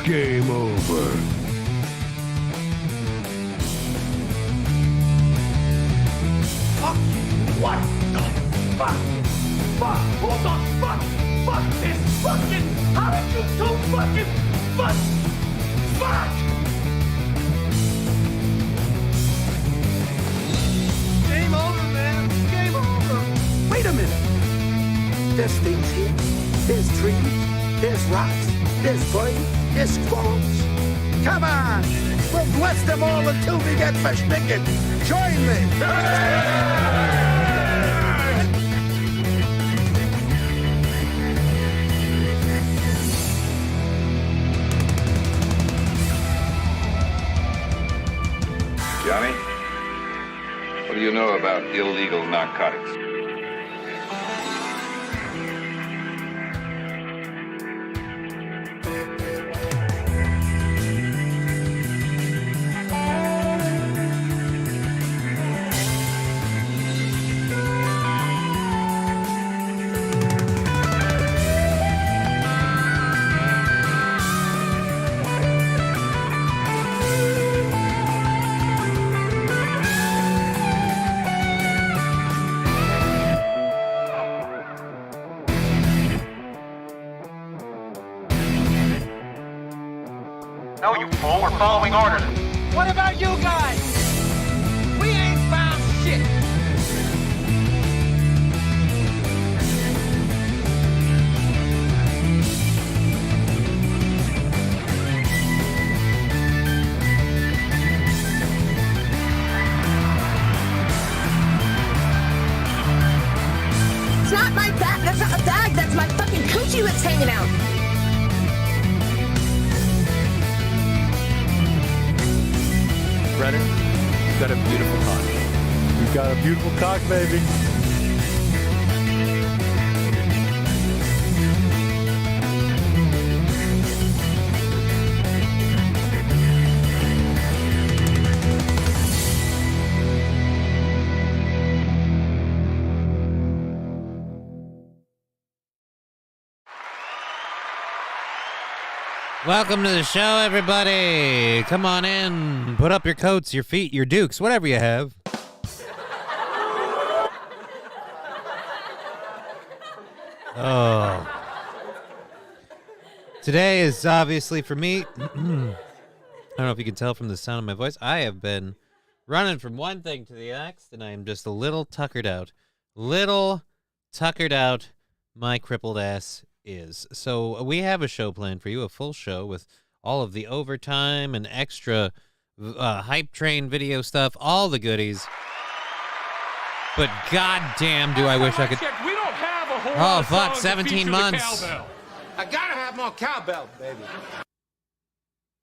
Game over. Fuck! What the fuck? Fuck! Who the fuck? Fuck this fucking... How did you so fucking... Fuck! Fuck! Game over, man. Game over. Wait a minute. There's things here. There's trees. There's rocks. There's flames. There's squalls. Come on. We'll bless them all until we get verschnicken. Join me. Johnny, what do you know about illegal narcotics? No, you fool, we're following orders. What about you guys? We ain't found shit. It's not my bag. That's not a bag. That's my fucking coochie that's hanging out. Brennan, you've got a beautiful cock. You've got a beautiful cock, baby. Welcome to the show, everybody. Come on in. Put up your coats, your feet, your dukes, whatever you have. Oh. Today is obviously for me. I don't know if you can tell from the sound of my voice. I have been running from one thing to the next, and I am just a little tuckered out. Little tuckered out, my crippled ass is. So we have a show planned for you, a full show with all of the overtime and extra hype train video stuff, all the goodies. But goddamn, do I wish I could. We don't have a whole Oh lot of fuck, songs 17 that months. cowbell. I gotta have more cowbell, baby.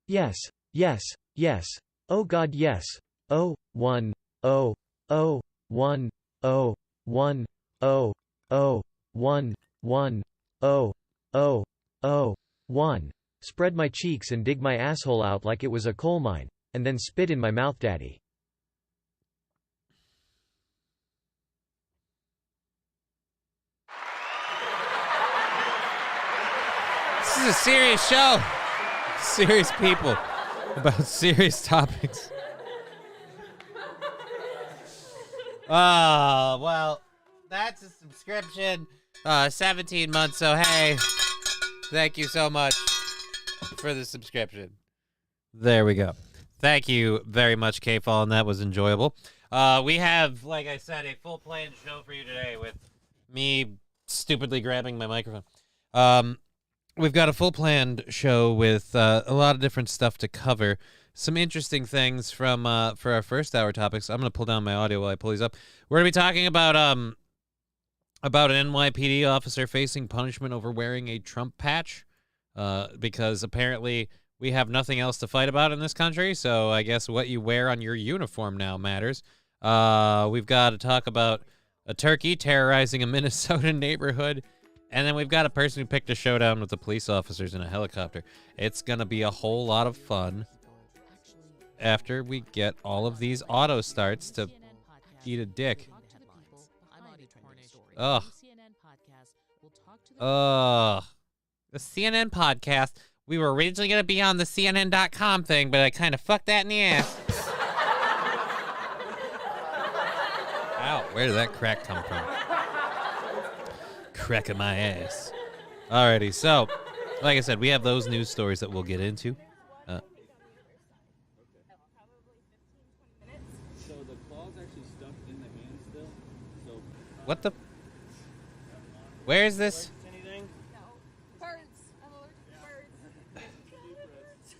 Yes, yes, yes. Oh God, yes. Oh, 1, oh, oh, 1, oh, 1, oh, oh, 1, 1, oh, oh, oh, 1. Spread my cheeks and dig my asshole out like it was a coal mine, and then spit in my mouth, daddy. This is a serious show. Serious people about serious topics. Oh, well, that's a subscription. 17 months, so hey, thank you so much for the subscription. There we go. Thank you very much, K-Fall, and that was enjoyable. We have, like I said, a full planned show for you today with me stupidly grabbing my microphone. We've got a full planned show with a lot of different stuff to cover. Some interesting things from for our first hour topics. I'm going to pull down my audio while I pull these up. We're going to be talking about an NYPD officer facing punishment over wearing a Trump patch because apparently we have nothing else to fight about in this country, so I guess what you wear on your uniform now matters. We've got to talk about a turkey terrorizing a Minnesota neighborhood, and then we've got a person who picked a showdown with the police officers in a helicopter. It's going to be a whole lot of fun after we get all of these auto starts to eat a dick. Ugh. The CNN podcast We were originally going to be on the CNN.com thing, but I kind of fucked that in the ass. Ow, where did that crack come from? Crack in my ass. Alrighty, so, like I said, we have those news stories that we'll get into. So the claw's actually stuck in the hand still. So What the? Where is this? anything? Birds. I'm allergic to birds.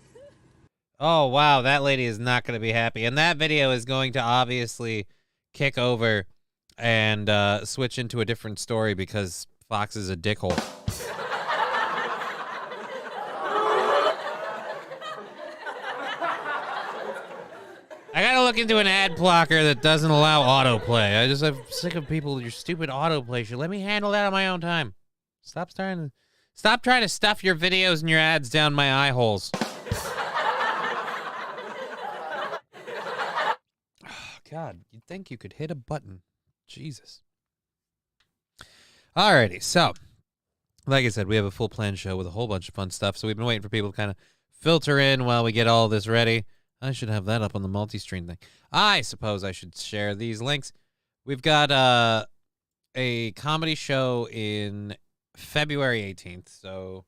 Oh, wow, that lady is not going to be happy. And that video is going to obviously kick over and switch into a different story because Fox is a dickhole. I gotta look into an ad blocker that doesn't allow autoplay. I'm sick of people with your stupid autoplay shit. Let me handle that on my own time. Stop trying to stuff your videos and your ads down my eye holes. Oh, God, you'd think you could hit a button. Jesus. Alrighty, so like I said, we have a full planned show with a whole bunch of fun stuff. So we've been waiting for people to kind of filter in while we get all this ready. I should have that up on the multi-stream thing. I suppose I should share these links. We've got a comedy show in February 18th. So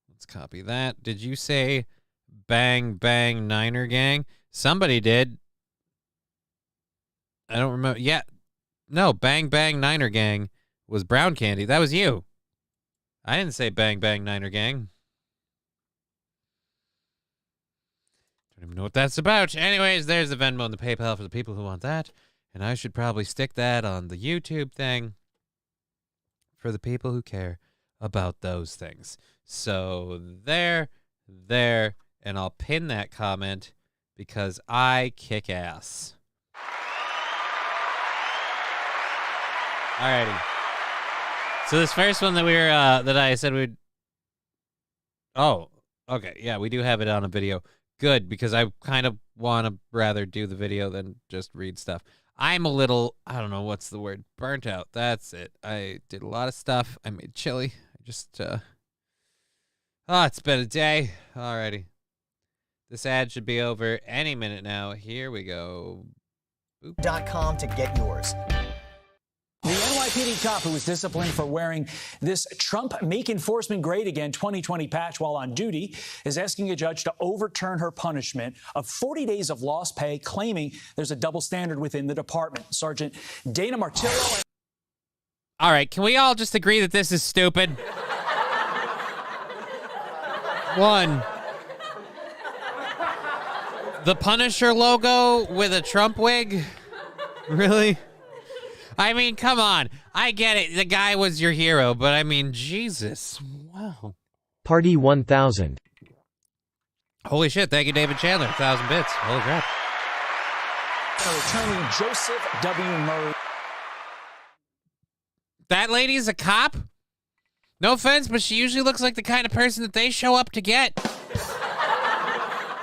let's copy that. Did you say Bang Bang Niner Gang? Somebody did. I don't remember. Yeah. No, Bang Bang Niner Gang was Brown Candy. That was you. I didn't say Bang Bang Niner Gang. Don't even know what that's about. Anyways, there's the Venmo and the PayPal for the people who want that. And I should probably stick that on the YouTube thing for the people who care about those things. So there, and I'll pin that comment because I kick ass. Alrighty. So this first one that we were that I said we'd. Oh, okay, yeah, we do have it on a video. Good, because I kind of want to rather do the video than just read stuff. I'm a little, I don't know what's the word, burnt out. That's it. I did a lot of stuff. I made chili. I just it's been a day. Alrighty. This ad should be over any minute now. Here we go. .com to get yours. The NYPD cop who was disciplined for wearing this Trump Make Enforcement Great Again 2020 patch while on duty is asking a judge to overturn her punishment of 40 days of lost pay, claiming there's a double standard within the department. Sergeant Dana Martillo. All right, can we all just agree that this is stupid? One. The Punisher logo with a Trump wig? Really? I mean, come on. I get it. The guy was your hero, but I mean, Jesus. Wow. Party 1000. Holy shit. Thank you, David Chandler. 1,000 bits. Holy crap. Attorney Joseph W. Murray. That lady's a cop? No offense, but she usually looks like the kind of person that they show up to get.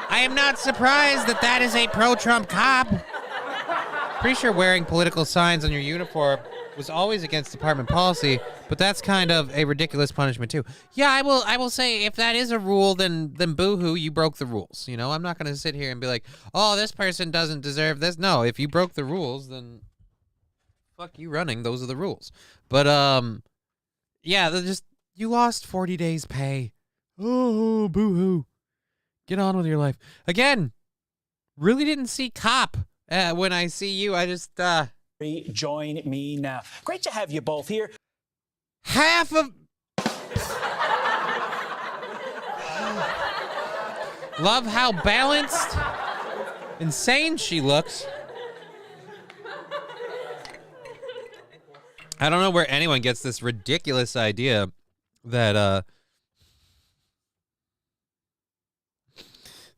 I am not surprised that that is a pro-Trump cop. Pretty sure wearing political signs on your uniform was always against department policy, but that's kind of a ridiculous punishment too. Yeah, I will say if that is a rule, then boo-hoo, you broke the rules. You know, I'm not going to sit here and be like, oh, this person doesn't deserve this. No, if you broke the rules, then fuck you running. Those are the rules. But, yeah, you lost 40 days pay. Oh, boo-hoo. Get on with your life. Again, really didn't see cop. When I see you, I just, Join me now. Great to have you both here. Half of... Love how balanced, insane she looks. I don't know where anyone gets this ridiculous idea that,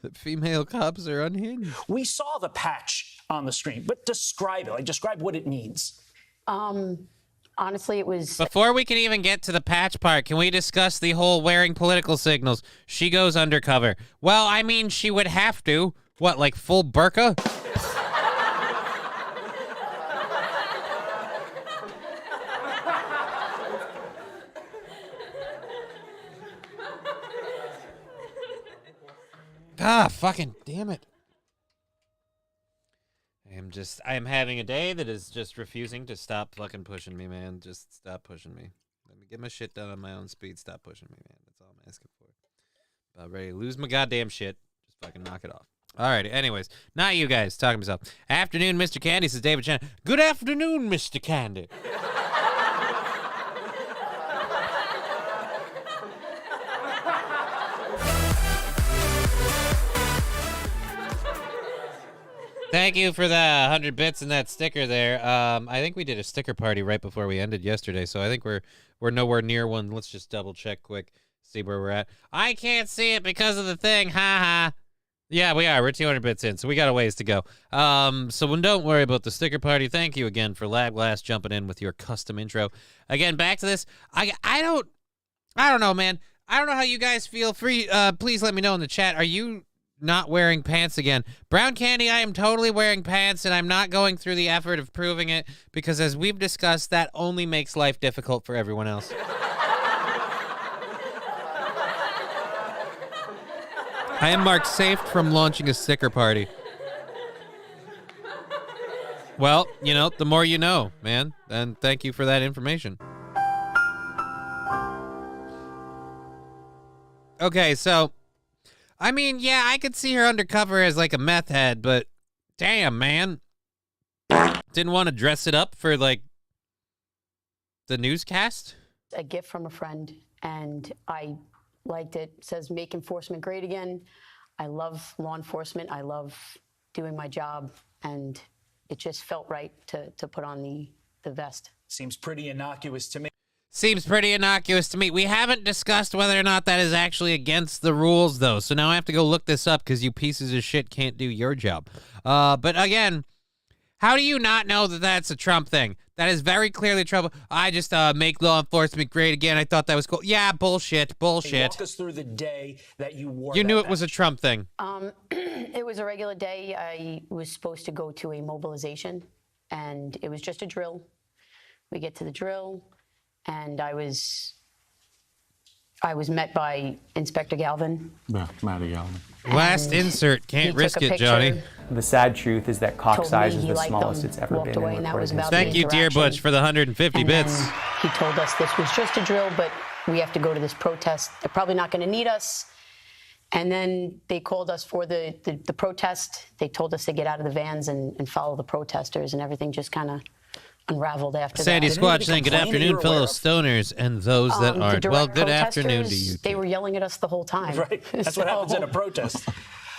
that female cops are unhinged. We saw the patch on the screen, but describe it. Like, describe what it means. Honestly, it was... Before we can even get to the patch part, can we discuss the whole wearing political signals? She goes undercover. Well, I mean, she would have to. What, like full burqa? Ah, fucking damn it. I am having a day that is just refusing to stop fucking pushing me, man. Just stop pushing me. Let me get my shit done on my own speed. Stop pushing me, man. That's all I'm asking for. About ready to lose my goddamn shit. Just fucking knock it off. All right, anyways. Not you guys. Talking to myself. Afternoon, Mr. Candy, says David Chan. Good afternoon, Mr. Candy. Thank you for the 100 bits and that sticker there. I think we did a sticker party right before we ended yesterday, so I think we're nowhere near one. Let's just double check quick, see where we're at. I can't see it because of the thing. Ha ha. Yeah, we are. We're 200 bits in, so we got a ways to go. So don't worry about the sticker party. Thank you again for Lab Glass jumping in with your custom intro. Again, back to this. I don't know, man. I don't know how you guys feel. Please let me know in the chat. Are you not wearing pants again? Brown Candy, I am totally wearing pants, and I'm not going through the effort of proving it because, as we've discussed, that only makes life difficult for everyone else. I am marked safe from launching a sticker party. Well, the more you know, man. And thank you for that information. Okay, so I mean, yeah, I could see her undercover as like a meth head, but damn, man. Didn't want to dress it up for like the newscast? A gift from a friend, and I liked it. It says make enforcement great again. I love law enforcement. I love doing my job, and it just felt right to put on the vest. Seems pretty innocuous to me. Seems pretty innocuous to me. We haven't discussed whether or not that is actually against the rules, though. So now I have to go look this up because you pieces of shit can't do your job. But again, how do you not know that that's a Trump thing? That is very clearly Trump. I just make law enforcement great again. I thought that was cool. Yeah, bullshit. Walk us through the day that you wore. You knew it was a Trump thing. It was a regular day. I was supposed to go to a mobilization, and it was just a drill. We get to the drill, and I was met by Inspector Galvin. Yeah, Matty Galvin. Last insert. Can't risk it, Johnny. The sad truth is that cock size is the smallest it's ever been in recorded history. Thank you, Dear Butch, for the 150 bits. He told us this was just a drill, but we have to go to this protest. They're probably not going to need us. And then they called us for the protest. They told us to get out of the vans and follow the protesters, and everything just kind of unraveled after Sandy that. Squatch saying, good afternoon, fellow stoners, and those that aren't. Well, good afternoon to you. They were yelling at us the whole time. Right. That's what happens in a protest.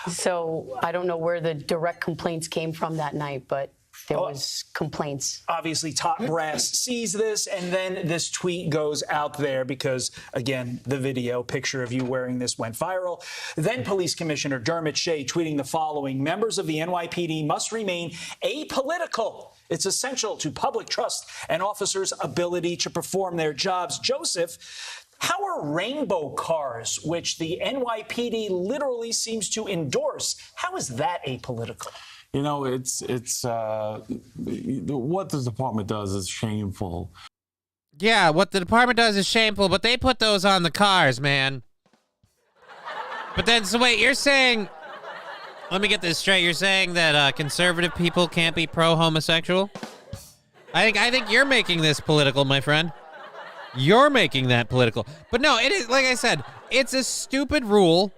So I don't know where the direct complaints came from that night, but there was complaints. Obviously, top brass sees this, and then this tweet goes out there because, again, the picture of you wearing this went viral. Then Police Commissioner Dermot Shea tweeting the following: members of the NYPD must remain apolitical. It's essential to public trust and officers' ability to perform their jobs. Joseph, how are rainbow cars, which the NYPD literally seems to endorse, how is that apolitical? You know, it's what the department does is shameful. Yeah, what the department does is shameful, but they put those on the cars, man. But then, so wait, you're saying, let me get this straight. You're saying that conservative people can't be pro-homosexual? I think you're making this political, my friend. You're making that political. But no, it is, like I said, it's a stupid rule.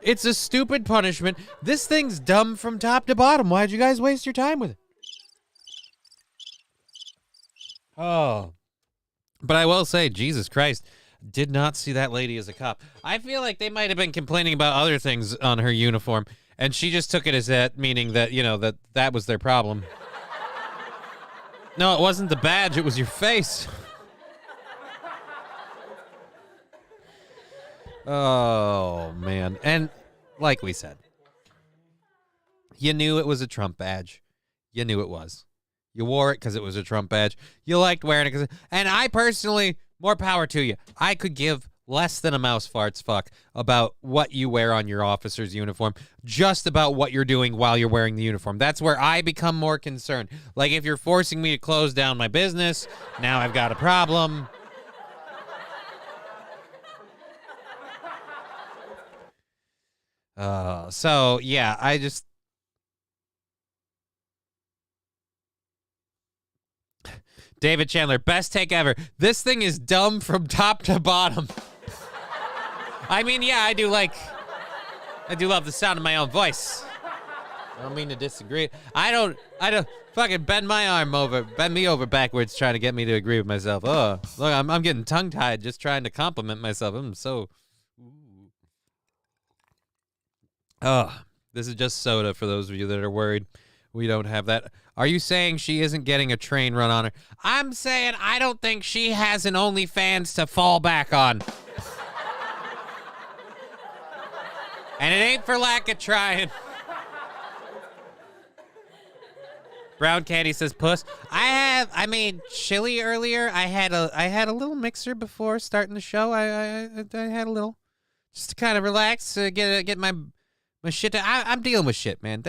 It's a stupid punishment. This thing's dumb from top to bottom. Why'd you guys waste your time with it? Oh. But I will say, Jesus Christ, did not see that lady as a cop. I feel like they might have been complaining about other things on her uniform, and she just took it as that, meaning that, that was their problem. No, it wasn't the badge. It was your face. Oh, man. And like we said, you knew it was a Trump badge. You knew it was. You wore it because it was a Trump badge. You liked wearing it. And I personally, more power to you. I could give less than a mouse farts fuck about what you wear on your officer's uniform, just about what you're doing while you're wearing the uniform. That's where I become more concerned. Like, if you're forcing me to close down my business, now I've got a problem. So yeah, I just David Chandler, best take ever. This thing is dumb from top to bottom. I mean, yeah, I do love the sound of my own voice. I don't mean to disagree. I don't fucking bend me over backwards trying to get me to agree with myself. Oh, look, I'm getting tongue-tied just trying to compliment myself. I'm so... Oh, this is just soda for those of you that are worried we don't have that. Are you saying she isn't getting a train run on her? I'm saying I don't think she has an OnlyFans to fall back on. And it ain't for lack of trying. Brown Candy says puss. I made chili earlier. I had a little mixer before starting the show. I had a little just to kind of relax, get my shit. I'm dealing with shit, man.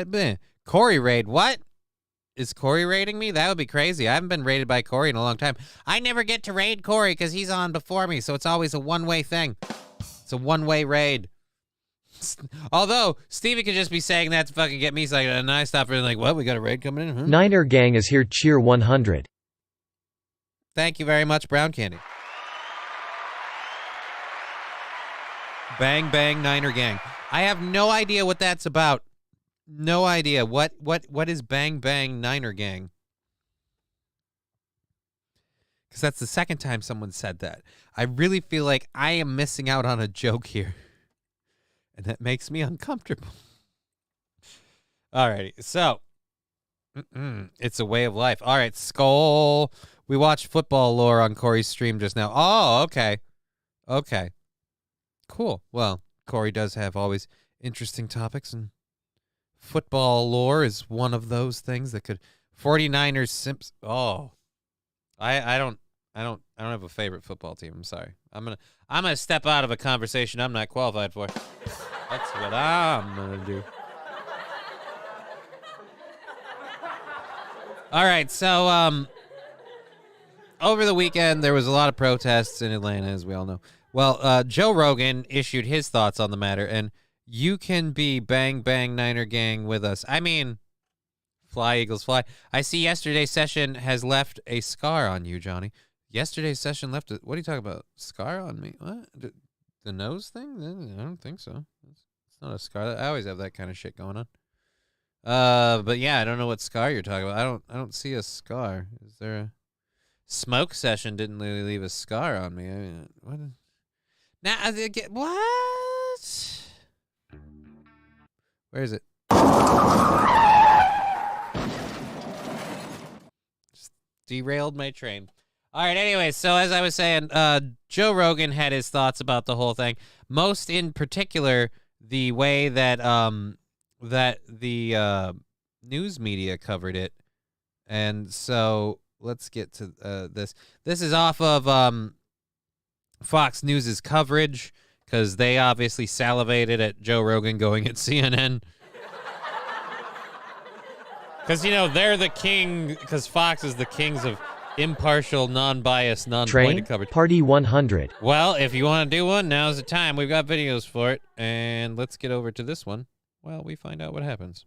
Corey raid. What? Is Corey raiding me? That would be crazy. I haven't been raided by Corey in a long time. I never get to raid Corey because he's on before me, so it's always a one-way thing. It's a one-way raid. Although, Stevie could just be saying that to fucking get me psyched, and I stop and like, what, we got a raid coming in? Niner Gang is here, cheer 100. Thank you very much, Brown Candy. Bang, bang, Niner Gang. I have no idea what that's about. No idea. What is Bang, bang, Niner Gang? Because that's the second time someone said that. I really feel like I am missing out on a joke here. And that makes me uncomfortable. All righty. So, it's a way of life. All right, Skull. We watched football lore on Corey's stream just now. Oh, okay. Okay. Cool. Well, Corey does have always interesting topics, and football lore is one of those things that could 49ers Simps. Oh. I don't have a favorite football team. I'm sorry. I'm gonna step out of a conversation I'm not qualified for. That's what I'm gonna do. All right, so over the weekend there was a lot of protests in Atlanta, as we all know. Well, Joe Rogan issued his thoughts on the matter, and you can be bang bang Niner Gang with us. I mean, fly Eagles fly. I see yesterday's session has left a scar on you, Johnny. Yesterday's session left a, what are you talking about? Scar on me? What? The nose thing? I don't think so. It's not a scar. I always have that kind of shit going on. But yeah, I don't know what scar you're talking about. I don't see a scar. Is there a smoke session? Didn't really leave a scar on me. I mean, what? Now what? Where is it? Just derailed my train. All right, anyway, so as I was saying, Joe Rogan had his thoughts about the whole thing. Most in particular, the way that the news media covered it. And so let's get to this. This is off of Fox News' coverage, because they obviously salivated at Joe Rogan going at CNN. Because, you know, they're the king, because Fox is the kings of impartial, non-biased, non-pointed coverage. Party 100. Well, if you want to do one, now's the time. We've got videos for it. And let's get over to this one while we find out what happens.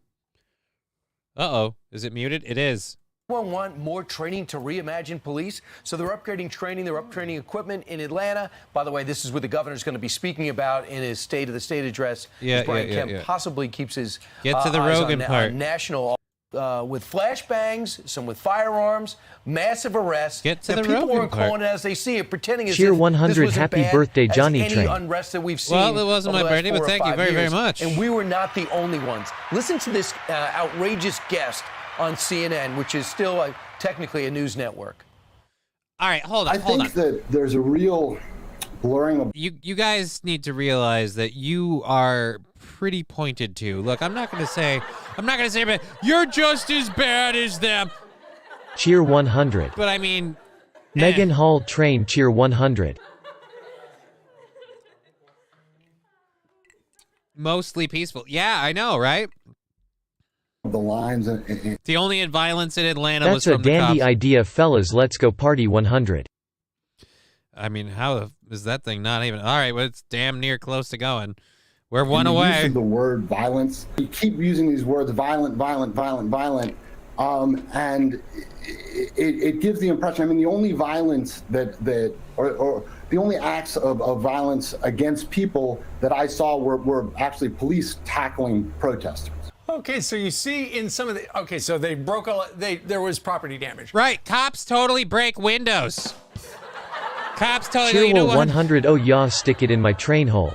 Uh-oh. Is it muted? It is. Want more training to reimagine police, so they're upgrading training, they're upgrading equipment in Atlanta. By the way, this is what the governor's going to be speaking about in his State of the State address. Brian Kemp possibly keeps his get to the Rogan part. National with flashbangs, some with firearms, massive arrests. Get to the people Rogan are calling it as they see it, pretending as Cheer if 100 this was happy as bad birthday, as Johnny any Train. unrest that we've seen. Well, it wasn't my birthday, but thank you very, very much. And we were not the only ones. Listen to this outrageous guest on CNN, which is still technically a news network. All right, hold on. I think that there's a real blurring of... You guys need to realize that you are pretty pointed to. Look, I'm not going to say, but you're just as bad as them. Cheer 100. But I mean... Megan Hall Train cheer 100. Mostly peaceful. Yeah, I know, right? The lines. The only violence in Atlanta That's was from a dandy the cops. idea, fellas. Let's go party 100. I mean, how is that thing not even... All right, well, it's damn near close to going. We're one in the away. Use of the word violence. You keep using these words, violent, violent, violent, violent, and it gives the impression. I mean, the only violence or the only acts of violence against people that I saw were actually police tackling protesters. Okay, so you see in some of the... Okay, so they broke there was property damage. Right, cops totally break windows. Cops totally... Cheerwell You know what? 100. Oh yeah, stick it in my train hole.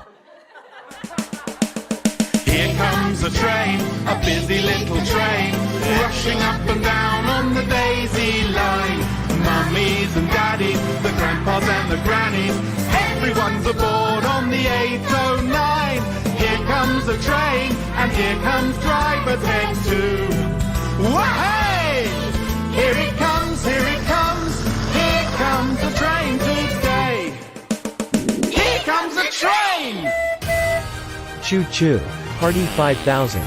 Here comes a train, a busy little train, rushing up and down on the daisy line. Mummies and daddies, the grandpas and the grannies, everyone's aboard on the 809. Here comes a train, and here comes driver's head too. Wah-hey! Here it comes, here it comes, here comes the train today. Here comes the train! Choo choo. Party 5000.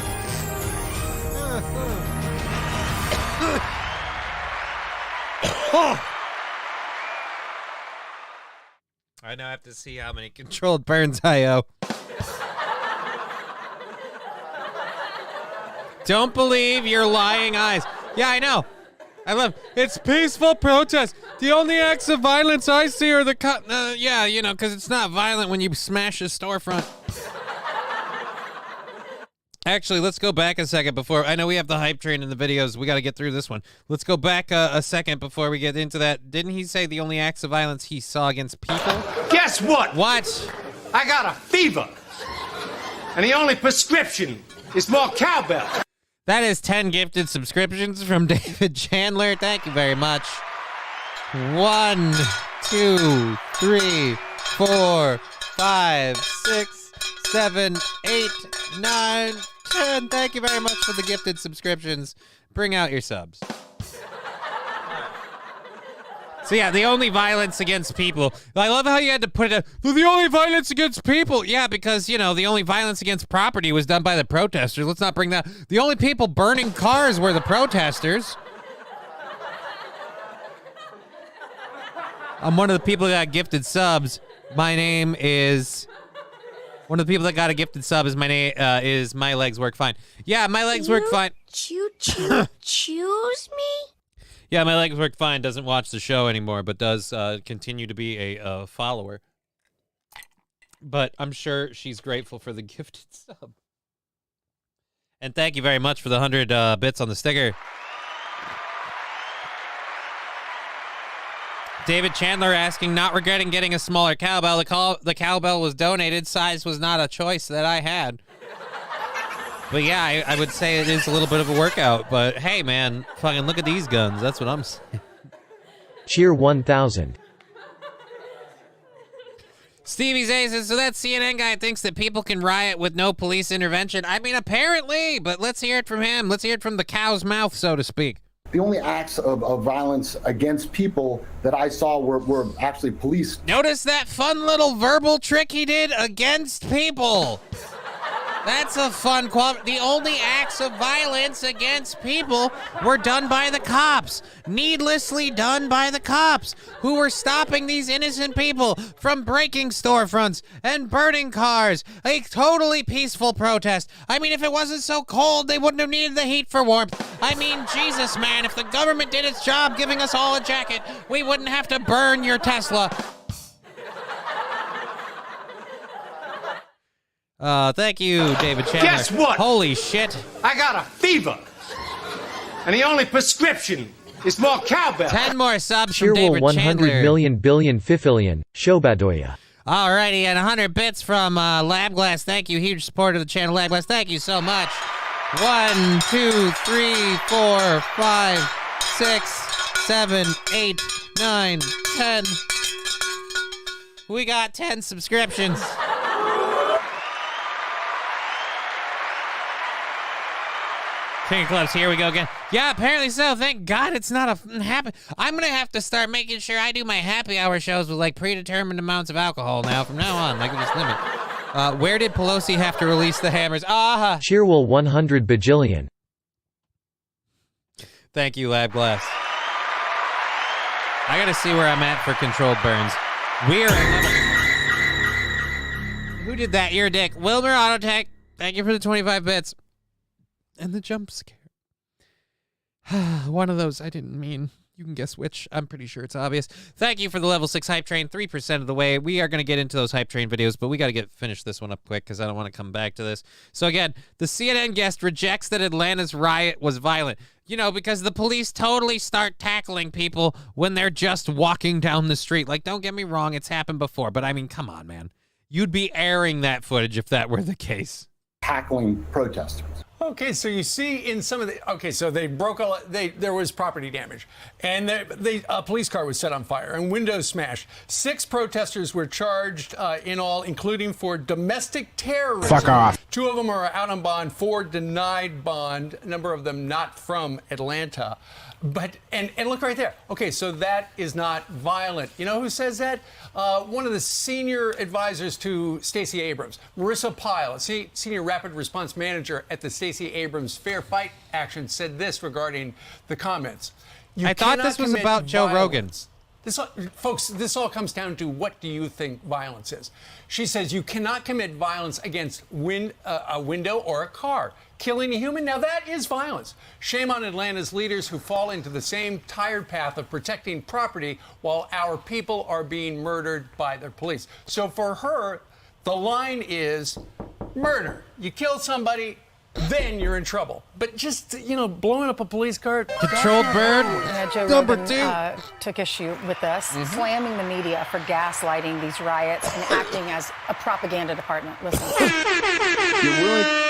I now have to see how many controlled burns I owe. Don't believe your lying eyes. Yeah, I know. I love it's peaceful protest. The only acts of violence I see are the yeah, you know, because it's not violent when you smash a storefront. Actually, let's go back a second before... I know we have the hype train in the videos. We got to get through this one. Let's go back a second before we get into that. Didn't he say the only acts of violence he saw against people? Guess what? What? I got a fever. And the only prescription is more cowbell. That is 10 gifted subscriptions from David Chandler. Thank you very much. 1, 2, 3, 4, 5, 6, 7, 8, 9, 10. Thank you very much for the gifted subscriptions. Bring out your subs. So yeah, the only violence against people. I love how you had to put it, the only violence against people. Yeah, because, you know, the only violence against property was done by the protesters. Let's not bring that. The only people burning cars were the protesters. I'm one of the people that got gifted subs. My name is... One of the people that got a gifted sub is my name is My Legs Work Fine. Yeah, my legs work fine. Choose me? Yeah, My Legs Work Fine doesn't watch the show anymore, but does continue to be a follower. But I'm sure she's grateful for the gifted sub. And thank you very much for the 100 bits on the sticker. David Chandler asking, not regretting getting a smaller cowbell. The cowbell was donated. Size was not a choice that I had. But yeah, I would say it is a little bit of a workout. But hey, man, fucking look at these guns. That's what I'm saying. Cheer 1000. Stevie Zay says, so that CNN guy thinks that people can riot with no police intervention. I mean, apparently, but let's hear it from him. Let's hear it from the cow's mouth, so to speak. The only acts of violence against people that I saw were actually police. Notice that fun little verbal trick he did against people. That's a fun quality. The only acts of violence against people were done by the cops. Needlessly done by the cops who were stopping these innocent people from breaking storefronts and burning cars. A totally peaceful protest. I mean, if it wasn't so cold, they wouldn't have needed the heat for warmth. I mean, Jesus, man, if the government did its job giving us all a jacket, we wouldn't have to burn your Tesla. Thank you, David Chandler. Guess what? Holy shit. I got a fever. And the only prescription is more cowbell. 10 more subs from Cheerwell David 100 Chandler. million billion fifillion. Shobadoya. Alrighty, and 100 bits from Labglass. Thank you. Huge supporter of the channel, Labglass. Thank you so much. 1, 2, 3, 4, 5, 6, 7, 8, 9, 10. We got 10 subscriptions. King of Clubs, here we go again. Yeah, apparently so. Thank God it's not a happy. I'm going to have to start making sure I do my happy hour shows with, like, predetermined amounts of alcohol now from now on. Like, we just limit. Where did Pelosi have to release the hammers? Ah! Cheerwell 100 bajillion. Thank you, Lab Glass. I got to see where I'm at for controlled burns. We're Who did that? You're a dick. Wilmer Autotech, thank you for the 25 bits. And the jump scare. One of those I didn't mean. You can guess which. I'm pretty sure it's obvious. Thank you for the level 6 hype train. 3% of the way. We are going to get into those hype train videos, but we got to finish this one up quick because I don't want to come back to this. So again, the CNN guest rejects that Atlanta's riot was violent. You know, because the police totally start tackling people when they're just walking down the street. Like, don't get me wrong, it's happened before, but I mean, come on, man. You'd be airing that footage if that were the case. Tackling protesters. Okay, so you see in some of the, okay, so they broke there was property damage, and a police car was set on fire and windows smashed. 6 protesters were charged in all, including for domestic terrorism. Fuck off. 2 of them are out on bond, 4 denied bond, a number of them not from Atlanta. But, and look right there. Okay, so that is not violent. You know who says that? One of the senior advisors to Stacey Abrams, Marissa Pyle, senior rapid response manager at the Stacey Abrams Fair Fight Action, said this regarding the comments. I thought this was about Joe Rogan. Folks, this all comes down to what do you think violence is? She says you cannot commit violence against a window or a car. Killing a human, now that is violence. Shame on Atlanta's leaders who fall into the same tired path of protecting property while our people are being murdered by the police. So for her, the line is murder. You kill somebody, then you're in trouble. But just, you know, blowing up a police car. Controlled burn. Joe Number Rogan, 2. Took issue with this, slamming the media for gaslighting these riots and acting as a propaganda department. Listen. You're willing.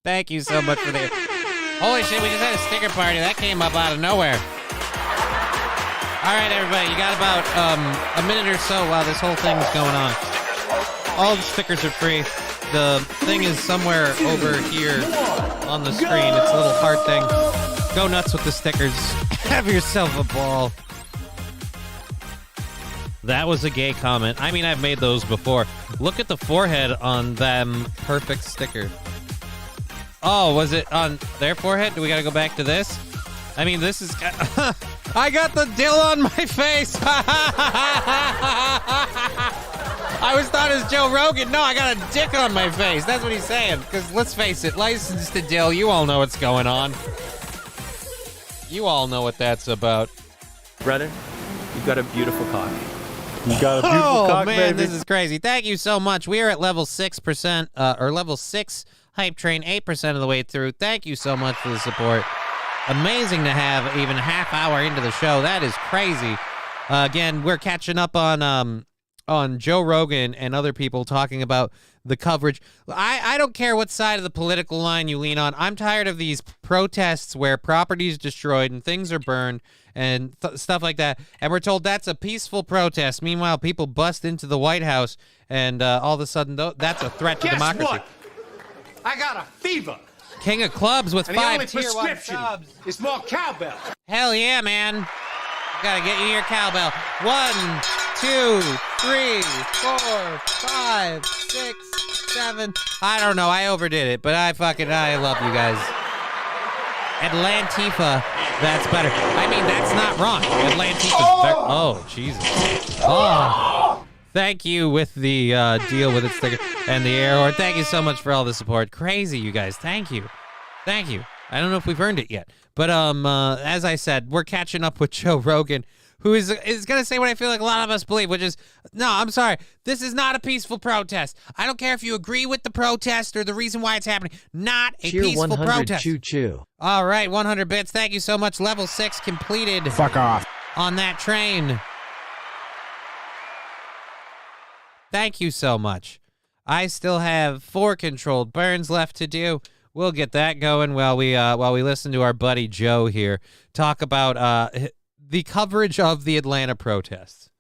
Thank you so much for the... Holy shit, we just had a sticker party. That came up out of nowhere. All right, everybody, you got about a minute or so while this whole thing's going on. All the stickers are free. The thing is somewhere over here on the screen. It's a little heart thing. Go nuts with the stickers. Have yourself a ball. That was a gay comment. I mean, I've made those before. Look at the forehead on them perfect sticker. Oh, was it on their forehead? Do we got to go back to this? I mean, this is... I got the dill on my face! I always thought it was Joe Rogan. No, I got a dick on my face. That's what he's saying. Because let's face it, licensed to dill, you all know what's going on. You all know what that's about. Brother, you've got a beautiful cock. You got a beautiful cock, man, baby. This is crazy. Thank you so much. We are at level 6%, or level 6 hype train, 8% of the way through. Thank you so much for the support. Amazing to have even a half hour into the show. That is crazy. Again, we're catching up on Joe Rogan and other people talking about the coverage. I don't care what side of the political line you lean on. I'm tired of these protests where property is destroyed and things are burned and stuff like that. And we're told that's a peaceful protest. Meanwhile, people bust into the White House and all of a sudden that's a threat to democracy. Guess what? I got a fever. King of clubs with and 5 tier 1 prescription subs. is more cowbell. Hell yeah, man. Gotta get you your cowbell. 1, 2, 3, 4, 5, 6, 7. I don't know. I overdid it, but I love you guys. Atlantifa, that's better. I mean, that's not wrong. Atlantifa's better. Oh, Jesus. Oh. Thank you with the deal with it sticker and the air horn. Thank you so much for all the support. Crazy, you guys. Thank you. Thank you. I don't know if we've earned it yet. But as I said, we're catching up with Joe Rogan, who is going to say what I feel like a lot of us believe, which is, no, I'm sorry. This is not a peaceful protest. I don't care if you agree with the protest or the reason why it's happening. Not a Cheer peaceful 100 protest. Choo-choo. All right, 100 bits. Thank you so much. Level 6 completed. Fuck off. On that train. Thank you so much. I still have 4 controlled burns left to do. We'll get that going while we listen to our buddy Joe here talk about the coverage of the Atlanta protests.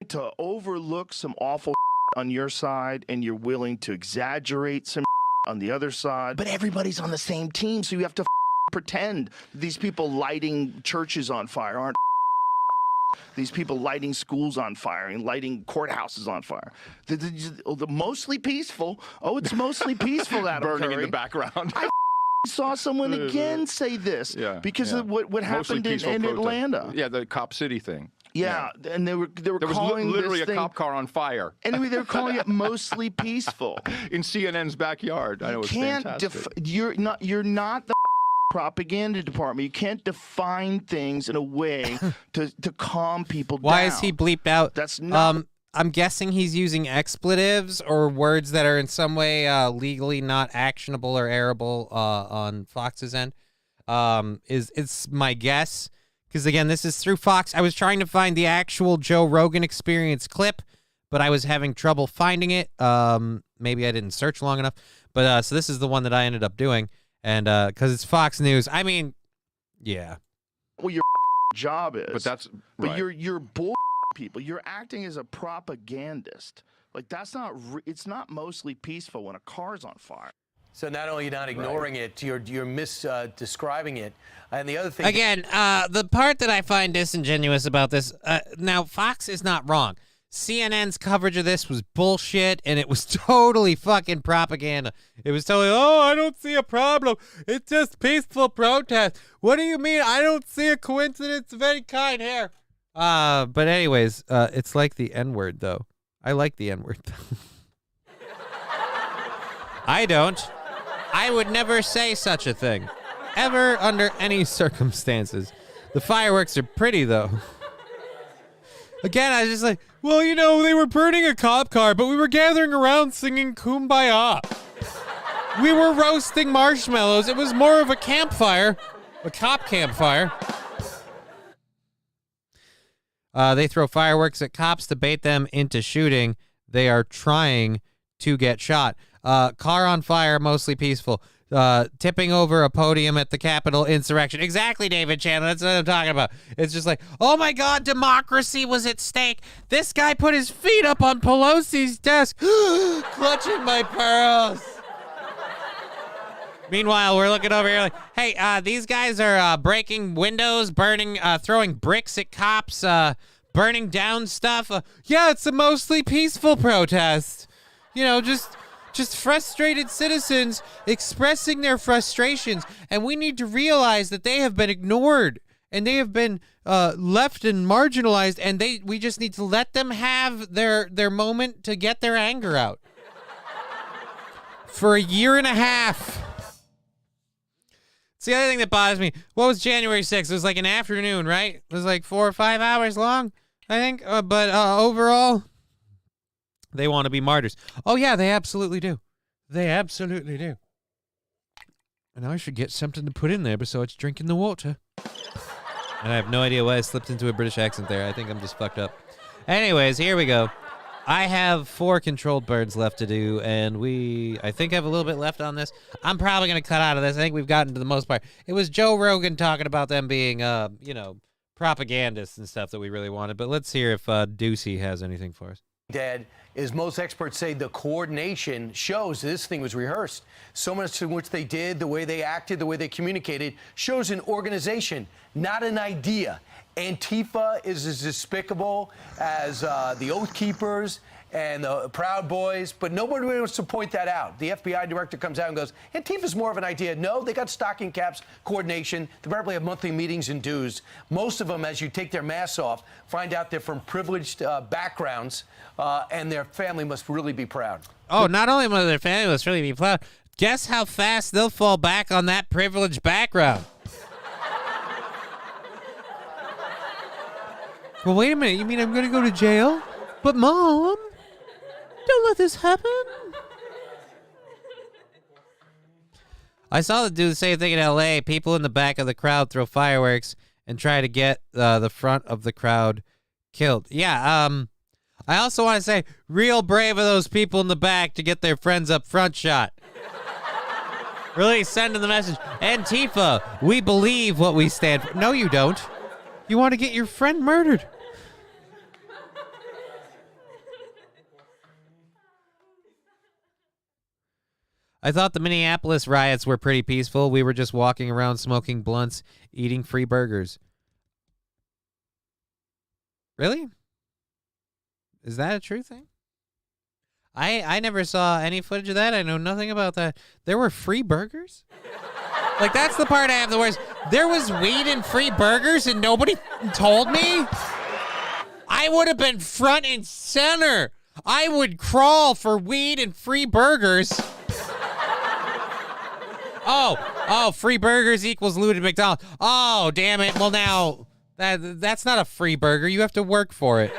To overlook some awful on your side, and you're willing to exaggerate some on the other side, but everybody's on the same team, so you have to pretend these people lighting churches on fire aren't. These people lighting schools on fire and lighting courthouses on fire. The mostly peaceful. Oh, it's mostly peaceful, Adam burning Curry. in the background. I saw someone again say this because of what happened in Atlanta. Yeah, the Cop City thing. Yeah, and they were there was calling literally this a thing, cop car on fire. Anyway, they were calling it mostly peaceful in CNN's backyard. I know, it's fantastic. You're not the propaganda department. You can't define things in a way to calm people down. Why is he bleeped out? That's not. I'm guessing he's using expletives or words that are in some way legally not actionable or arable on Fox's end. It's my guess. Because, again, this is through Fox. I was trying to find the actual Joe Rogan Experience clip, but I was having trouble finding it. Maybe I didn't search long enough. But so this is the one that I ended up doing. And because it's Fox News. I mean, yeah. Well, your job is. But that's right. But you're bull people. You're acting as a propagandist. Like, that's not. It's not mostly peaceful when a car's on fire. So not only are you not ignoring it, you're describing it. And the other thing... Again, the part that I find disingenuous about this, now, Fox is not wrong. CNN's coverage of this was bullshit, and it was totally fucking propaganda. It was totally, oh, I don't see a problem. It's just peaceful protest. What do you mean? I don't see a coincidence of any kind here. But anyways, it's like the N-word, though. I like the N-word, though. I don't. I would never say such a thing. Ever, under any circumstances. The fireworks are pretty, though. Again, I was just like, well, you know, they were burning a cop car, but we were gathering around singing Kumbaya. We were roasting marshmallows. It was more of a campfire. A cop campfire. They throw fireworks at cops to bait them into shooting. They are trying to get shot. Car on fire, mostly peaceful. Tipping over a podium at the Capitol insurrection. Exactly, David Chandler. That's what I'm talking about. It's just like, oh my God, democracy was at stake. This guy put his feet up on Pelosi's desk, clutching my pearls. Meanwhile, we're looking over here like, hey, these guys are breaking windows, burning, throwing bricks at cops, burning down stuff. Yeah, it's a mostly peaceful protest. You know, just frustrated citizens expressing their frustrations, and we need to realize that they have been ignored and they have been left and marginalized, and we just need to let them have their moment to get their anger out. For a year and a half. It's the other thing that bothers me. What was January 6th? It was like an afternoon, right? It was like 4 or 5 hours long, I think. But overall, they want to be martyrs. Oh, yeah, they absolutely do. They absolutely do. And I should get something to put in there besides drinking the water. And I have no idea why I slipped into a British accent there. I think I'm just fucked up. Anyways, here we go. I have 4 controlled burns left to do, and I think, have a little bit left on this. I'm probably going to cut out of this. I think we've gotten to the most part. It was Joe Rogan talking about them being, propagandists and stuff that we really wanted. But let's hear if Ducey has anything for us. Dad, is most experts say the coordination shows this thing was rehearsed. So much in which they did, the way they acted, the way they communicated, shows an organization, not an idea. Antifa is as despicable as the Oath Keepers and the Proud Boys, but nobody wants to point that out. The FBI director comes out and goes, Antifa's more of an idea. No, they got stocking caps, coordination. They probably have monthly meetings and dues. Most of them, as you take their masks off, find out they're from privileged backgrounds, and their family must really be proud. Oh, not only must their family must really be proud, guess how fast they'll fall back on that privileged background. Well, wait a minute. You mean I'm going to go to jail? But, Mom, don't let this happen. I saw them do the same thing in L.A. People in the back of the crowd throw fireworks and try to get the front of the crowd killed. Yeah, I also want to say, real brave of those people in the back to get their friends up front shot. Really sending the message, Antifa, we believe what we stand for. No, you don't. You want to get your friend murdered. I thought the Minneapolis riots were pretty peaceful. We were just walking around smoking blunts, eating free burgers. Really? Is that a true thing? I never saw any footage of that. I know nothing about that. There were free burgers? Like, that's the part I have the worst. There was weed and free burgers and nobody told me? I would have been front and center. I would crawl for weed and free burgers. Oh, free burgers equals loot at McDonald's. Oh, damn it. Well, now, that's not a free burger. You have to work for it.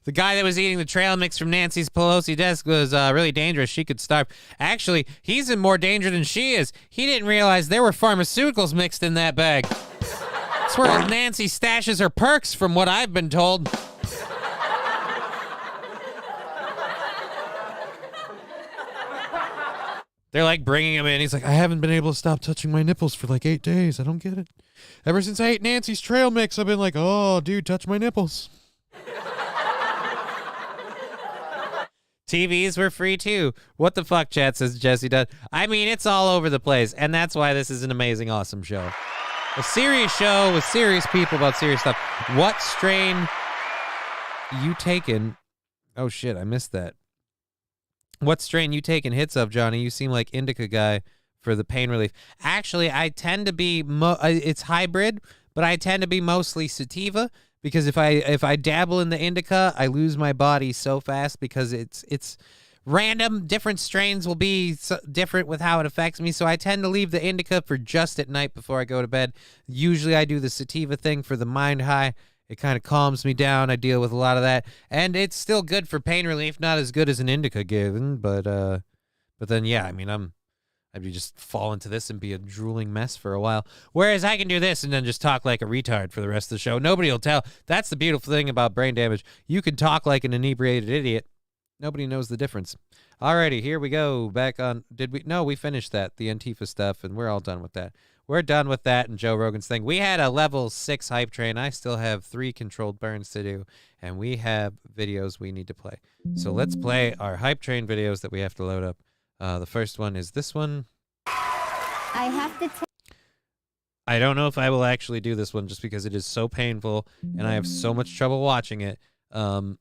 The guy that was eating the trail mix from Nancy Pelosi's desk was really dangerous. She could starve. Actually, he's in more danger than she is. He didn't realize there were pharmaceuticals mixed in that bag. That's where Nancy stashes her perks, from what I've been told. They're like bringing him in. He's like, I haven't been able to stop touching my nipples for like 8 days. I don't get it. Ever since I ate Nancy's trail mix, I've been like, oh, dude, touch my nipples. TVs were free too. What the fuck, chat, says Jesse does. I mean, it's all over the place, and that's why this is an amazing, awesome show. A serious show with serious people about serious stuff. What strain you taken? Oh shit, I missed that. What strain you taking hits of, Johnny? You seem like indica guy for the pain relief. Actually, I tend to be it's hybrid, but I tend to be mostly sativa. Because if I dabble in the indica, I lose my body so fast because it's random. Different strains will be different with how it affects me. So I tend to leave the indica for just at night before I go to bed. Usually I do the sativa thing for the mind high. It kind of calms me down. I deal with a lot of that. And it's still good for pain relief. Not as good as an indica given, but then, yeah, I mean, I'd be just fall into this and be a drooling mess for a while. Whereas I can do this and then just talk like a retard for the rest of the show. Nobody will tell. That's the beautiful thing about brain damage. You can talk like an inebriated idiot. Nobody knows the difference. Alrighty, here we go. Back on, no, we finished that, the Antifa stuff, and we're all done with that. We're done with that and Joe Rogan's thing. We had a level 6 hype train. I still have 3 controlled burns to do, and we have videos we need to play. So let's play our hype train videos that we have to load up. The first one is this one. I have to I don't know if I will actually do this one just because it is so painful and I have so much trouble watching it. I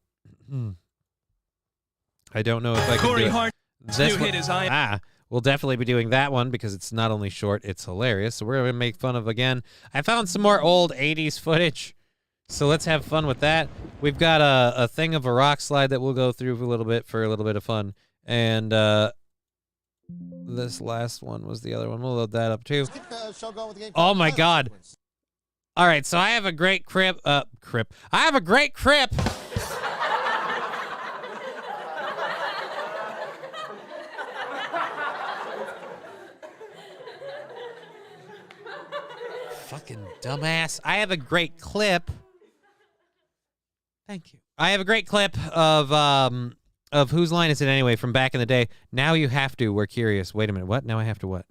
don't know if I can do it. This one, we'll definitely be doing that one because it's not only short, it's hilarious. So we're going to make fun of, again, I found some more old 80s footage. So let's have fun with that. We've got a thing of a rock slide that we'll go through for a little bit of fun. And this last one was the other one. We'll load that up too. Oh my God. All right, so I have a great crip. I have a great crip. Fucking dumbass. I have a great clip. Thank you. I have a great clip of whose line is it anyway from back in the day. Now you have to. We're curious. Wait a minute. What? Now I have to what?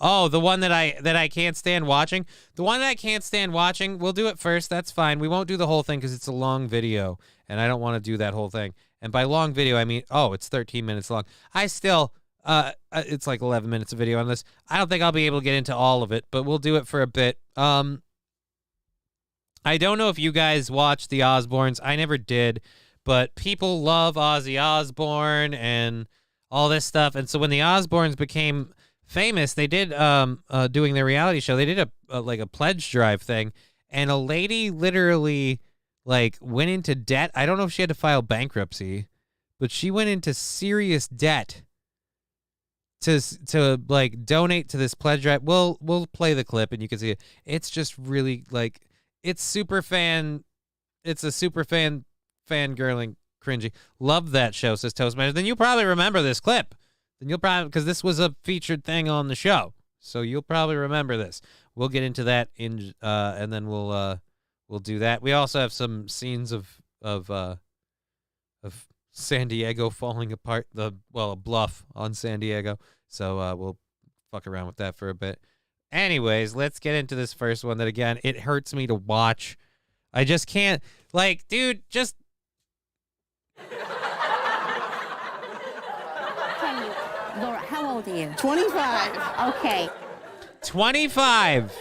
Oh, the one that I can't stand watching. The one that I can't stand watching. We'll do it first. That's fine. We won't do the whole thing because it's a long video, and I don't want to do that whole thing. And by long video, I mean, oh, it's 13 minutes long. I still, it's like 11 minutes of video on this. I don't think I'll be able to get into all of it, but we'll do it for a bit. I don't know if you guys watched the Osbournes. I never did, but people love Ozzy Osbourne and all this stuff. And so when the Osbournes became famous, they did doing their reality show. They did a pledge drive thing, and a lady literally like went into debt. I don't know if she had to file bankruptcy, but she went into serious debt to like donate to this pledge drive. We'll play the clip and you can see it. It's just really like it's a super fan fangirling cringy. Love that show, says Toastmaster. Then you'll probably remember this clip. Then you'll probably, because this was a featured thing on the show, so you'll probably remember this. We'll get into that and then we'll do that. We also have some scenes of San Diego falling apart. A bluff on San Diego. So we'll fuck around with that for a bit. Anyways, let's get into this first one that, again, it hurts me to watch. I just can't, like, dude, just... Laura, how old are you? 25. Okay. 25.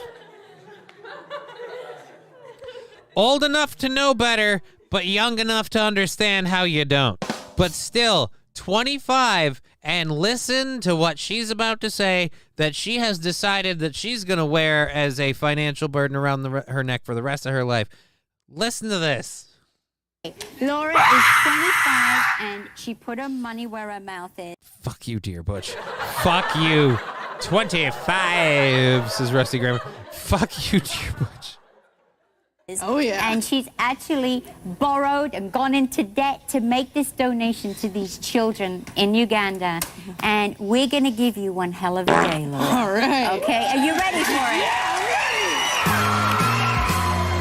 Old enough to know better, but young enough to understand how you don't. But still, 25 and listen to what she's about to say that she has decided that she's going to wear as a financial burden around her neck for the rest of her life. Listen to this. Laura is 25 and she put her money where her mouth is. Fuck you, dear Butch. Fuck you. 25, says Rusty Grammar. Fuck you, dear Butch. Oh, yeah. And she's actually borrowed and gone into debt to make this donation to these children in Uganda. And we're going to give you one hell of a day, Laura. All right. Okay, are you ready for it? Yeah,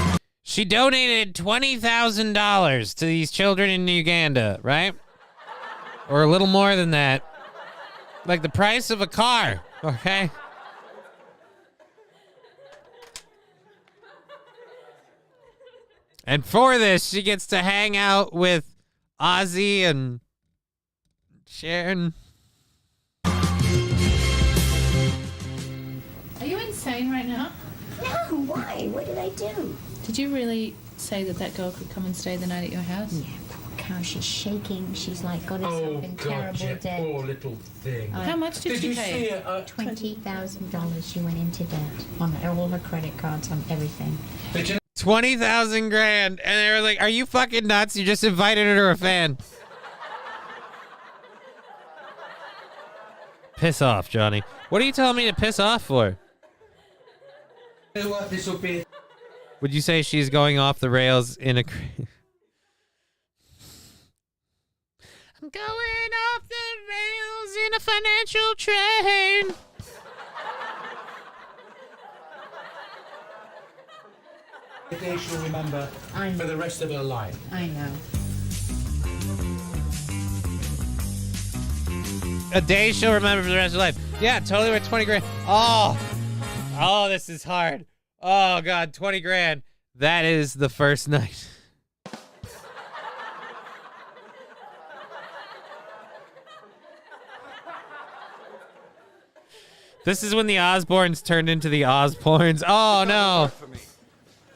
ready. She donated $20,000 to these children in Uganda, right? Or a little more than that. Like the price of a car, okay? And for this, she gets to hang out with Ozzy and Sharon. Are you insane right now? No, why? What did I do? Did you really say that girl could come and stay the night at your house? Yeah, poor cow. She's shaking. She's like got herself in terrible debt. Poor little thing. How much did she pay? $20,000 she went into debt on all her credit cards, on everything. 20,000 grand, and they were like, "Are you fucking nuts? You just invited her to a fan." Piss off, Johnny. What are you telling me to piss off for? Would you say she's going off the rails in a... I'm going off the rails in a financial train. A day she'll remember for the rest of her life. I know. A day she'll remember for the rest of her life. Yeah, totally worth 20 grand. Oh, this is hard. Oh, God, 20 grand. That is the first night. This is when the Osbournes turned into the Osbournes. Oh, no.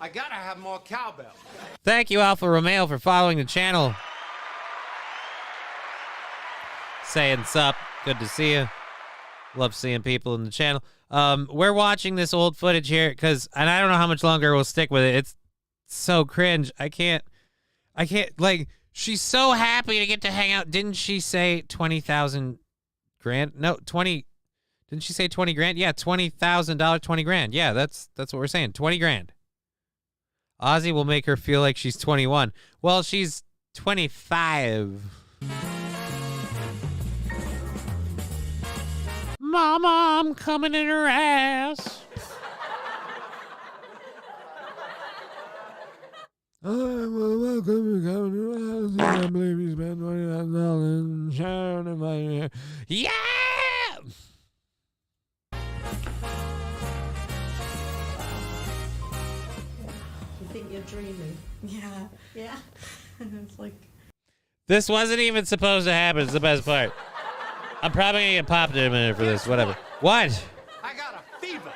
I gotta have more cowbell. Thank you, Alfa Romeo, for following the channel. Saying sup. Good to see you. Love seeing people in the channel. We're watching this old footage here because, and I don't know how much longer we'll stick with it. It's so cringe. I can't, like, she's so happy to get to hang out. Didn't she say 20,000 grand? No, 20. Didn't she say 20 grand? Yeah, $20,000, 20 grand. Yeah, that's what we're saying. 20 grand. Ozzy will make her feel like she's 21. Well, she's 25. Mama, I'm coming in her ass. Welcome to coming to her ass. I believe you spent $20,000 sharing in my hair. Yeah! You think you're dreaming? Yeah. Yeah. It's like... This wasn't even supposed to happen. It's the best part. I'm probably going to get popped in a minute for this. Whatever. What? I got a fever.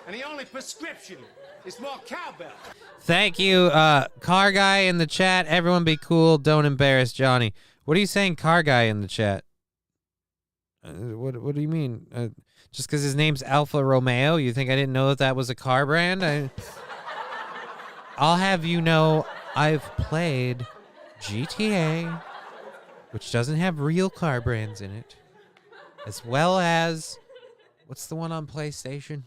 And the only prescription is more cowbell. Thank you, car guy in the chat. Everyone be cool. Don't embarrass Johnny. What are you saying, car guy in the chat? What do you mean? Just because his name's Alfa Romeo, you think I didn't know that was a car brand? I'll have you know I've played GTA, which doesn't have real car brands in it, as well as, what's the one on PlayStation?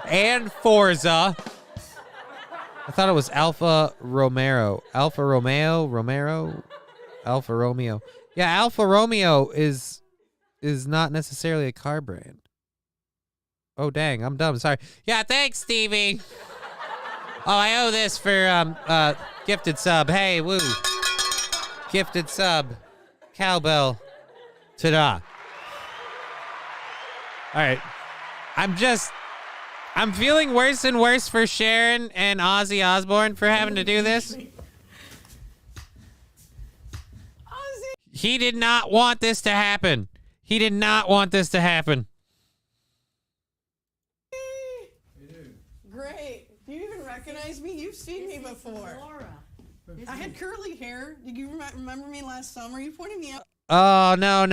And Forza. I thought it was Alfa Romeo. Alfa Romeo? Alfa Romeo. Yeah, Alfa Romeo is not necessarily a car brand. Oh, dang, I'm dumb. Sorry. Yeah, thanks, Stevie. Oh, I owe this for gifted sub. Hey, woo. Gifted sub. Cowbell. Ta-da. All right. I'm feeling worse and worse for Sharon and Ozzy Osbourne for having to do this. He did not want this to happen. He did not want this to happen. Great. Do you even recognize me? You've seen me before. Laura. I had curly hair. Did you remember me last summer? You pointed me out. Oh, no.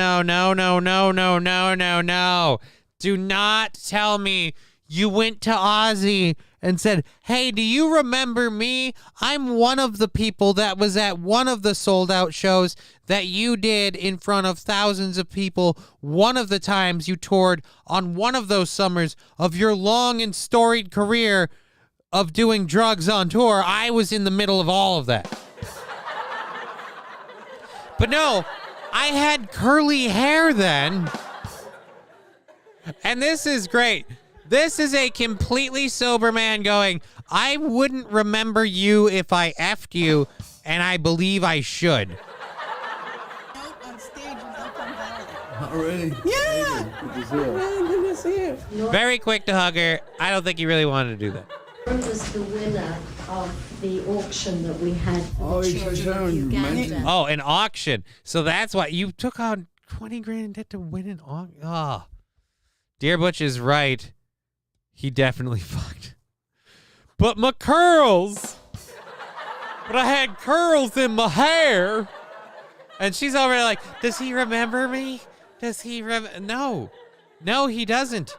Do not tell me you went to Ozzy and said, hey, do you remember me? I'm one of the people that was at one of the sold-out shows that you did in front of thousands of people one of the times you toured on one of those summers of your long and storied career of doing drugs on tour. I was in the middle of all of that. But no, I had curly hair then. And this is great. This is a completely sober man going, I wouldn't remember you if I effed you, and I believe I should. On stage in Elkhorn Valley. Already? Yeah. Good to see you. Really good to see you. Very quick to hug her. I don't think he really wanted to do that. Was the winner of the auction that we had for the he's children of Uganda. Oh, an auction. So that's why you took on 20 grand in debt to win an auction. Oh. Dear Butch is right. He definitely fucked. But my curls. But I had curls in my hair. And she's already like, does he remember me? Does he No. No, he doesn't.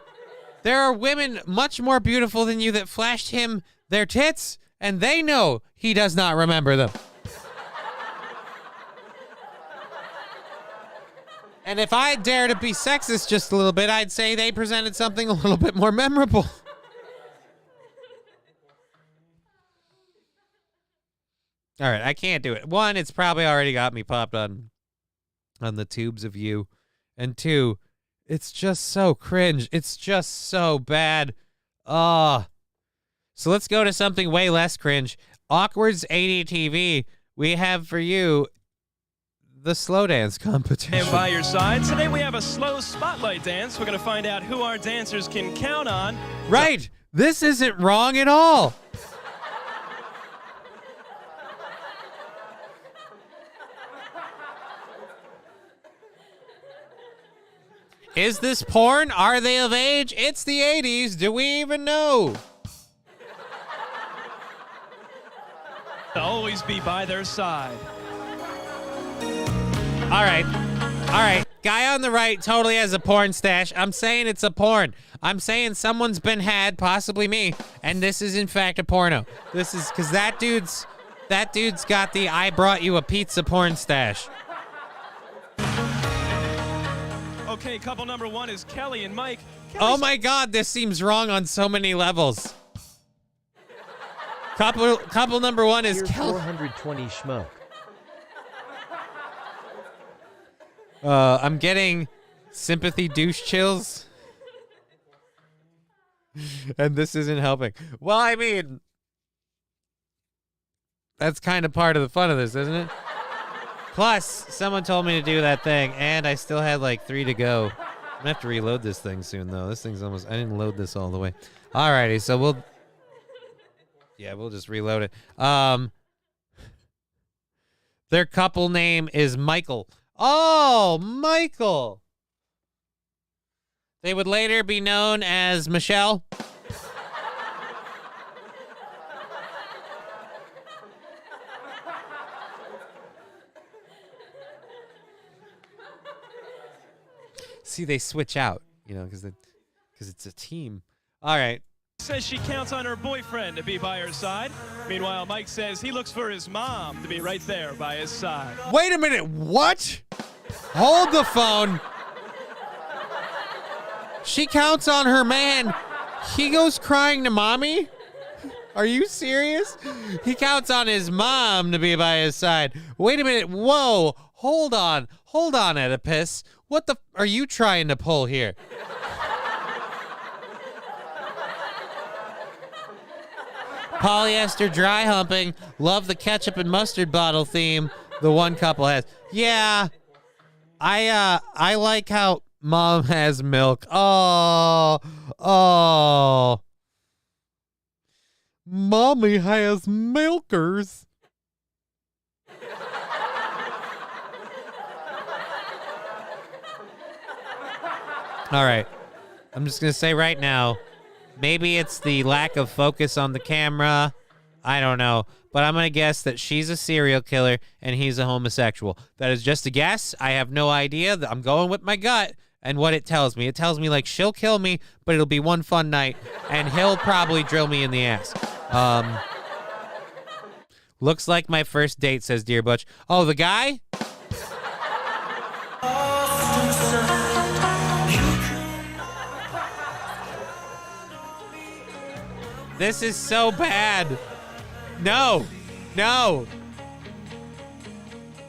There are women much more beautiful than you that flashed him their tits, and they know he does not remember them. And if I dare to be sexist just a little bit, I'd say they presented something a little bit more memorable. All right, I can't do it. One, it's probably already got me popped on the tubes of you. And two, it's just so cringe. It's just so bad. So let's go to something way less cringe. Awkward's ADTV. We have for you the slow dance competition. And by your side, today we have a slow spotlight dance. We're going to find out who our dancers can count on. Right. This isn't wrong at all. Is this porn? Are they of age? It's the 80s. Do we even know? To always be by their side. All right. Guy on the right totally has a porn stash. I'm saying it's a porn. I'm saying someone's been had, possibly me, and this is in fact a porno. This is because that dude's got the I brought you a pizza porn stash. Okay, couple number one is Kelly and Mike. Oh my God, this seems wrong on so many levels. Couple number one is Kelly. 420 schmuck. I'm getting sympathy douche chills. And this isn't helping. Well, I mean, that's kind of part of the fun of this, isn't it? Plus, someone told me to do that thing, and I still had like 3 to go. I'm gonna have to reload this thing soon, though. This thing's almost... I didn't load this all the way. Alrighty, so we'll just reload it. Their couple name is Michael. Oh, Michael! They would later be known as Michelle. See, they switch out, because it's a team. All right. Says she counts on her boyfriend to be by her side. Meanwhile, Mike says he looks for his mom to be right there by his side. Wait a minute, what? Hold the phone. She counts on her man. He goes crying to mommy? Are you serious? He counts on his mom to be by his side. Wait a minute, whoa, hold on, Oedipus. What the are you trying to pull here? Polyester dry humping. Love the ketchup and mustard bottle theme the one couple has. Yeah. I like how mom has milk. Oh. Mommy has milkers. All right. I'm just going to say right now, maybe it's the lack of focus on the camera. I don't know. but I'm going to guess that she's a serial killer and he's a homosexual. That is just a guess. I have no idea. I'm going with my gut and what it tells me. It tells me, like, she'll kill me, but it'll be one fun night, and he'll probably drill me in the ass. Looks like my first date, says Dear Butch. Oh, the guy? This is so bad. No. No.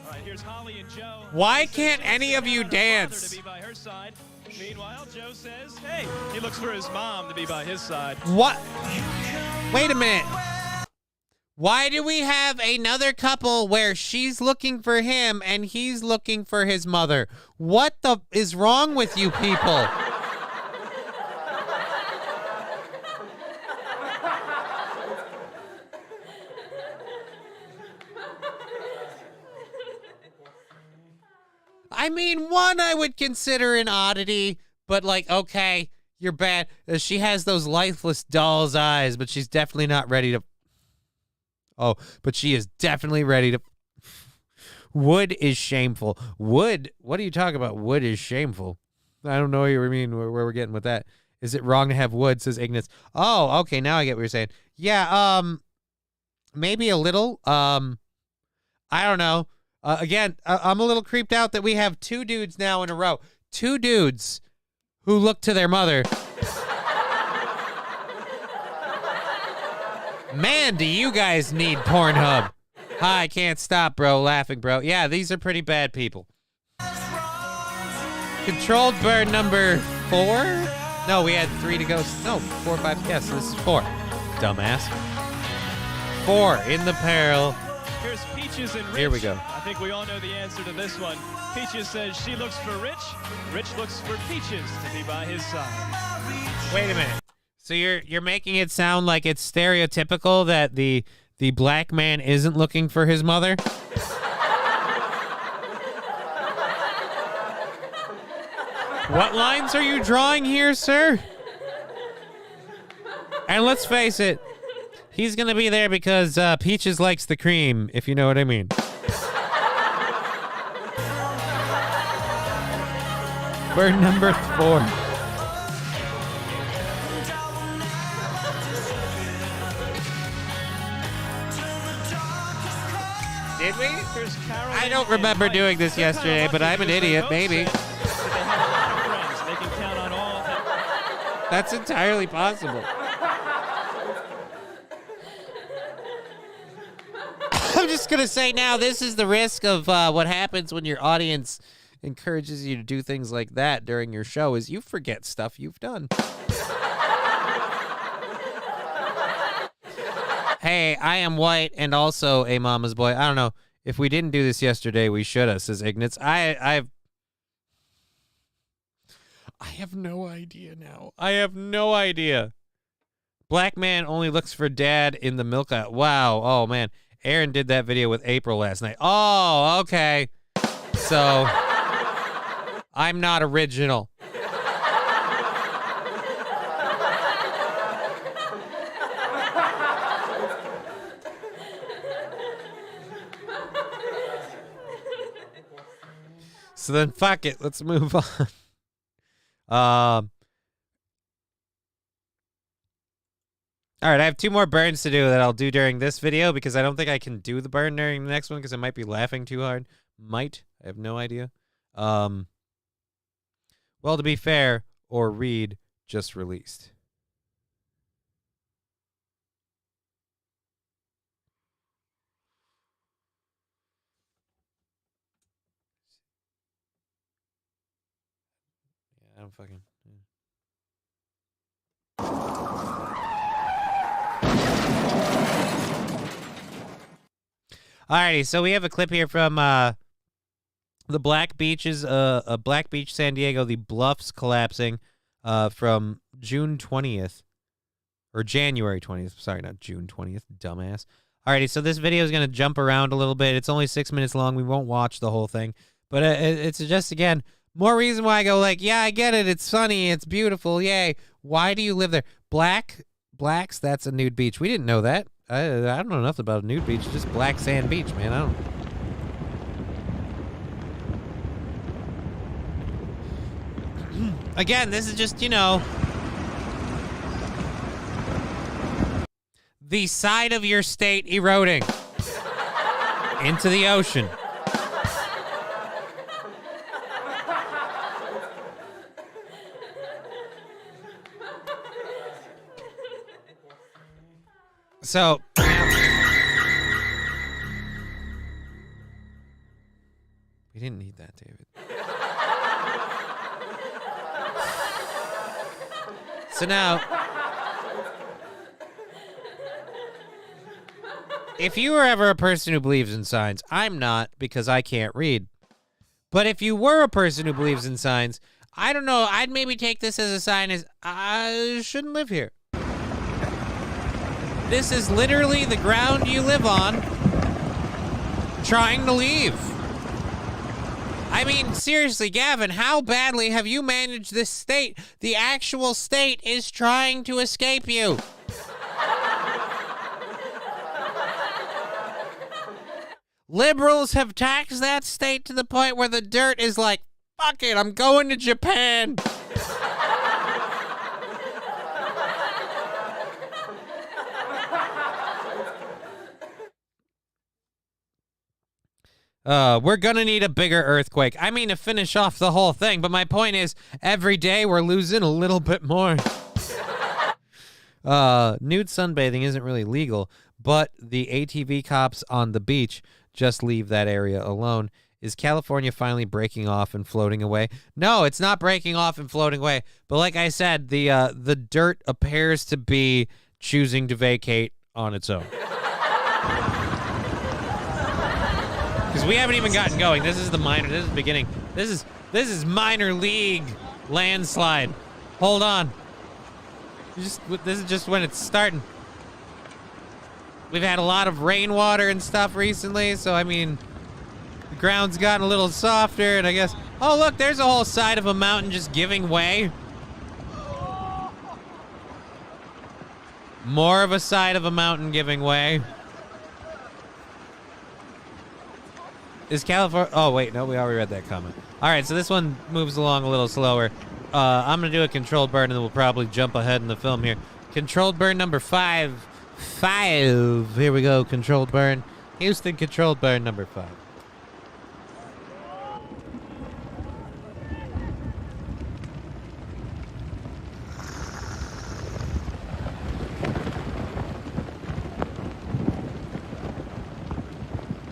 All right, here's Holly and Joe. Why can't any of you dance? To be by her side. Meanwhile, Joe says, hey, he looks for his mom to be by his side. What? Wait a minute. Why do we have another couple where she's looking for him and he's looking for his mother? What the is wrong with you people? I mean, one I would consider an oddity, but like, okay, you're bad. She has those lifeless doll's eyes, but she's definitely not ready to... Oh, but she is definitely ready to... Wood is shameful. Wood? What are you talking about? Wood is shameful. I don't know what you mean, where we're getting with that. Is it wrong to have wood, says Ignatz. Oh, okay, now I get what you're saying. Yeah, maybe a little. I don't know. Again, I'm a little creeped out that we have two dudes now in a row. Two dudes who look to their mother. Man, do you guys need Pornhub. Hi, I can't stop, bro. Laughing, bro. Yeah, these are pretty bad people. Controlled burn number 4? No, we had 3 to go. No, 4, 5. Yes, this is 4. Dumbass. 4 in the peril. Here's Peaches and Rich. Here we go. I think we all know the answer to this one. Peaches says she looks for Rich. Rich looks for Peaches to be by his side. Wait a minute. So you're making it sound like it's stereotypical that the black man isn't looking for his mother? What lines are you drawing here, sir? And let's face it, he's going to be there because Peaches likes the cream, if you know what I mean. Bird number 4. Did we? I don't remember doing this yesterday, but I'm an idiot, maybe. That's entirely possible. I'm just going to say now, this is the risk of what happens when your audience encourages you to do things like that during your show, is you forget stuff you've done. Hey, I am white and also a mama's boy. I don't know. If we didn't do this yesterday, we should have, says Ignatz. I have no idea now. I have no idea. Black man only looks for dad in the milk aisle. Wow. Oh, man. Aaron did that video with April last night. Oh, okay. So, I'm not original. So then, fuck it. Let's move on. All right, I have 2 more burns to do that I'll do during this video because I don't think I can do the burn during the next one because I might be laughing too hard. Might. I have no idea. Well, to be fair, or read, just released. Yeah, I don't fucking... Alrighty, so we have a clip here from the Black Beaches, Black Beach, San Diego, the bluffs collapsing from June 20th, or January 20th. Sorry, not June 20th, dumbass. Alrighty, so this video is going to jump around a little bit. It's only 6 minutes long. We won't watch the whole thing. But it's just, again, more reason why I go like, yeah, I get it. It's sunny. It's beautiful. Yay. Why do you live there? Blacks, that's a nude beach. We didn't know that. I don't know enough about a nude beach. Just black sand beach, man. I don't. Again, this is just, you know, the side of your state eroding into the ocean. So, we didn't need that, David. So now, if you were ever a person who believes in signs, I'm not because I can't read. But if you were a person who believes in signs, I don't know, I'd maybe take this as a sign as I shouldn't live here. This is literally the ground you live on, trying to leave. I mean, seriously, Gavin, how badly have you managed this state? The actual state is trying to escape you. Liberals have taxed that state to the point where the dirt is like, fuck it, I'm going to Japan. We're gonna need a bigger earthquake. I mean, to finish off the whole thing, but my point is, every day we're losing a little bit more. Nude sunbathing isn't really legal, but the ATV cops on the beach just leave that area alone. Is California finally breaking off and floating away? No, it's not breaking off and floating away. But like I said, the dirt appears to be choosing to vacate on its own. Because we haven't even gotten going. This is the minor. This is the beginning. This is minor league landslide. Hold on. This is just when it's starting. We've had a lot of rainwater and stuff recently, so I mean, the ground's gotten a little softer, and I guess. Oh look, there's a whole side of a mountain just giving way. More of a side of a mountain giving way. Is California... Oh, wait. No, we already read that comment. All right, so this one moves along a little slower. I'm going to do a controlled burn, and then we'll probably jump ahead in the film here. Controlled burn number 5. 5. Here we go. Controlled burn. Houston, controlled burn number 5.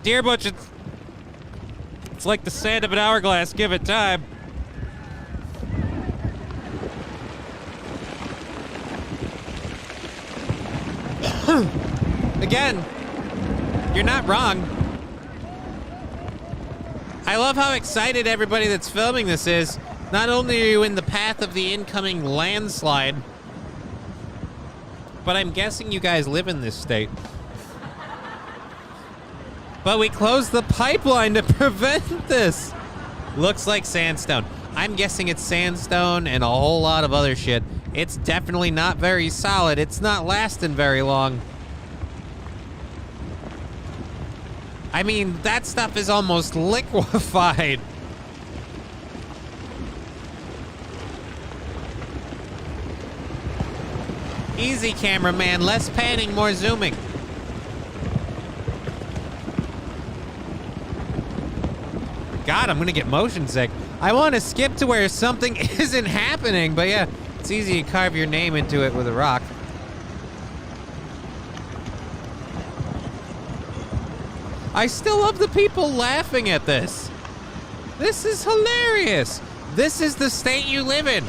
Dear Butch, it's like the sand of an hourglass. Give it time. Again, you're not wrong. I love how excited everybody that's filming this is. Not only are you in the path of the incoming landslide, but I'm guessing you guys live in this state. But we closed the pipeline to prevent this. Looks like sandstone. I'm guessing it's sandstone and a whole lot of other shit. It's definitely not very solid. It's not lasting very long. I mean, that stuff is almost liquefied. Easy, cameraman. Less panning, more zooming. God, I'm gonna get motion sick. I want to skip to where something isn't happening, but yeah, it's easy to carve your name into it with a rock. I still love the people laughing at this. This is hilarious. This is the state you live in.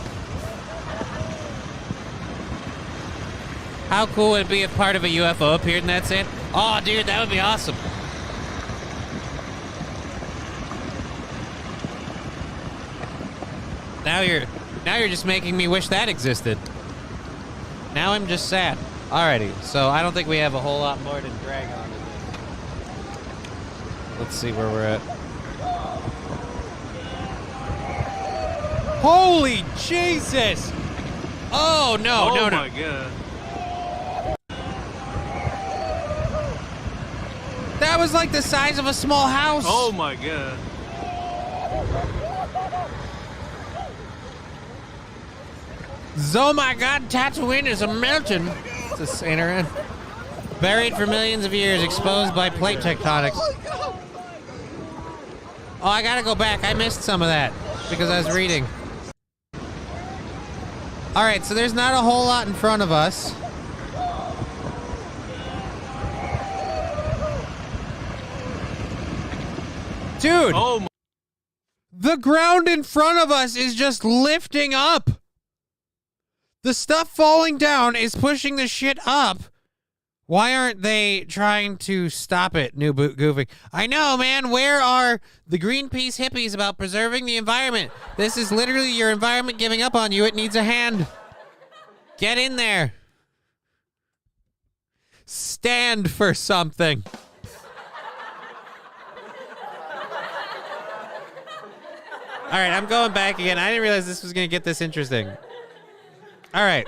How cool would it be if part of a UFO appeared in that sand? Oh, dude, that would be awesome. Now you're just making me wish that existed. Now I'm just sad. Alrighty, so I don't think we have a whole lot more to drag on to this. Let's see where we're at. Holy Jesus! Oh no, no, no. Oh my God. was like the size of a small house. Oh my god. Oh my god, Tatooine is a melting. It's a Saint Aran. Buried for millions of years, exposed by plate tectonics. Oh, I gotta go back. I missed some of that because I was reading. All right, so there's not a whole lot in front of us. Dude, oh my. The ground in front of us is just lifting up. The stuff falling down is pushing the shit up. Why aren't they trying to stop it, New Goofing? I know, man. Where are the Greenpeace hippies about preserving the environment? This is literally your environment giving up on you. It needs a hand. Get in there. Stand for something. All right, I'm going back again. I didn't realize this was going to get this interesting. All right.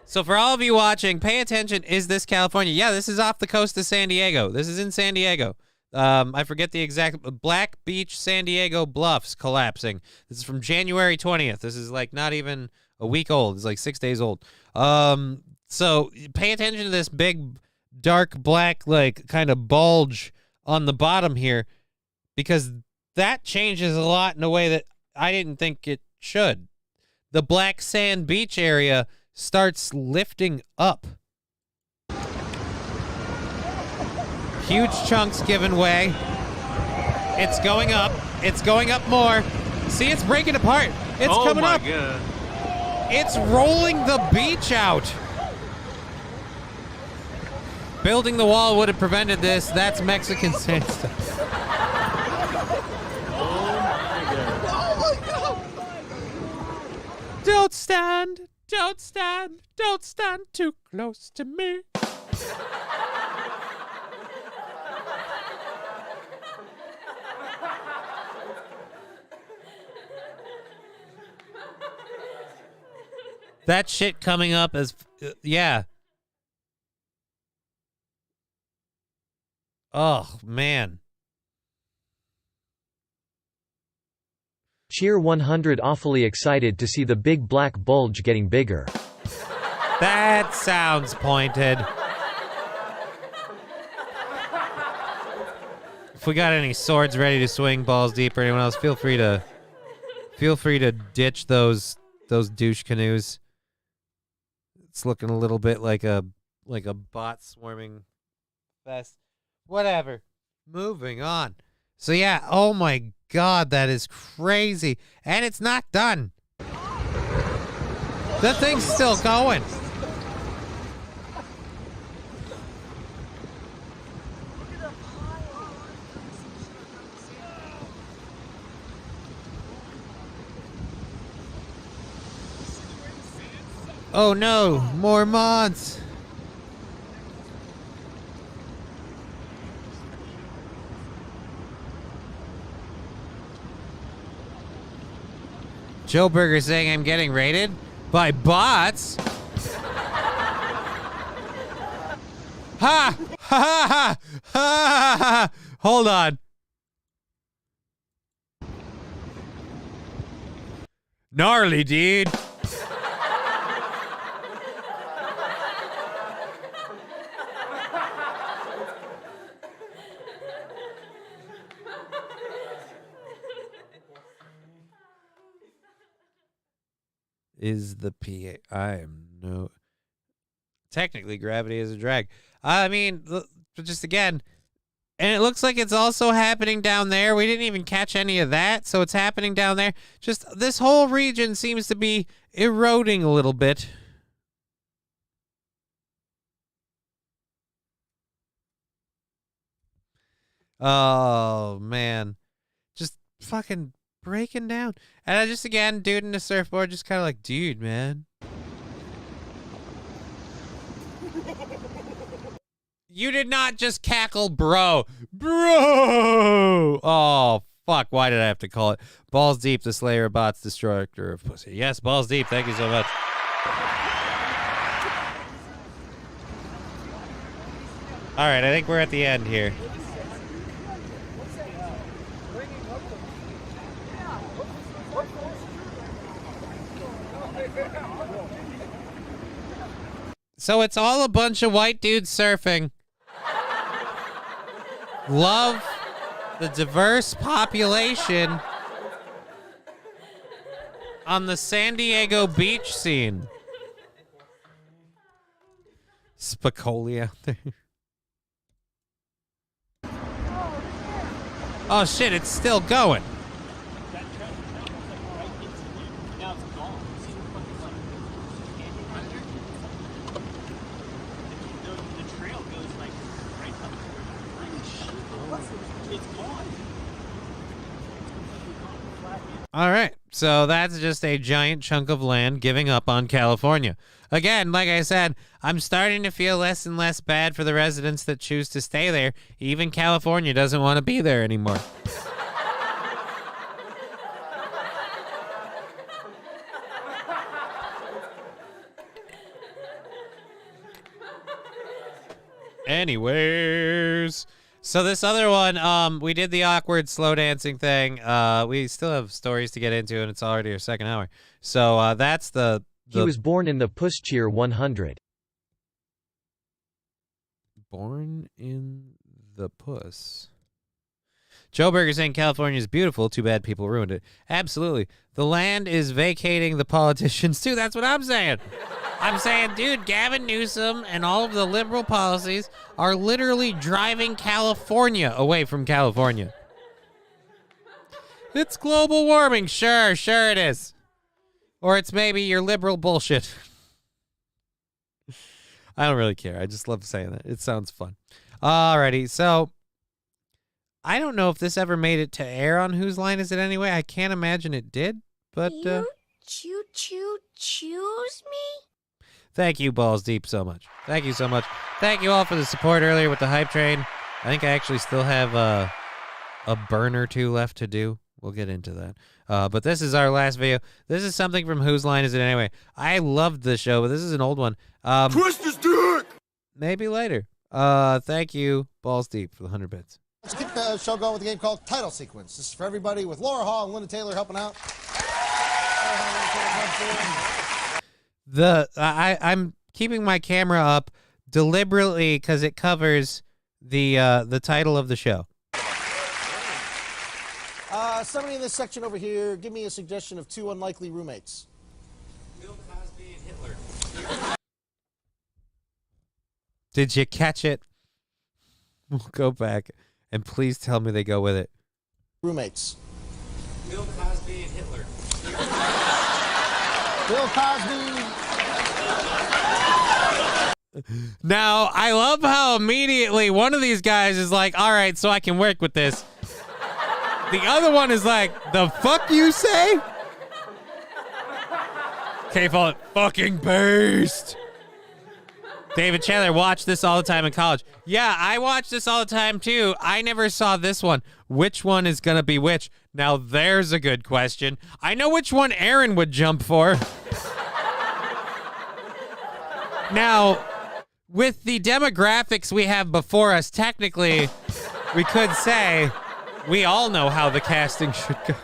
So for all of you watching, pay attention. Is this California? Yeah, this is off the coast of San Diego. This is in San Diego. I forget the exact. Black Beach, San Diego Bluffs collapsing. This is from January 20th. This is like not even a week old. It's like 6 days old. So pay attention to this big, dark black, like kind of bulge on the bottom here, because that changes a lot in a way that I didn't think it should. The black sand beach area starts lifting up. Huge chunks giving way. It's going up. It's going up more. See, it's breaking apart. It's coming up. Oh my god. It's rolling the beach out. Building the wall would have prevented this. That's Mexican sandstone. Don't stand, don't stand, don't stand too close to me. That shit coming up as, yeah. Oh, man. Cheer 100 awfully excited to see the big black bulge getting bigger. That sounds pointed. If we got any swords ready to swing balls deep or anyone else, feel free to ditch those douche canoes. It's looking a little bit like a bot swarming fest. Whatever. Moving on. So yeah, oh my god, that is crazy. And it's not done. The thing's still going. Oh no, more mods. Joe Burger saying I'm getting raided by bots. Ha! Ha ha ha ha! Hold on. Gnarly, dude. Is the PA? I am no. Technically, gravity is a drag. I mean, just again, and it looks like it's also happening down there. We didn't even catch any of that, so it's happening down there. Just this whole region seems to be eroding a little bit. Oh man, just fucking breaking down. And I just, again, dude in the surfboard, just kind of like, dude, man. You did not just cackle, bro. Bro! Oh, fuck. Why did I have to call it? Balls Deep, the Slayer of Bots, Destroyer of Pussy. Yes, Balls Deep. Thank you so much. All right, I think we're at the end here. So it's all a bunch of white dudes surfing. Love the diverse population on the San Diego beach scene. Spicoli out there. Oh shit, it's still going. All right, so that's just a giant chunk of land giving up on California. Again, like I said, I'm starting to feel less and less bad for the residents that choose to stay there. Even California doesn't want to be there anymore. Anyways, so this other one, we did the awkward slow dancing thing. We still have stories to get into, and it's already our second hour. So that's the He was born in the Puss Cheer 100. Born in the Puss. Joe Berger saying California is beautiful. Too bad people ruined it. Absolutely. The land is vacating the politicians, too. That's what I'm saying. I'm saying, dude, Gavin Newsom and all of the liberal policies are literally driving California away from California. It's global warming. Sure it is. Or it's maybe your liberal bullshit. I don't really care. I just love saying that. It sounds fun. Alrighty, so I don't know if this ever made it to air on Whose Line Is It Anyway. I can't imagine it did, but choose me? Thank you, Balls Deep, so much. Thank you so much. Thank you all for the support earlier with the hype train. I think I actually still have a burn or two left to do. We'll get into that. But this is our last video. This is something from Whose Line Is It Anyway? I loved this show, but this is an old one. Twist his dick! Maybe later. Thank you, Balls Deep, for the 100 bits. Let's keep the show going with the game called Title Sequence. This is for everybody with Laura Hall and Linda Taylor helping out. I'm keeping my camera up deliberately because it covers the title of the show. Somebody in this section over here, give me a suggestion of two unlikely roommates. Bill Cosby and Hitler. Did you catch it? We'll go back and please tell me they go with it. Roommates. Bill Cosby and Hitler. Bill Cosby. Now, I love how immediately one of these guys is like, all right, so I can work with this. The other one is like, the fuck you say? Okay, follow it. Fucking beast. David Chandler watched this all the time in college. Yeah, I watched this all the time too. I never saw this one. Which one is going to be which? Now, there's a good question. I know which one Aaron would jump for. Now, with the demographics we have before us, technically, we could say we all know how the casting should go.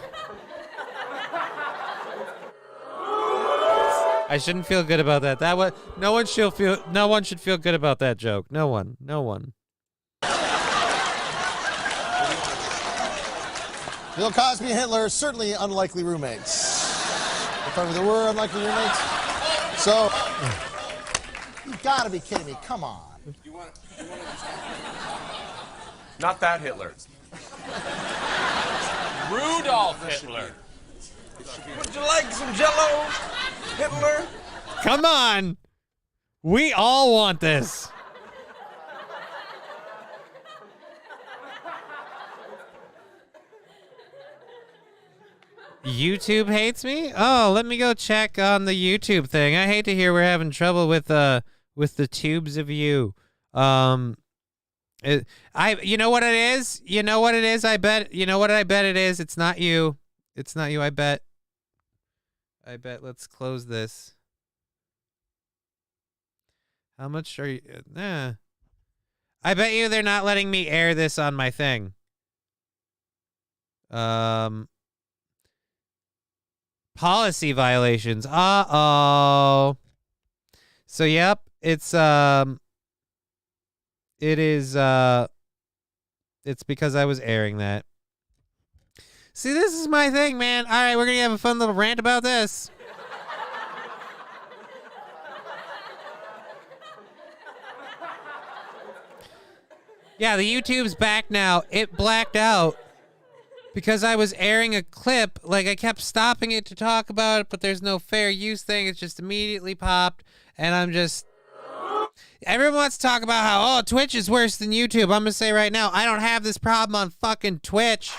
I shouldn't feel good about that. No one should feel good about that joke. No one. Bill Cosby and Hitler, certainly unlikely roommates. If ever there were unlikely roommates. So, you gotta be kidding me. Come on. Not that Hitler. Rudolph Hitler. Would you like some Jell-O, Hitler? Come on. We all want this. YouTube hates me? Oh, let me go check on the YouTube thing. I hate to hear we're having trouble with the tubes of you. You know what it is? You know what it is? I bet. You know what I bet it is? It's not you. It's not you. I bet. Let's close this. How much are you? I bet you they're not letting me air this on my thing. Policy violations. Uh-oh. So, yep, it's because I was airing that. See, this is my thing, man. All right, we're going to have a fun little rant about this. Yeah, the YouTube's back now. It blacked out because I was airing a clip. Like, I kept stopping it to talk about it, but there's no fair use thing. It's just immediately popped, and I'm just... Everyone wants to talk about how, oh, Twitch is worse than YouTube. I'm going to say right now, I don't have this problem on fucking Twitch.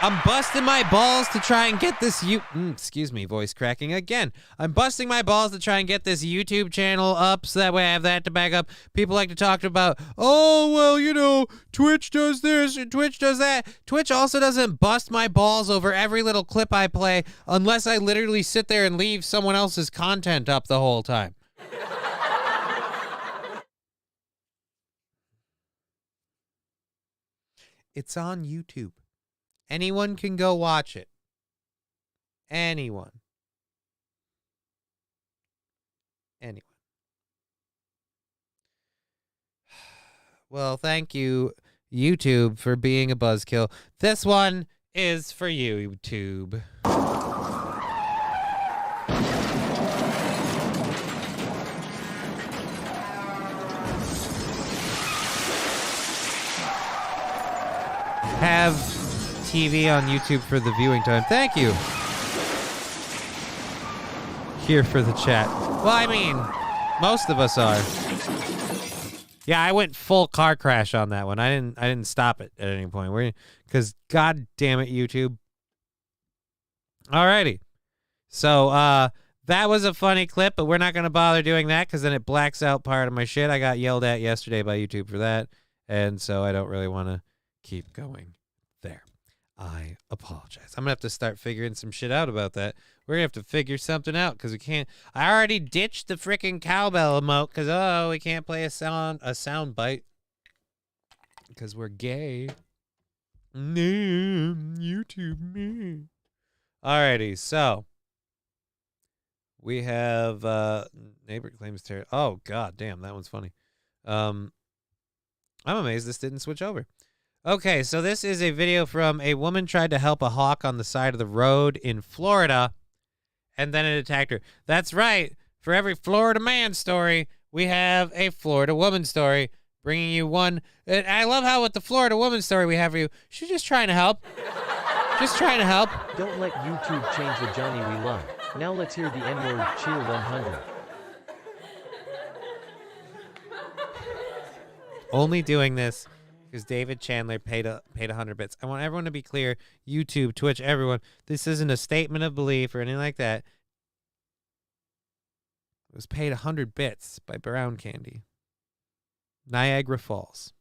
I'm busting my balls to try and get this excuse me, voice cracking again. I'm busting my balls to try and get this YouTube channel up so that way I have that to back up. People like to talk about, oh, well, you know, Twitch does this and Twitch does that. Twitch also doesn't bust my balls over every little clip I play unless I literally sit there and leave someone else's content up the whole time. It's on YouTube. Anyone can go watch it. Anyone. Well, thank you, YouTube, for being a buzzkill. This one is for you, YouTube. Have TV on YouTube for the viewing time. Thank you. Here for the chat. Well, I mean, most of us are. Yeah, I went full car crash on that one. I didn't stop it at any point. Because god damn it, YouTube. Alrighty. So that was a funny clip, but we're not gonna bother doing that because then it blacks out part of my shit. I got yelled at yesterday by YouTube for that, and so I don't really want to keep going there. I apologize. I'm going to have to start figuring some shit out about that. We're going to have to figure something out because we can't. I already ditched the freaking cowbell emote because, oh, we can't play a sound bite because we're gay. No, YouTube, me. Alrighty, so we have neighbor claims terror. Oh, god damn, that one's funny. I'm amazed this didn't switch over. Okay, so this is a video from a woman tried to help a hawk on the side of the road in Florida, and then it attacked her. That's right. For every Florida man story, we have a Florida woman story, bringing you one. And I love how with the Florida woman story we have for you, she's just trying to help. Just trying to help. Don't let YouTube change the Johnny we love. Now let's hear the N-word. Cheer 100. Only doing this because David Chandler paid 100 bits. I want everyone to be clear. YouTube, Twitch, everyone. This isn't a statement of belief or anything like that. It was paid 100 bits by Brown Candy. Niagara Falls.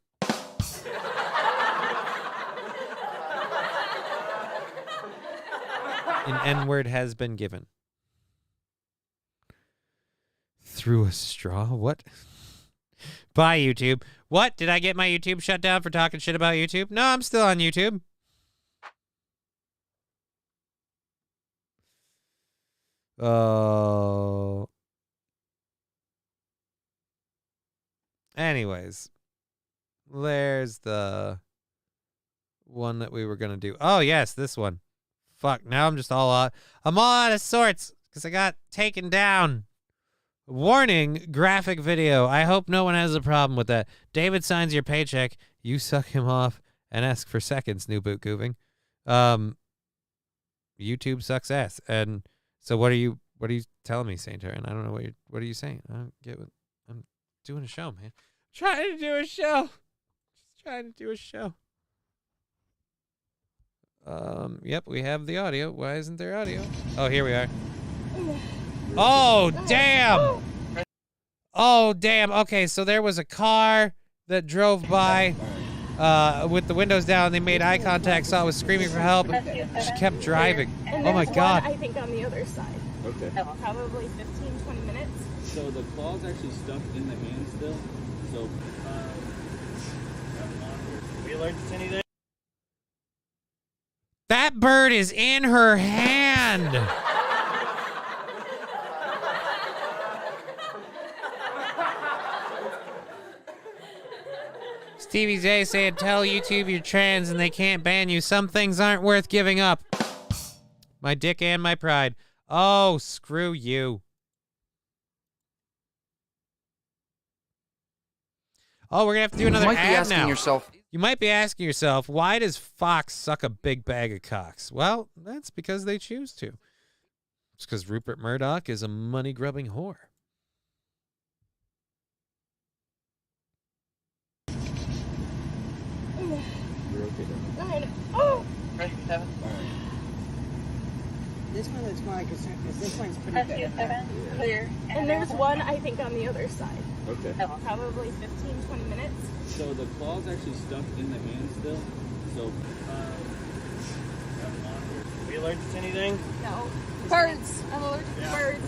An N-word has been given. Through a straw? What? Bye, YouTube. What? Did I get my YouTube shut down for talking shit about YouTube? No, I'm still on YouTube. Oh. Anyways. There's the one that we were going to do. Oh, yes, this one. Fuck, now I'm just all out. I'm all out of sorts because I got taken down. Warning, graphic video. I hope no one has a problem with that. David signs your paycheck. You suck him off and ask for seconds, new boot goofing. YouTube sucks ass. And so what are you telling me, Saint Aaron? I don't know what are you saying? I don't get what I'm doing a show, man. Trying to do a show. Just trying to do a show. Yep, we have the audio. Why isn't there audio? Oh, here we are. Oh, damn! Oh, damn. Okay, so there was a car that drove by with the windows down. They made eye contact, saw it was screaming for help. She kept driving. Oh, my God. I think on the other side. Okay. Probably 15, 20 minutes. So the claw's actually stuck in the hand still. So, are we allergic to anything? That bird is in her hand. Stevie J saying, tell YouTube you're trans and they can't ban you. Some things aren't worth giving up. My dick and my pride. Oh, screw you. Oh, we're going to have to do another ad now. You might be asking yourself. You might be asking yourself, why does Fox suck a big bag of cocks? Well, that's because they choose to. It's because Rupert Murdoch is a money-grubbing whore. You're okay then. Oh! Ready, Kevin? This one looks more like a circus. This one's pretty good. Clear. And there's one, I think, on the other side. Okay. Probably 15, 20 minutes. So the claw's actually stuck in the hand still. So, are we allergic to anything? No. Birds. I'm allergic to birds.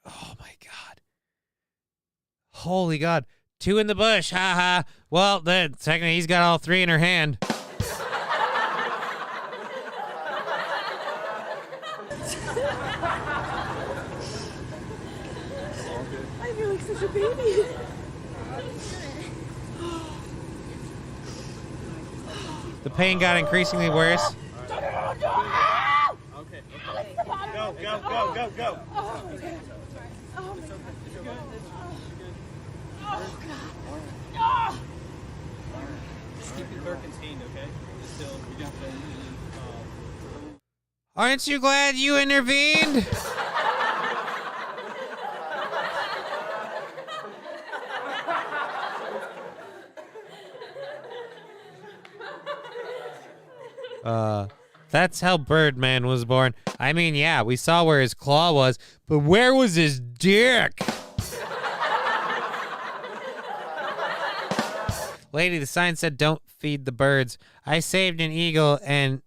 Oh, my God. Holy God. 2 in the bush. Ha ha. Well, then, technically, he's got all 3 in her hand. I feel like such a baby. The pain got increasingly worse. Okay. Go, go, go, go, go. Oh, okay. Oh, my God. Oh, God. Oh. Just keep your clerk contained, okay? Just still, you got to. Aren't you glad you intervened? That's how Birdman was born. I mean, yeah, we saw where his claw was, but where was his dick? Lady, the sign said don't feed the birds. I saved an eagle and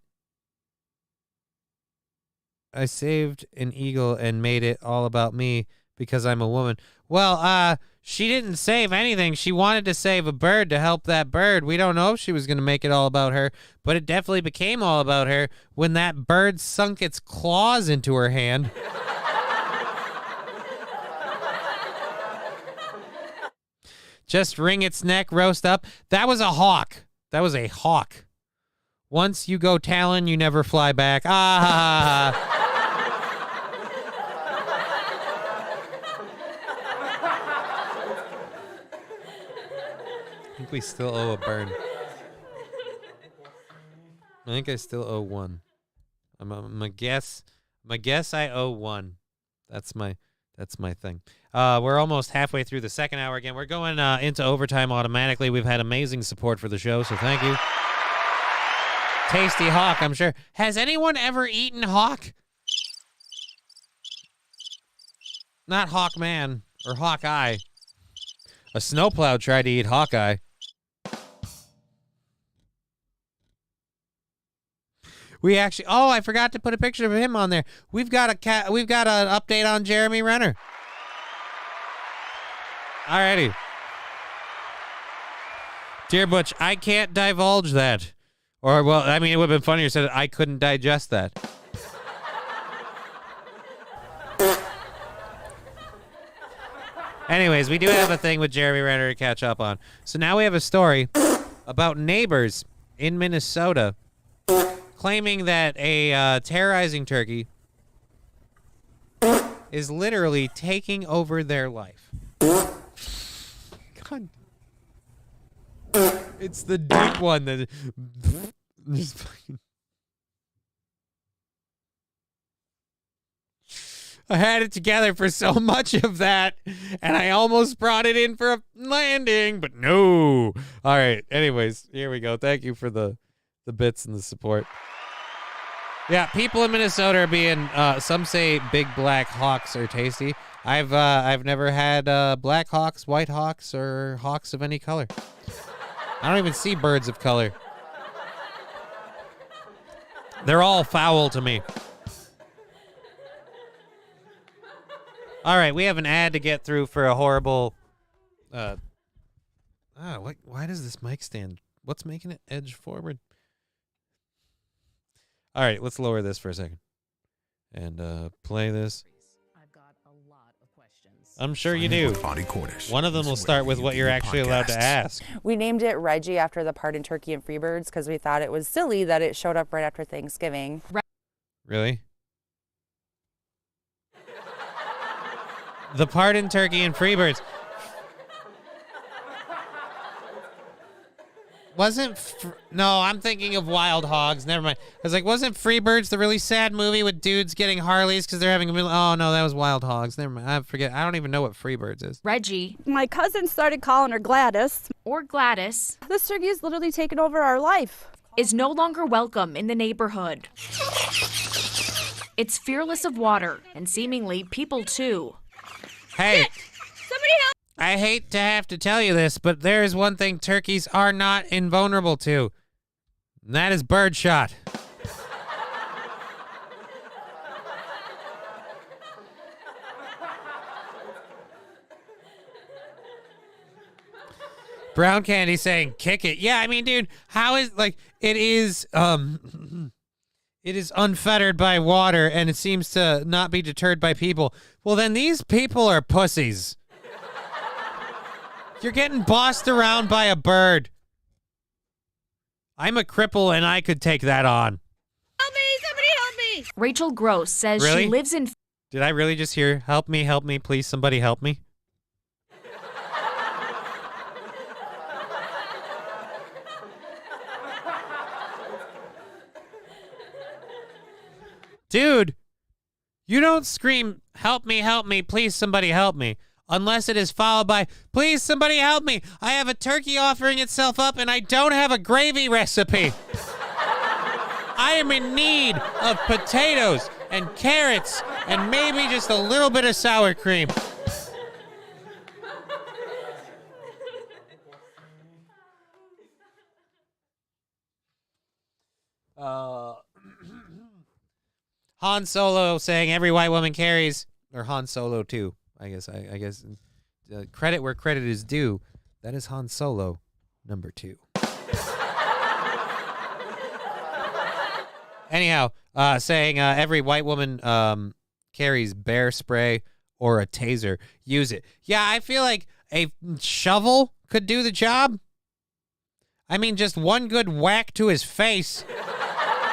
made it all about me because I'm a woman. Well, she didn't save anything. She wanted to save a bird to help that bird. We don't know if she was going to make it all about her, but it definitely became all about her when that bird sunk its claws into her hand. Just wring its neck, roast up. That was a hawk. That was a hawk. Once you go Talon, you never fly back. Ah! I think we still owe a burn. I think I still owe 1. My guess I owe 1. That's my thing. We're almost halfway through the second hour again. We're going into overtime automatically. We've had amazing support for the show, so thank you. Tasty hawk, I'm sure. Has anyone ever eaten hawk? Not Hawkman or Hawkeye. A snowplow tried to eat Hawkeye. We actually, oh, I forgot to put a picture of him on there. We've got an update on Jeremy Renner. Alrighty. Dear Butch, I can't divulge that. Or, well, I mean, it would have been funnier said I couldn't digest that. Anyways, we do have a thing with Jeremy Renner to catch up on. So now we have a story about neighbors in Minnesota claiming that a terrorizing turkey is literally taking over their life. God. It's the deep one that just fucking... I had it together for so much of that, and I almost brought it in for a landing, but no. All right. Anyways, here we go. Thank you for the bits and the support. Yeah, people in Minnesota are being. Some say big black hawks are tasty. I've never had black hawks, white hawks, or hawks of any color. I don't even see birds of color. They're all foul to me. All right, we have an ad to get through for a horrible. Why does this mic stand? What's making it edge forward? All right, let's lower this for a second and play this. I'm sure you do. One of them will start with what you're actually allowed to ask. We named it Reggie after the part in Turkey and Freebirds because we thought it was silly that it showed up right after Thanksgiving. Really? The part in Turkey and Freebirds. No, I'm thinking of Wild Hogs. Never mind. I was like, wasn't Freebirds the really sad movie with dudes getting Harleys because they're having a... Oh, no, that was Wild Hogs. Never mind. I forget. I don't even know what Freebirds is. Reggie. My cousin started calling her Gladys. Or Gladys. This turkey has literally taken over our life. Is no longer welcome in the neighborhood. It's fearless of water, and seemingly people too. Hey. Somebody help! I hate to have to tell you this, but there is one thing turkeys are not invulnerable to, and that is birdshot. Brown Candy saying, kick it. Yeah, I mean, dude, how is, like, it is unfettered by water, and it seems to not be deterred by people. Well, then these people are pussies. You're getting bossed around by a bird. I'm a cripple, and I could take that on. Help me! Somebody help me! Rachel Gross says Really? she lives in... Did I really just hear, help me, please, somebody help me? Dude, you don't scream, help me, please, somebody help me, unless it is followed by, please, somebody help me. I have a turkey offering itself up, and I don't have a gravy recipe. I am in need of potatoes and carrots and maybe just a little bit of sour cream. Han Solo saying every white woman carries, or Han Solo too. I guess credit where credit is due. That is Han Solo, number 2. Anyhow, saying every white woman carries bear spray or a taser. Use it. Yeah, I feel like a shovel could do the job. I mean, just one good whack to his face,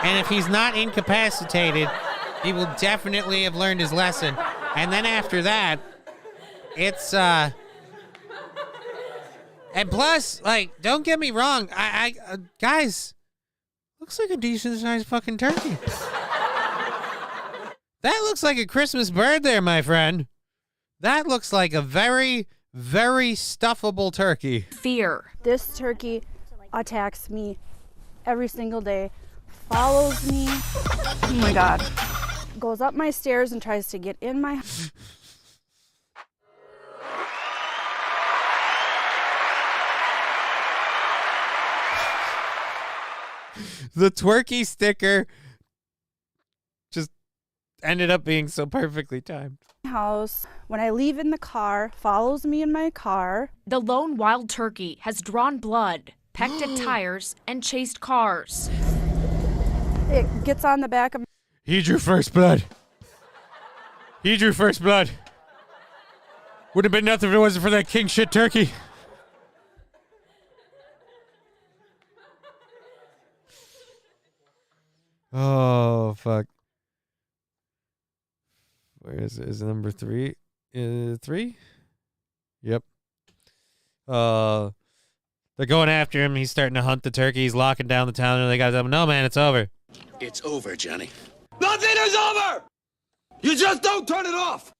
and if he's not incapacitated, he will definitely have learned his lesson. And then after that, it's, and plus, like, don't get me wrong, guys, looks like a decent-sized fucking turkey. That looks like a Christmas bird there, my friend. That looks like a very, very stuffable turkey. Fear. This turkey attacks me every single day, follows me. Oh my God. Goes up my stairs and tries to get in my... The twerky sticker just ended up being so perfectly timed. House, when I leave in the car, follows me in my car. The lone wild turkey has drawn blood, pecked at tires, and chased cars. It gets on the back of... He drew first blood. He drew first blood. Would have been nothing if it wasn't for that king shit turkey. Oh, fuck. Where is it? Is it number 3? 3? Yep. They're going after him. He's starting to hunt the turkey. He's locking down the town. And they got to tell him, no, man, it's over. It's over, Johnny. Nothing is over! You just don't turn it off!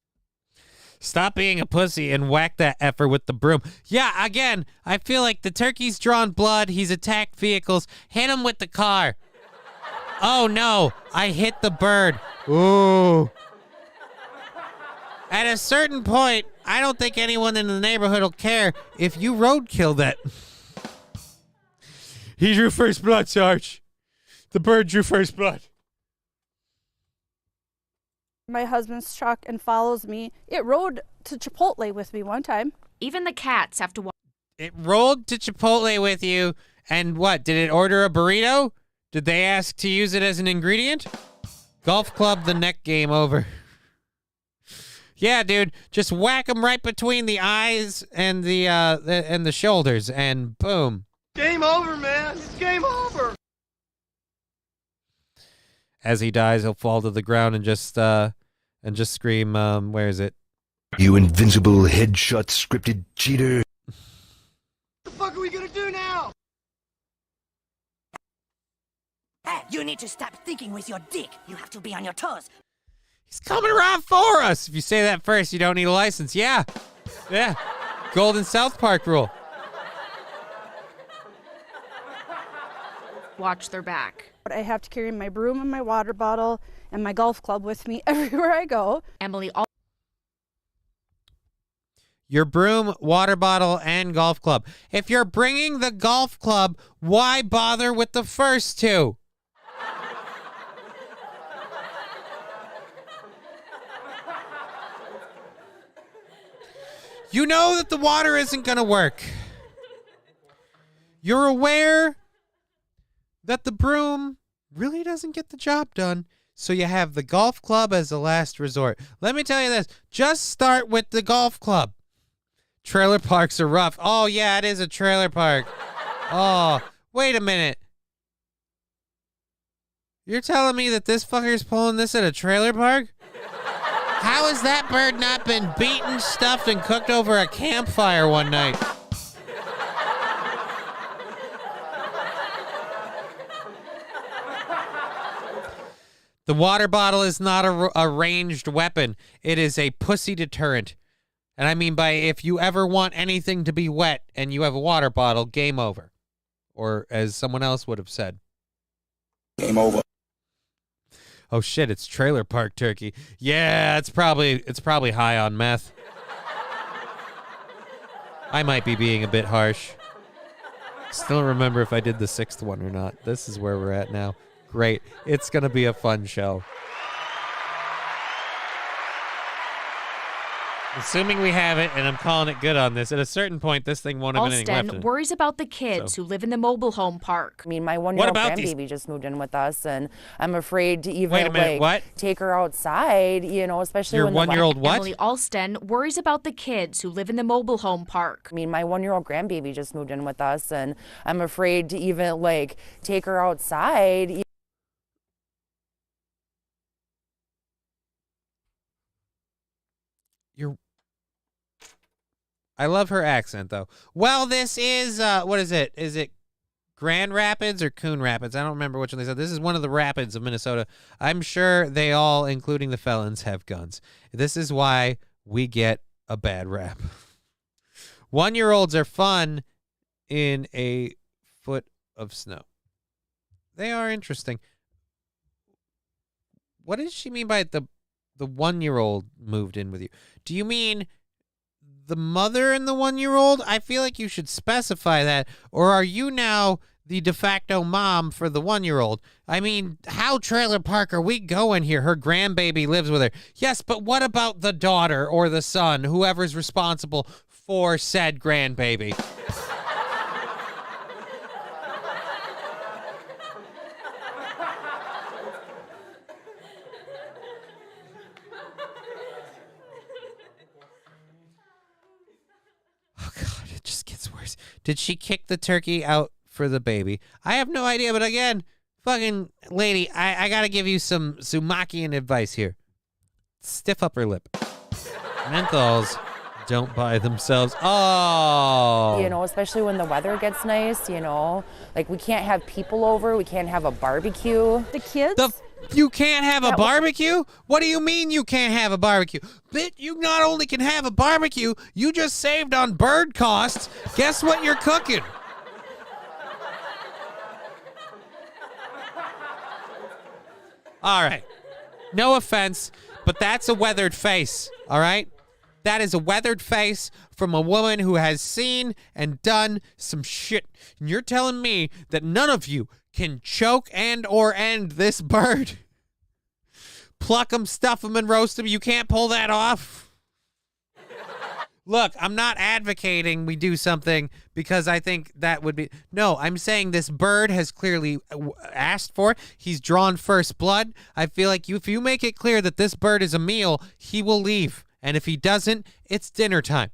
Stop being a pussy and whack that effer with the broom. Yeah, again, I feel like the turkey's drawn blood. He's attacked vehicles. Hit him with the car. Oh, no, I hit the bird. Ooh. At a certain point, I don't think anyone in the neighborhood will care if you roadkill that. He drew first blood, Sarge. The bird drew first blood. my husband's truck and follows me. It rode to Chipotle with me one time. Even the cats have to watch. It rolled to Chipotle with you, and what? Did it order a burrito? Did they ask to use it as an ingredient? Golf club, the neck game over. Yeah, dude, just whack them right between the eyes and the shoulders, and boom. Game over, man. It's game over. As he dies, he'll fall to the ground and just scream, where is it? You invincible headshot scripted cheater. What the fuck are we gonna do now? Hey, you need to stop thinking with your dick. You have to be on your toes. He's coming around for us. If you say that first, you don't need a license. Yeah. Yeah. Golden South Park rule. Watch their back. But I have to carry my broom and my water bottle and my golf club with me everywhere I go. Emily, Your broom, water bottle, and golf club. If you're bringing the golf club, why bother with the first two? You know that the water isn't going to work. You're aware that the broom really doesn't get the job done, so you have the golf club as a last resort. Let me tell you this. Just start with the golf club. Trailer parks are rough. Oh, yeah, it is a trailer park. Oh, wait a minute. You're telling me that this fucker's pulling this at a trailer park? How has that bird not been beaten, stuffed, and cooked over a campfire one night? The water bottle is not a ranged weapon. It is a pussy deterrent. And I mean by if you ever want anything to be wet and you have a water bottle, game over. Or as someone else would have said. Game over. Oh shit, it's trailer park turkey. Yeah, it's probably high on meth. I might be being a bit harsh. Still don't remember if I did the sixth one or not. This is where we're at now. Great. It's going to be a fun show. Assuming we have it, and I'm calling it good on this, at a certain point, this thing won't have anything left in Alston it. worries about the kids who live in the mobile home park. I mean, my one-year-old grandbaby just moved in with us, and I'm afraid to even Wait a minute, what? take her outside, you know, especially Your when one-year-old what? Emily Alston worries about the kids who live in the mobile home park. I mean, my one-year-old grandbaby just moved in with us, and I'm afraid to even, take her outside. I love her accent, though. Well, this is, what is it? Is it Grand Rapids or Coon Rapids? I don't remember which one they said. This is one of the rapids of Minnesota. I'm sure they all, including the felons, have guns. This is why we get a bad rap. 1-year-olds are fun in a foot of snow. They are interesting. What does she mean by the 1-year-old moved in with you? Do you mean the mother and the 1-year-old? I feel like you should specify that. Or are you now the de facto mom for the 1-year-old? I mean, how trailer park are we going here? Her grandbaby lives with her. Yes, but what about the daughter or the son, whoever's responsible for said grandbaby? Did she kick the turkey out for the baby? I have no idea, but again, fucking lady, I gotta give you some Sumakian advice here. Stiff upper lip. Menthols don't buy themselves. Oh. You know, especially when the weather gets nice, you know. We can't have people over. We can't have a barbecue. The kids? You can't have a barbecue? What do you mean you can't have a barbecue? You not only can have a barbecue, you just saved on bird costs. Guess what you're cooking? All right. No offense, but that's a weathered face, all right? That is a weathered face from a woman who has seen and done some shit. And you're telling me that none of you can choke and or end this bird? pluck them, stuff them, and roast them. You can't pull that off. Look, I'm not advocating we do something because I think that would be... No, I'm saying this bird has clearly asked for it. He's drawn first blood. I feel like if you make it clear that this bird is a meal, he will leave. And if he doesn't, it's dinner time.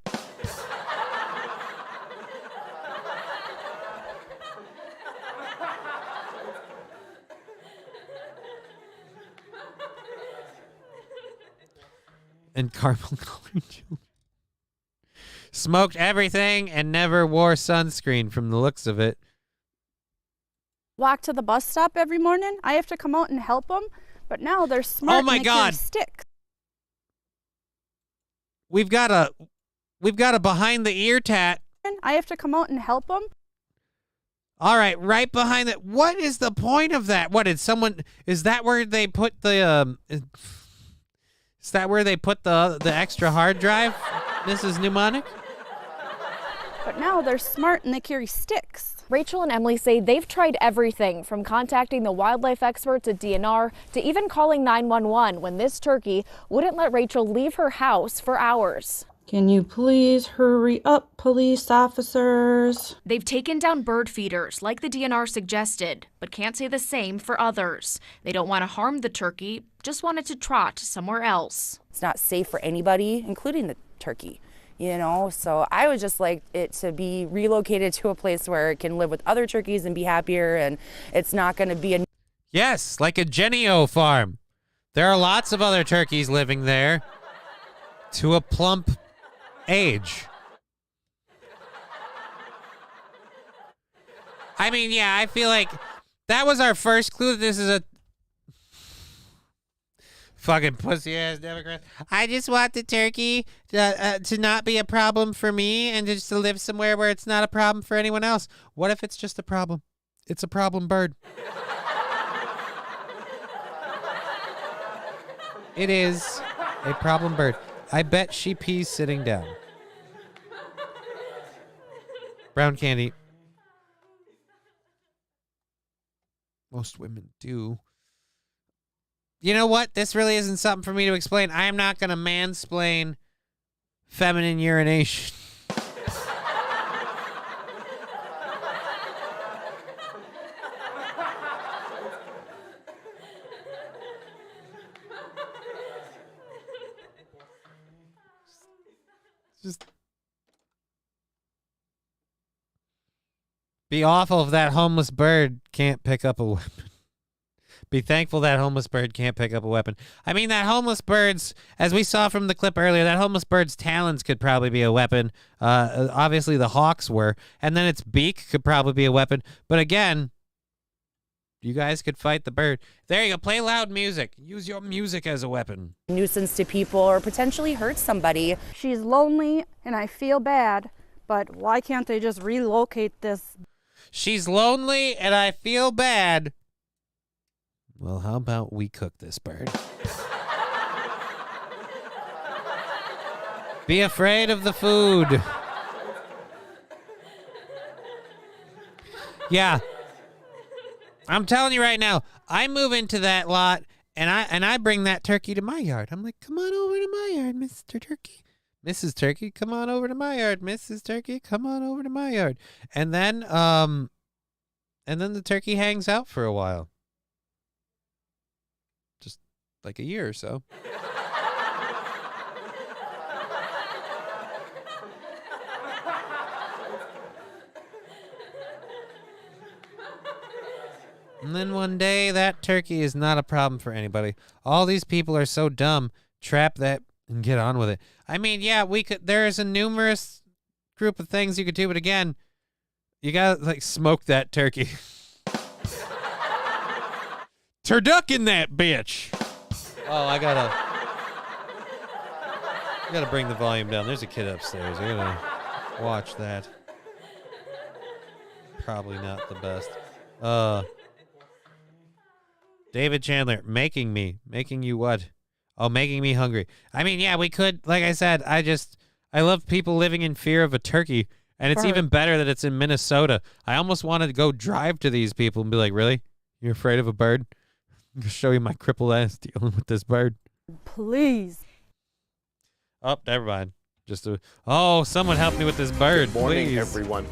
And caramel colored children. Smoked everything and never wore sunscreen from the looks of it. Walk to the bus stop every morning. I have to come out and help them, but now they're smart. Oh my and they carry God. sticks. We've got a behind the ear tat. I have to come out and help them. All right, right behind that. What is the point of that? What did someone? Is that where they put the? Is that where they put the extra hard drive, Mrs. Mnemonic? But now they're smart and they carry sticks. Rachel and Emily say they've tried everything from contacting the wildlife experts at DNR to even calling 911 when this turkey wouldn't let Rachel leave her house for hours. Can you please hurry up, police officers? They've taken down bird feeders like the DNR suggested, but can't say the same for others. They don't want to harm the turkey, just want it to trot somewhere else. It's not safe for anybody, including the turkey. You know, so I would just like it to be relocated to a place where it can live with other turkeys and be happier, and it's not going to be a... Yes, like a Genio farm. There are lots of other turkeys living there to a plump age. I mean, yeah, I feel like that was our first clue that this is a fucking pussy-ass Democrat. I just want the turkey to not be a problem for me and just to live somewhere where it's not a problem for anyone else. What if it's just a problem? It's a problem bird. It is a problem bird. I bet she pees sitting down. Brown candy. Most women do. You know what? This really isn't something for me to explain. I am not going to mansplain feminine urination. Just be awful if that homeless bird can't pick up a weapon. Be thankful that homeless bird can't pick up a weapon. I mean, that homeless bird's, as we saw from the clip earlier, that homeless bird's talons could probably be a weapon. Obviously, the hawks were. And then its beak could probably be a weapon. But again, you guys could fight the bird. There you go. Play loud music. Use your music as a weapon. Nuisance to people or potentially hurt somebody. She's lonely and I feel bad, but why can't they just relocate this? She's lonely and I feel bad. Well, how about we cook this bird? Be afraid of the food. Yeah. I'm telling you right now, I move into that lot and I bring that turkey to my yard. I'm like, come on over to my yard, Mr. Turkey. Mrs. Turkey, come on over to my yard. Mrs. Turkey, come on over to my yard. And then the turkey hangs out for a while. Just like a year or so. And then one day, that turkey is not a problem for anybody. All these people are so dumb. Trap that and get on with it. I mean, yeah, we could. There's a numerous group of things you could do, but again, you gotta like smoke that turkey. Turducken that bitch. Oh, I gotta bring the volume down. There's a kid upstairs. I gotta watch that. Probably not the best. David Chandler, making you what? Oh, making me hungry. I mean, yeah, we could, like I said, I love people living in fear of a turkey, and it's even better that it's in Minnesota. I almost wanted to go drive to these people and be like, really? You're afraid of a bird? I'm gonna show you my crippled ass dealing with this bird. Please. Oh, never mind. Someone help me with this bird, Good morning, please. everyone.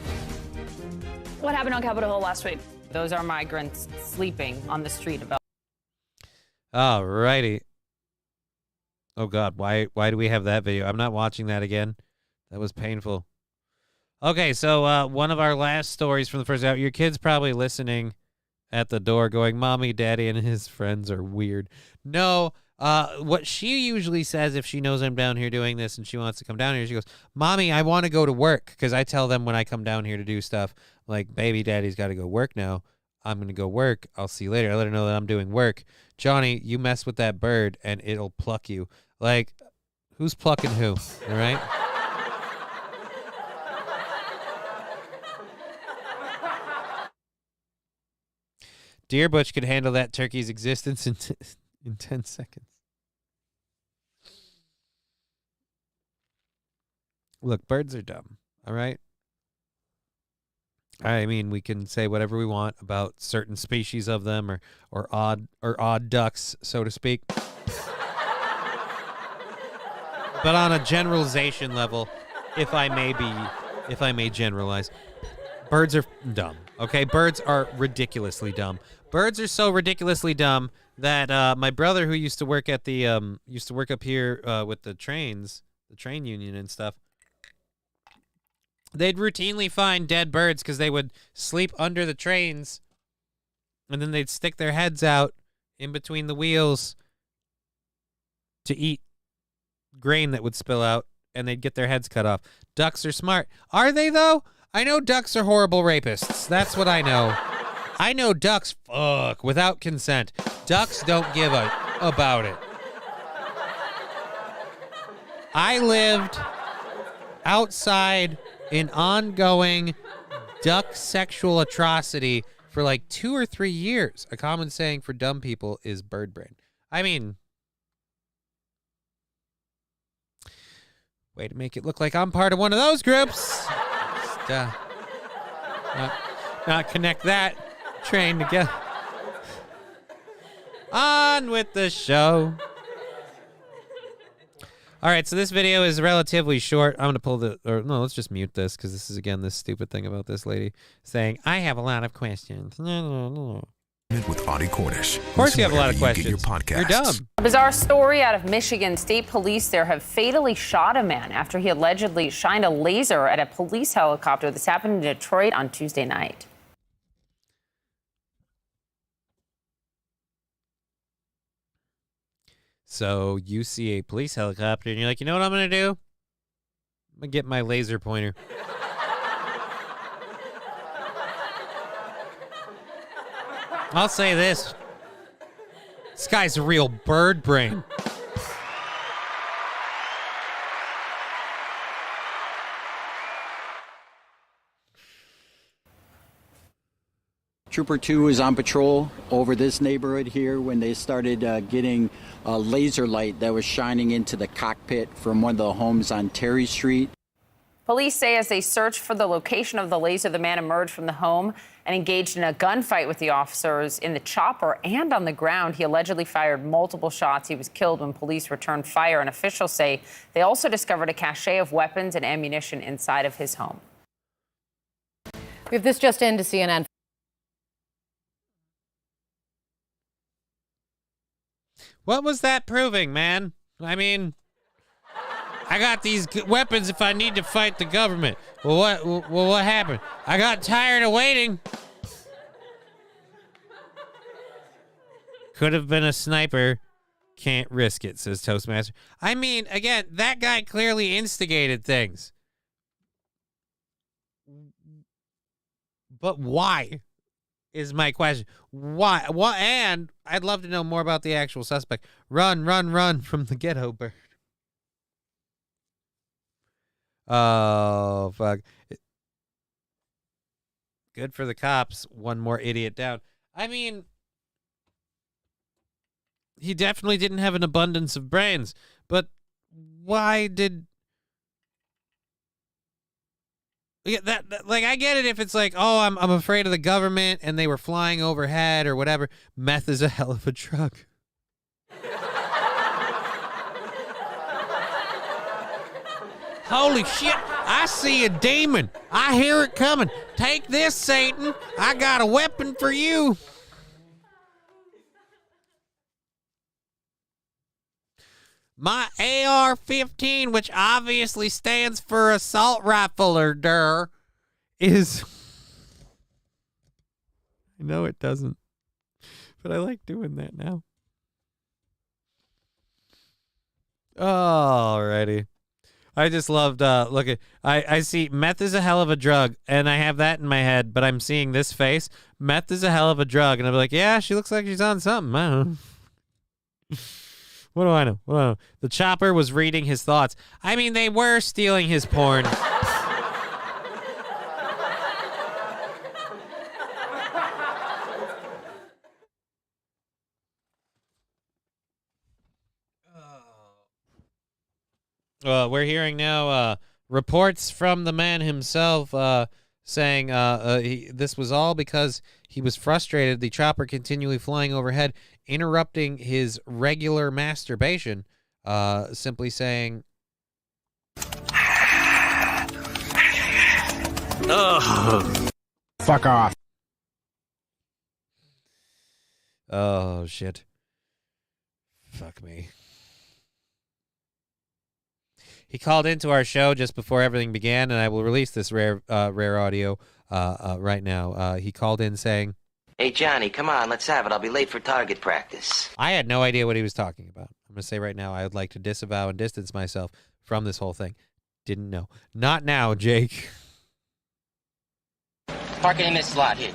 What happened on Capitol Hill last week? Those are migrants sleeping on the street. All righty. Oh God, why do we have that video? I'm not watching that again. That was painful. Okay, so one of our last stories from the first hour. Your kid's probably listening at the door going, Mommy, Daddy, and his friends are weird. No, what she usually says if she knows I'm down here doing this and she wants to come down here, she goes, Mommy, I want to go to work. Because I tell them when I come down here to do stuff, like, baby, Daddy's got to go work now. I'm going to go work. I'll see you later. I let her know that I'm doing work. Johnny, you mess with that bird and it'll pluck you. Like, who's plucking who? All right? Dear Butch could handle that turkey's existence in 10 seconds. Look, birds are dumb, all right? I mean, we can say whatever we want about certain species of them or odd ducks, so to speak. But on a generalization level, if I may generalize, birds are dumb. Okay, birds are ridiculously dumb. Birds are so ridiculously dumb that my brother, who used to work at the used to work up here with the train union and stuff, they'd routinely find dead birds because they would sleep under the trains, and then they'd stick their heads out in between the wheels to eat grain that would spill out, and they'd get their heads cut off. Ducks are smart. Are they, though? I know ducks are horrible rapists. That's what I know. I know ducks fuck without consent. Ducks don't give a about it. I lived outside an ongoing duck sexual atrocity for like 2 or 3 years. A common saying for dumb people is bird brain. I mean, way to make it look like I'm part of one of those groups. Just, not connect that train together. On with the show. All right, so this video is relatively short. I'm going to let's just mute this because this is, again, this stupid thing about this lady saying, I have a lot of questions. No. With Audie Cornish. Of course you have a lot of questions. You're dumb. A bizarre story out of Michigan. State police there have fatally shot a man after he allegedly shined a laser at a police helicopter. This happened in Detroit on Tuesday night. So you see a police helicopter and you're like, you know what I'm going to do? I'm going to get my laser pointer. I'll say this. This guy's a real bird brain. Trooper 2 was on patrol over this neighborhood here when they started getting a laser light that was shining into the cockpit from one of the homes on Terry Street. Police say as they searched for the location of the laser, the man emerged from the home and engaged in a gunfight with the officers in the chopper and on the ground. He allegedly fired multiple shots. He was killed when police returned fire, and officials say they also discovered a cache of weapons and ammunition inside of his home. We have this just in to CNN. What was that proving, man? I mean, I got these weapons if I need to fight the government. Well, what happened? I got tired of waiting. Could have been a sniper. Can't risk it, says Toastmaster. I mean, again, that guy clearly instigated things. But why is my question. Why? What? And I'd love to know more about the actual suspect. Run from the ghetto bird. Oh, fuck. Good for the cops. One more idiot down. I mean, he definitely didn't have an abundance of brains, but why did... Yeah, like, I get it if it's like, oh, I'm afraid of the government and they were flying overhead or whatever. Meth is a hell of a drug. Holy shit, I see a demon. I hear it coming. Take this, Satan. I got a weapon for you. My AR-15, which obviously stands for assault rifle or is... I know it doesn't, but I like doing that now. Alrighty. I just loved, look at, I see meth is a hell of a drug, and I have that in my head, but I'm seeing this face. Meth is a hell of a drug, and I'm like, yeah, she looks like she's on something. I don't know. What do I know? What do I know? The chopper was reading his thoughts. I mean, they were stealing his porn. We're hearing now reports from the man himself saying this was all because he was frustrated. The chopper continually flying overhead, interrupting his regular masturbation, simply saying, Ugh. Fuck off. Oh, shit. Fuck me. He called into our show just before everything began, and I will release this rare audio right now. He called in saying, "Hey, Johnny, come on, let's have it. I'll be late for target practice." I had no idea what he was talking about. I'm going to say right now, I would like to disavow and distance myself from this whole thing. Didn't know. Not now, Jake. Parking in this slot here.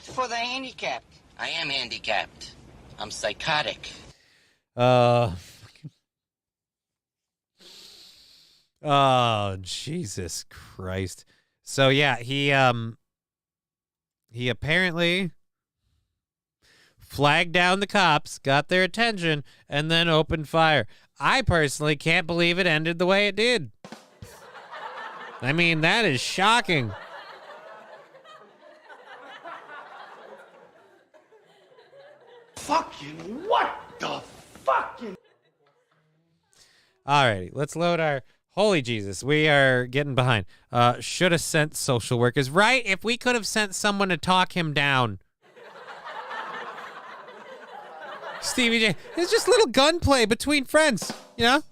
For the handicapped. I am handicapped. I'm psychotic. Oh, Jesus Christ. So yeah, he apparently flagged down the cops, got their attention, and then opened fire. I personally can't believe it ended the way it did. I mean, that is shocking. Fucking what the fucking... Alrighty, let's load our... Holy Jesus, we are getting behind. Should have sent social workers. Right? If we could have sent someone to talk him down. Stevie J. It's just little gunplay between friends, you know?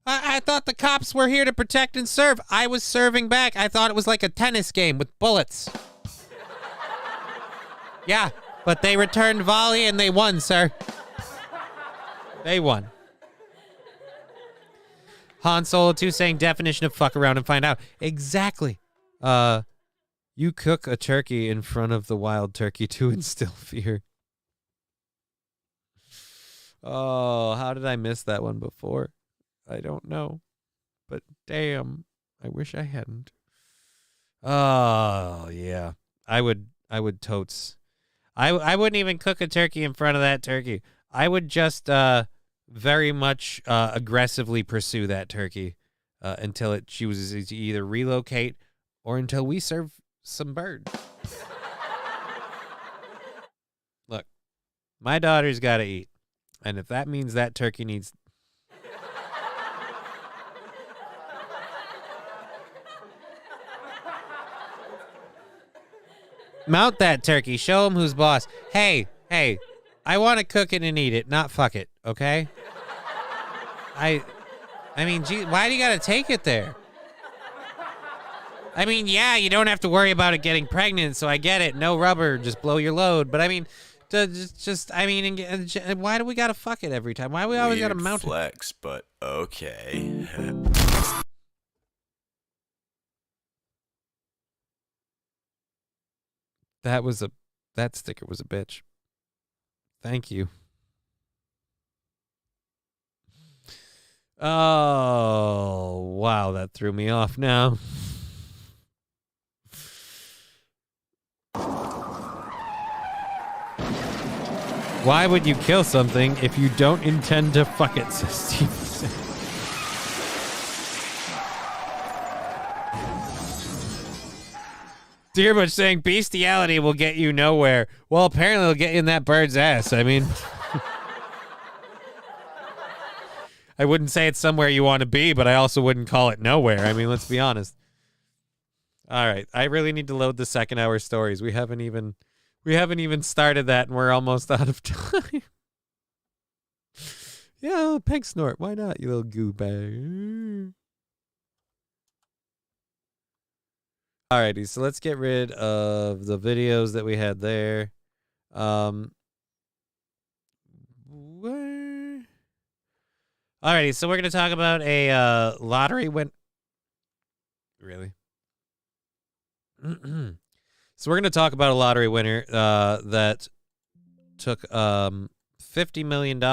I thought the cops were here to protect and serve. I was serving back. I thought it was like a tennis game with bullets. Yeah, but they returned volley and they won, sir. They won. Han Solo 2 saying definition of fuck around and find out. Exactly. You cook a turkey in front of the wild turkey to instill fear. Oh, how did I miss that one before? I don't know. But damn, I wish I hadn't. Oh, yeah. I would totes. I wouldn't even cook a turkey in front of that turkey. I would just very much aggressively pursue that turkey until it chooses to either relocate or until we serve some bird. Look, my daughter's got to eat. And if that means that turkey needs... Mount that turkey. Show him who's boss. Hey, I want to cook it and eat it, not fuck it, okay? I mean, gee, why do you got to take it there? I mean, yeah, you don't have to worry about it getting pregnant, so I get it. No rubber, just blow your load. But I mean, why do we got to fuck it every time? Why do we always got to mount flex, it? But okay. That sticker was a bitch. Thank you. Oh, wow, that threw me off now. Why would you kill something if you don't intend to fuck it, says Steve. Dearbush saying bestiality will get you nowhere. Well, apparently it'll get you in that bird's ass. I mean, I wouldn't say it's somewhere you want to be, but I also wouldn't call it nowhere. I mean, let's be honest. All right, I really need to load the second hour stories. We haven't even started that, and we're almost out of time. Yeah, peg snort. Why not, you little goo bag? Alrighty, so let's get rid of the videos that we had there. Alrighty, so we're going to talk about a lottery win. Really? So we're going to talk about a lottery winner that took $50 million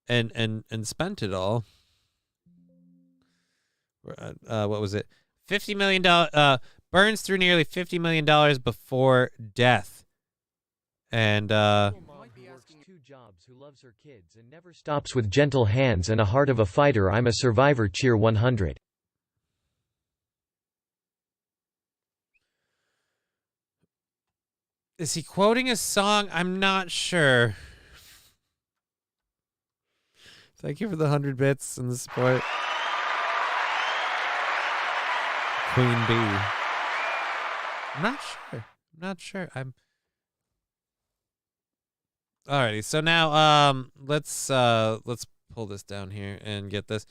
and spent it all. What was it? $50 million, burns through nearly $50 million before death. And, works 2 jobs, who loves her kids and never stops with gentle hands and a heart of a fighter. I'm a survivor. Cheer 100. Is he quoting a song? I'm not sure. Thank you for the 100 bits and the support. Queen Bee. I'm not sure. Alrighty, so now let's pull this down here and get this.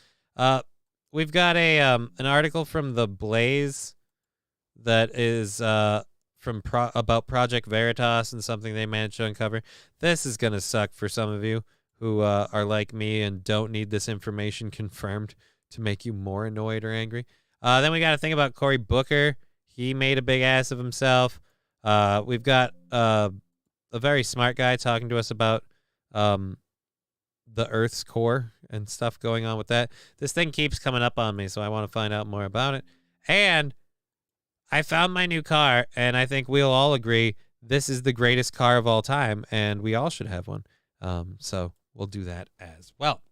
We've got a an article from The Blaze that is about Project Veritas and something they managed to uncover. This is gonna suck for some of you who are like me and don't need this information confirmed to make you more annoyed or angry. Then we got to think about Cory Booker. He made a big ass of himself. We've got a very smart guy talking to us about the Earth's core and stuff going on with that. This thing keeps coming up on me, so I want to find out more about it. And I found my new car, and I think we'll all agree this is the greatest car of all time, and we all should have one. So we'll do that as well.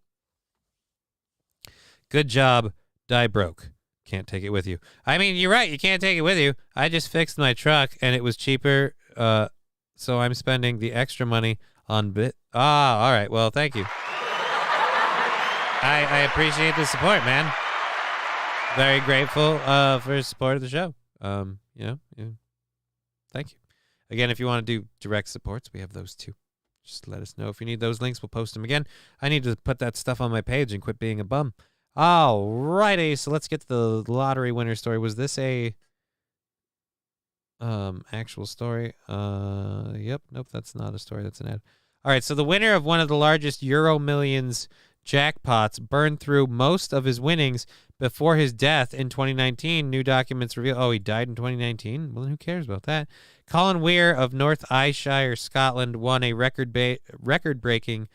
Good job, Die Broke. Can't take it with you. I mean, you're right. You can't take it with you. I just fixed my truck, and it was cheaper, so I'm spending the extra money on all right. Well, thank you. I appreciate the support, man. Very grateful for support of the show. Thank you. Again, if you want to do direct supports, we have those too. Just let us know if you need those links. We'll post them again. I need to put that stuff on my page and quit being a bum. All righty, so let's get to the lottery winner story. Was this a actual story? Yep, nope, that's not a story. That's an ad. All right, so the winner of one of the largest Euro Millions jackpots burned through most of his winnings before his death in 2019. New documents reveal. Oh, he died in 2019? Well, who cares about that? Colin Weir of North Ayrshire, Scotland, won a record-breaking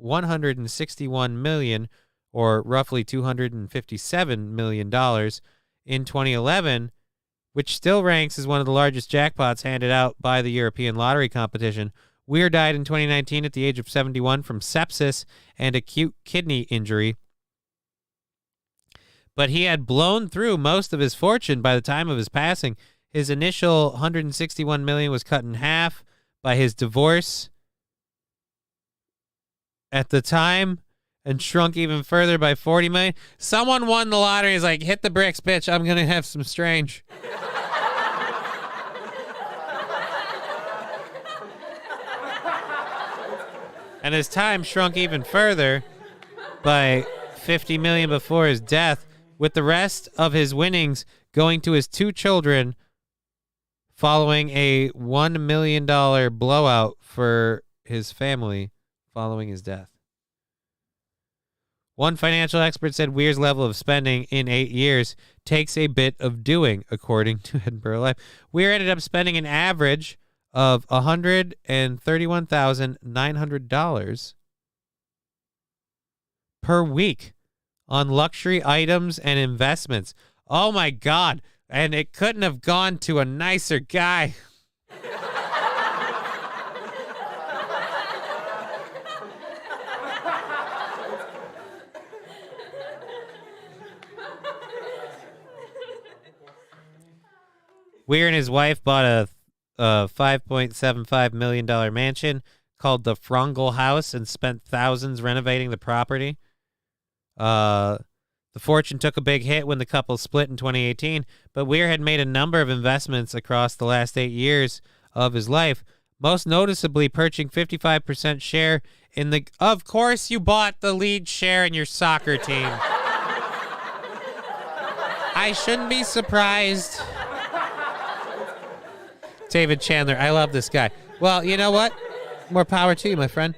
$161 million, or roughly $257 million, in 2011, which still ranks as one of the largest jackpots handed out by the European lottery competition. Weir died in 2019 at the age of 71 from sepsis and acute kidney injury. But he had blown through most of his fortune by the time of his passing. His initial $161 million was cut in half by his divorce at the time, and shrunk even further by $40 million. Someone won the lottery. He's like, hit the bricks, bitch. I'm going to have some strange. And his time shrunk even further by $50 million before his death, with the rest of his winnings going to his 2 children following a $1 million blowout for his family following his death. One financial expert said Weir's level of spending in 8 years takes a bit of doing, according to Edinburgh Life. Weir ended up spending an average of $131,900 per week on luxury items and investments. Oh my God. And it couldn't have gone to a nicer guy. Weir and his wife bought a $5.75 million mansion called the Frongel House and spent thousands renovating the property. The fortune took a big hit when the couple split in 2018, but Weir had made a number of investments across the last 8 years of his life, most noticeably purchasing 55% share in the... Of course you bought the lead share in your soccer team. I shouldn't be surprised. David Chandler, I love this guy. Well, you know what? More power to you, my friend.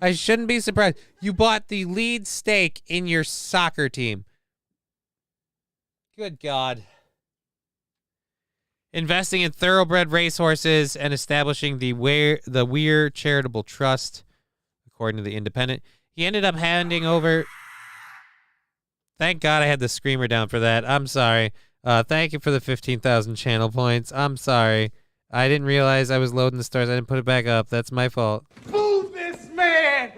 I shouldn't be surprised. You bought the lead stake in your soccer team. Good God. Investing in thoroughbred racehorses and establishing the Weir Charitable Trust, according to The Independent. He ended up handing over... Thank God I had the screamer down for that. I'm sorry. Thank you for the 15,000 channel points. I'm sorry. I didn't realize I was loading the stars. I didn't put it back up. That's my fault. Move this man!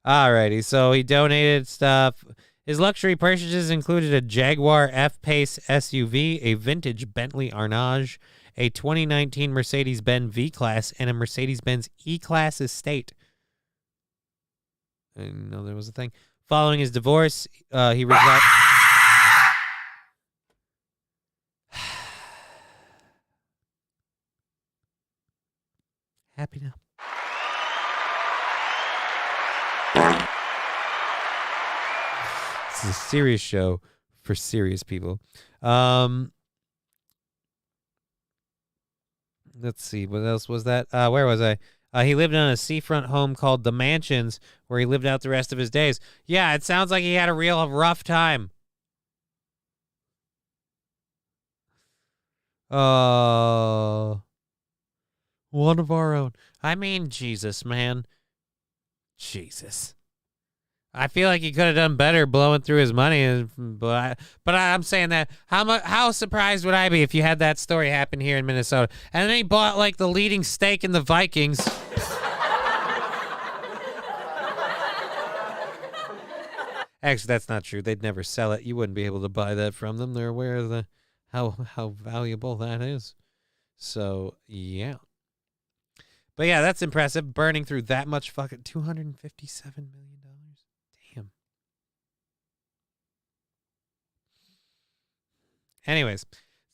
Alrighty, so he donated stuff. His luxury purchases included a Jaguar F-Pace SUV, a vintage Bentley Arnage, a 2019 Mercedes-Benz V-Class, and a Mercedes-Benz E-Class Estate. I didn't know there was a thing. Following his divorce, he resigned... Happy now. This is a serious show for serious people. Let's see. What else was that? Where was I? He lived in a seafront home called The Mansions, where he lived out the rest of his days. Yeah, it sounds like he had a real rough time. One of our own. I mean, Jesus, man. Jesus. I feel like he could have done better blowing through his money, but I'm saying that how surprised would I be if you had that story happen here in Minnesota, and then he bought like the leading stake in the Vikings. Actually, that's not true. They'd never sell it. You wouldn't be able to buy that from them. They're aware of how valuable that is. So yeah. But yeah, that's impressive. Burning through that much fucking $257 million. Damn. Anyways,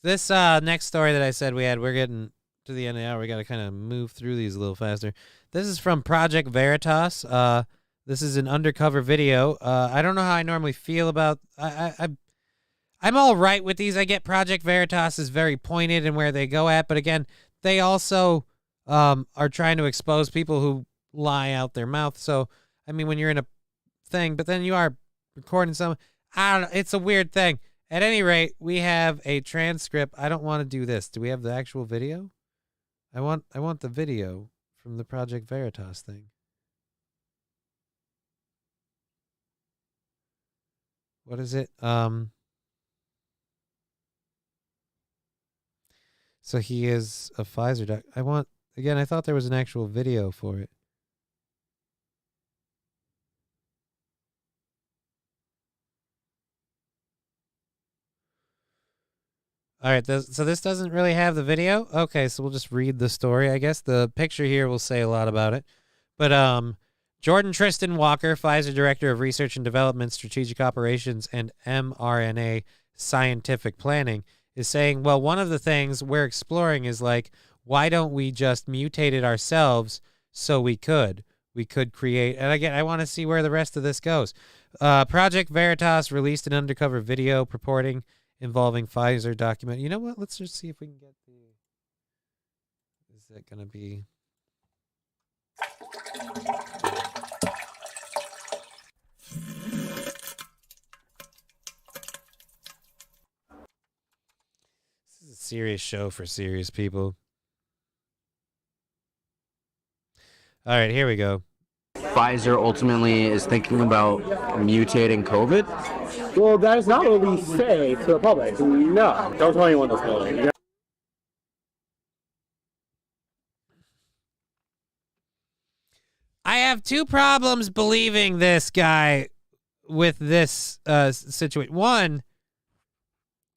this next story that I said we're getting to the end of the hour. We got to kind of move through these a little faster. This is from Project Veritas. This is an undercover video. I don't know how I normally feel about... I'm all right with these. I get Project Veritas is very pointed in where they go at, but again, they also... are trying to expose people who lie out their mouth. So, I mean, when you're in a thing, but then you are recording some, I don't know. It's a weird thing. At any rate, we have a transcript. I don't want to do this. Do we have the actual video? I want the video from the Project Veritas thing. What is it? So he is a Pfizer doc. Again, I thought there was an actual video for it. All right, so this doesn't really have the video? Okay, so we'll just read the story, I guess. The picture here will say a lot about it. But Jordan Tristan Walker, Pfizer Director of Research and Development, Strategic Operations, and mRNA Scientific Planning, is saying, well, one of the things we're exploring is like, why don't we just mutate it ourselves so we could create... And again, I want to see where the rest of this goes. Project Veritas released an undercover video purporting involving Pfizer document. You know what? Let's just see if we can get the... Is that going to be... This is a serious show for serious people. All right, here we go. Pfizer ultimately is thinking about mutating COVID? Well, that is not what we say to the public. No, don't tell anyone this building. I have two problems believing this guy with this situation. One,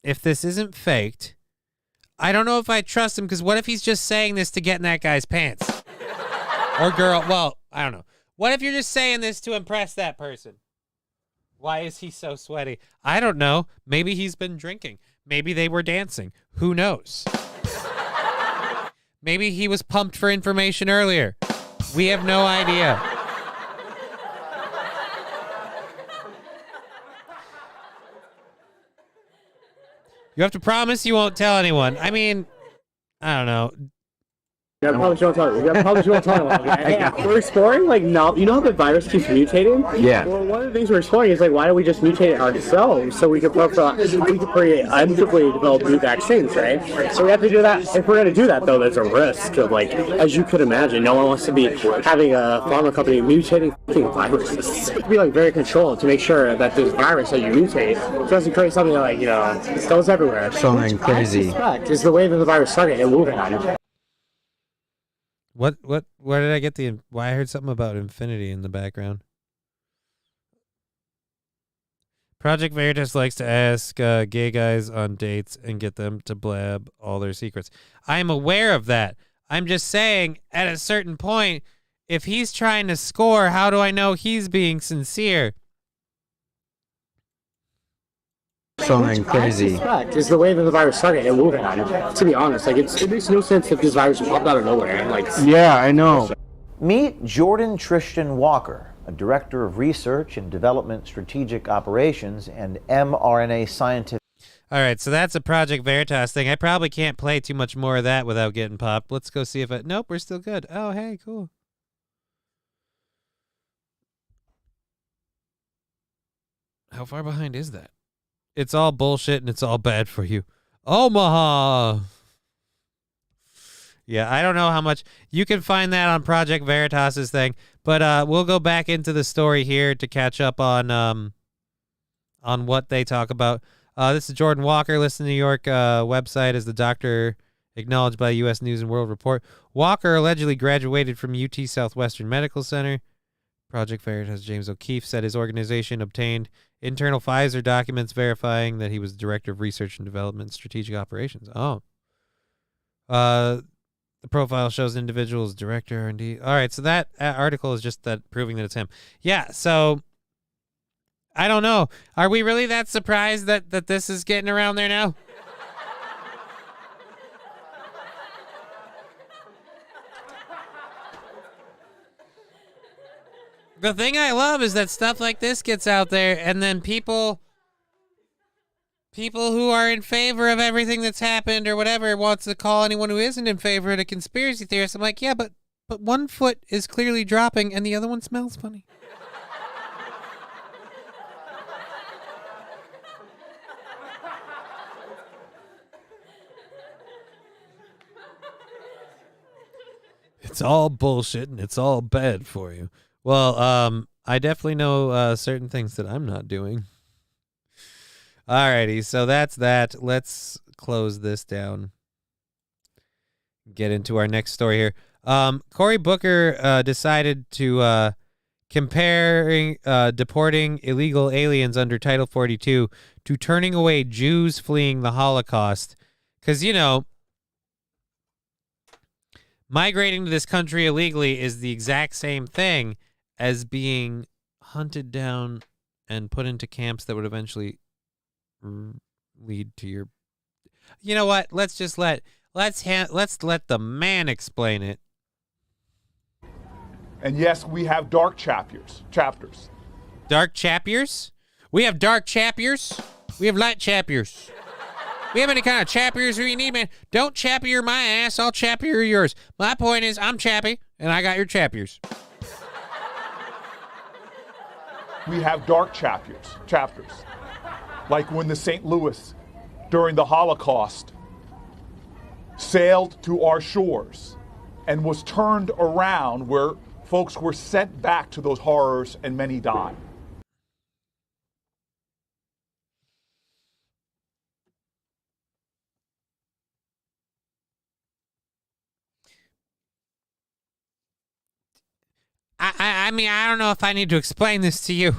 if this isn't faked, I don't know if I trust him, because what if he's just saying this to get in that guy's pants? Or girl. Well, I don't know. What if you're just saying this to impress that person? Why is he so sweaty? I don't know. Maybe he's been drinking. Maybe they were dancing. Who knows? Maybe he was pumped for information earlier. We have no idea. You have to promise you won't tell anyone. I mean, I don't know. Yeah, probably shouldn't tell you. Yeah, probably shouldn't tell anyone. Yeah, we're exploring, like, no, you know how the virus keeps mutating? Yeah. Well, one of the things we're exploring is, like, why don't we just mutate it ourselves so we can create undoubtedly develop new vaccines, right? So we have to do that. If we're going to do that, though, there's a risk of, like, as you could imagine, no one wants to be having a pharma company mutating viruses. To be, like, very controlled to make sure that this virus that you mutate doesn't create something that, like, you know, goes everywhere. Something crazy. Is the way that the virus started and moving on. Where did I get why I heard something about infinity in the background? Project Veritas likes to ask gay guys on dates and get them to blab all their secrets. I'm aware of that. I'm just saying, at a certain point, if he's trying to score, how do I know he's being sincere? Something crazy. Is the way that the virus started and moving on. To be honest, like it makes no sense if this virus popped out of nowhere. Like, yeah, I know. Meet Jordan Tristan Walker, a director of research and development strategic operations and mRNA scientific. All right, so that's a Project Veritas thing. I probably can't play too much more of that without getting popped. Let's go see if it. Nope, we're still good. Oh, hey, cool. How far behind is that? It's all bullshit and it's all bad for you. Omaha. Yeah, I don't know how much. You can find that on Project Veritas's thing, but we'll go back into the story here to catch up on what they talk about. This is Jordan Walker, listed in the New York website as the doctor acknowledged by U.S. News and World Report. Walker allegedly graduated from UT Southwestern Medical Center. Project Veritas James O'Keefe said his organization obtained internal Pfizer documents verifying that he was the director of research and development strategic operations. Oh. The profile shows individuals director R&D. All right, so that article is just that proving that it's him. Yeah, so I don't know. Are we really that surprised that this is getting around there now? The thing I love is that stuff like this gets out there, and then people who are in favor of everything that's happened or whatever wants to call anyone who isn't in favor of a conspiracy theorist. I'm like, yeah, but one foot is clearly dropping and the other one smells funny. It's all bullshit and it's all bad for you. Well, I definitely know certain things that I'm not doing. Alrighty, so that's that. Let's close this down. Get into our next story here. Cory Booker decided to comparing deporting illegal aliens under Title 42 to turning away Jews fleeing the Holocaust. Because, you know, migrating to this country illegally is the exact same thing as being hunted down and put into camps that would eventually lead to your. You know what? Let's let the man explain it. And yes, we have dark chapters. Dark chapters? We have dark chapters. We have light chapters. We have any kind of chapters you need, man. Don't chappier my ass. I'll chappier yours. My point is, I'm chappy, and I got your chapters. We have dark chapters. Like when the St. Louis, during the Holocaust, sailed to our shores and was turned around where folks were sent back to those horrors and many died. I mean, I don't know if I need to explain this to you.